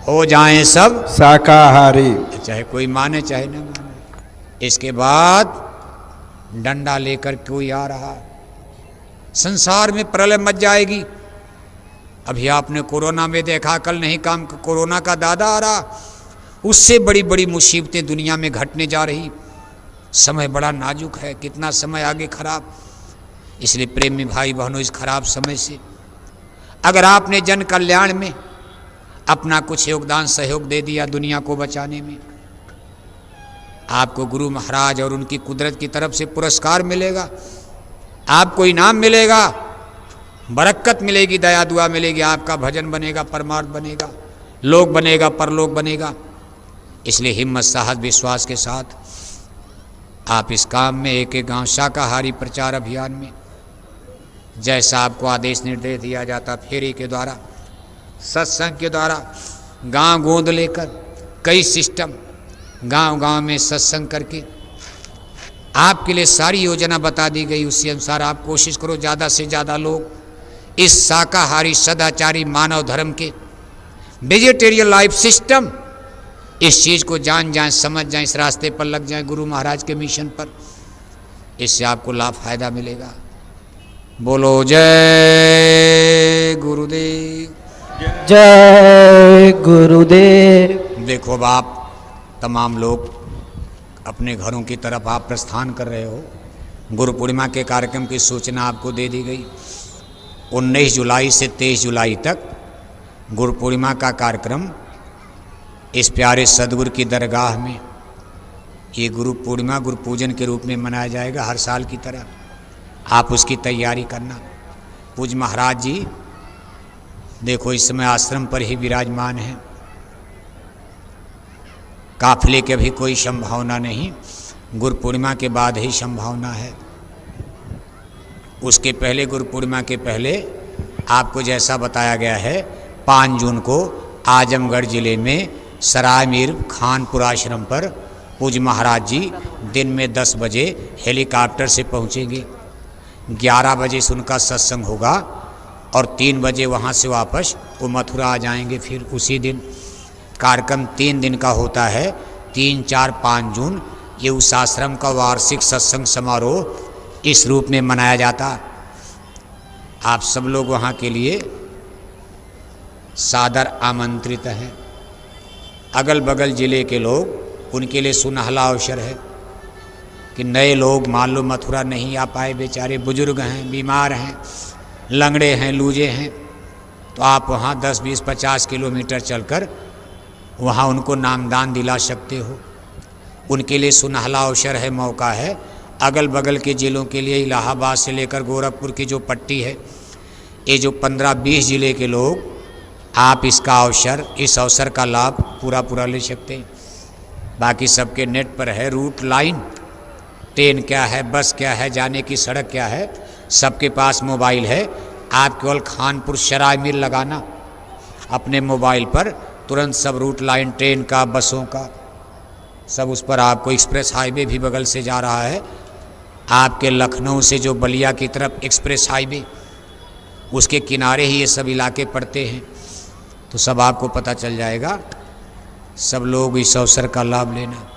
हो जाएं सब शाकाहारी। चाहे कोई माने चाहे न माने। इसके बाद डंडा लेकर कोई आ रहा, संसार में प्रलय मच जाएगी। अभी आपने कोरोना में देखा, कल नहीं काम कोरोना का दादा आ रहा, उससे बड़ी बड़ी मुसीबतें दुनिया में घटने जा रही। समय बड़ा नाजुक है, कितना समय आगे खराब। इसलिए प्रेमी भाई बहनों, इस खराब समय से अगर आपने जन कल्याण में अपना कुछ योगदान सहयोग दे दिया दुनिया को बचाने में, आपको गुरु महाराज और उनकी कुदरत की तरफ से पुरस्कार मिलेगा, आपको इनाम मिलेगा, बरकत मिलेगी, दया दुआ मिलेगी, आपका भजन बनेगा, परमार्थ बनेगा, लोक बनेगा, परलोक बनेगा। इसलिए हिम्मत साहस विश्वास के साथ आप इस काम में, एक एक गांव शाकाहारी प्रचार अभियान में, जैसा आपको आदेश निर्देश दिया जाता, फेरी के द्वारा, सत्संग के द्वारा, गांव गोद लेकर, कई सिस्टम, गांव गांव में सत्संग करके आपके लिए सारी योजना बता दी गई। उसी अनुसार आप कोशिश करो ज़्यादा से ज़्यादा लोग इस शाकाहारी सदाचारी मानव धर्म के वेजिटेरियन लाइफ सिस्टम, इस चीज़ को जान जाएं, समझ जाएं, इस रास्ते पर लग जाएं, गुरु महाराज के मिशन पर। इससे आपको लाभ फायदा मिलेगा। बोलो जय गुरुदेव, जय गुरुदेव। देखो बाप, तमाम लोग अपने घरों की तरफ आप प्रस्थान कर रहे हो। गुरु पूर्णिमा के कार्यक्रम की सूचना आपको दे दी गई। 19 जुलाई से 23 जुलाई तक गुरु पूर्णिमा का कार्यक्रम इस प्यारे सदगुरु की दरगाह में, ये गुरु पूर्णिमा गुरु पूजन के रूप में मनाया जाएगा हर साल की तरह। आप उसकी तैयारी करना। पूज्य महाराज जी देखो इस समय आश्रम पर ही विराजमान हैं। काफिले के भी कोई संभावना नहीं, गुरु पूर्णिमा के बाद ही संभावना है। उसके पहले, गुरु पूर्णिमा के पहले आपको जैसा बताया गया है, 5 जून को आजमगढ़ जिले में सराय मीर खानपुर आश्रम पर पूज्य महाराज जी दिन में 10 बजे हेलीकॉप्टर से पहुंचेंगे। 11 बजे से उनका सत्संग होगा और 3 बजे वहां से वापस वो मथुरा आ जाएंगे। फिर उसी दिन कार्यक्रम 3 दिन का होता है, 3, 4, 5 जून। ये उस आश्रम का वार्षिक सत्संग समारोह इस रूप में मनाया जाता। आप सब लोग वहाँ के लिए सादर आमंत्रित हैं। अगल बगल जिले के लोग, उनके लिए सुनहला अवसर है कि नए लोग मान लो मथुरा नहीं आ पाए, बेचारे बुजुर्ग हैं, बीमार हैं, लंगड़े हैं, लूजे हैं, तो आप वहाँ 10, 20, 50 किलोमीटर चलकर वहाँ उनको नामदान दिला सकते हो। उनके लिए सुनहला अवसर है, मौका है। अगल बगल के ज़िलों के लिए इलाहाबाद से लेकर गोरखपुर की जो पट्टी है, ये जो 15-20 ज़िले के लोग, आप इसका अवसर, इस अवसर का लाभ पूरा ले सकते हैं। बाकी सबके नेट पर है रूट लाइन, ट्रेन क्या है, बस क्या है, जाने की सड़क क्या है, सबके पास मोबाइल है। आप केवल खानपुर सराय मीर लगाना अपने मोबाइल पर, तुरंत सब रूट लाइन, ट्रेन का, बसों का, सब उस पर आपको। एक्सप्रेस हाईवे भी बगल से जा रहा है, आपके लखनऊ से जो बलिया की तरफ एक्सप्रेस हाईवे, उसके किनारे ही ये सब इलाके पड़ते हैं। तो सब आपको पता चल जाएगा। सब लोग इस अवसर का लाभ लेना।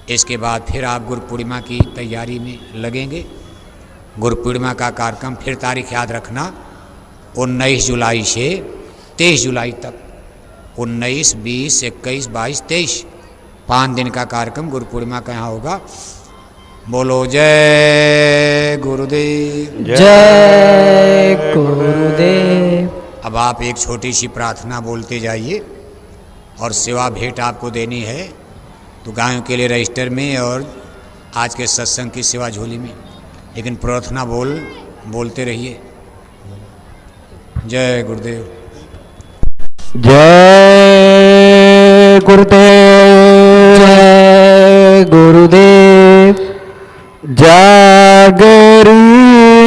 इसके बाद फिर आप गुरु पूर्णिमा की तैयारी में लगेंगे। गुरु पूर्णिमा का कार्यक्रम, फिर तारीख याद रखना, 19 जुलाई से 23 जुलाई तक, 19, 20, 21, 22, 23, 5 दिन का कार्यक्रम गुरु पूर्णिमा का यहाँ होगा। बोलो जय गुरुदेव, जय गुरुदेव। अब आप एक छोटी सी प्रार्थना बोलते जाइए और सेवा भेंट आपको देनी है, तो गायों के लिए रजिस्टर में और आज के सत्संग की सेवा झोली में लेकिन प्रार्थना बोलते रहिए। जय गुरुदेव। जय गुरुदेव। जय गुरुदेव। जागरी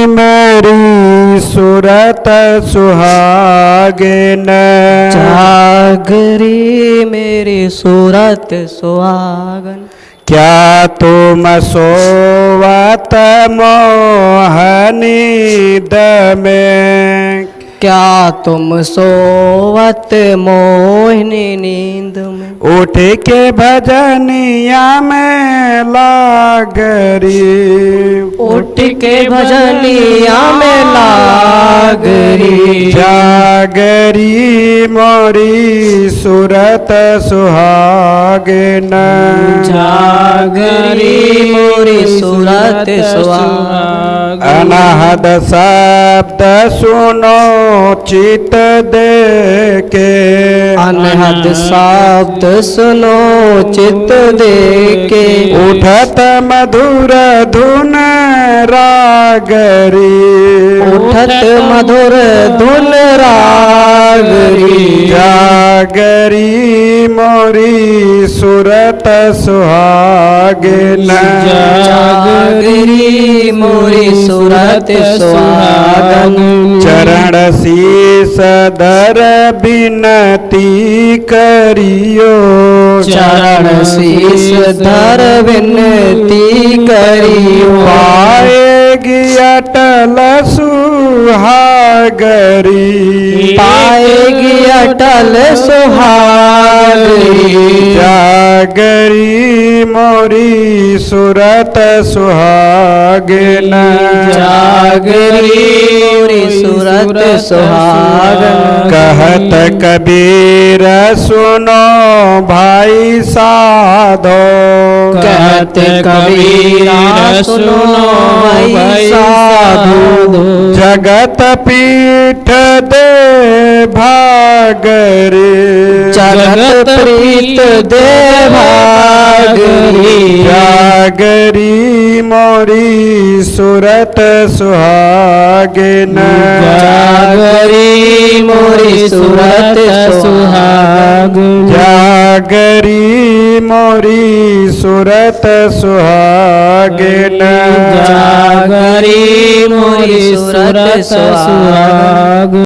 मेरी सुरत सुहागिन, जागरी मेरी सुरत सुहागन, क्या तुम सोवत मोहनी में, क्या तुम सोवत मोहिनी नींद में, उठ के भजनिया में लागरी, उठ के भजनिया में लागरी, जागरी मोरी सुरत सुहागिन, जागरी मोरी सुरत सुहागिन, अनहद शब्द सुनो चित दे के, अनहद शब्द सुनो चित दे के, उठत मधुर धुन रागरी, उठत मधुर धुन रागरी, जागरी मोरी सुरत सुहागिन, जागरी मोरी सुरत सुहागन, चरण शीस धर बिनती करियो, चरण शीस धर बिनती करियो, पाएगी अटल सुहागरी, पाएगी अटल सुहागरी, जागरी मोरी सुरत सुहागिन, जागरी मोरी सुरत सुहागन, कहत कबीर सुनो भाई साधो, कहत कबीर सुनो भाई साधो, जगत पीठ दे भागरे, जगत प्रीत दे भागरी, जागरी मोरी सुरत सुहागिन, जागरी मोरी सुरत सुहागिन, जागरी मोरी सुरत सुहागिन, जागरी मोरी सुरत सुहागिन।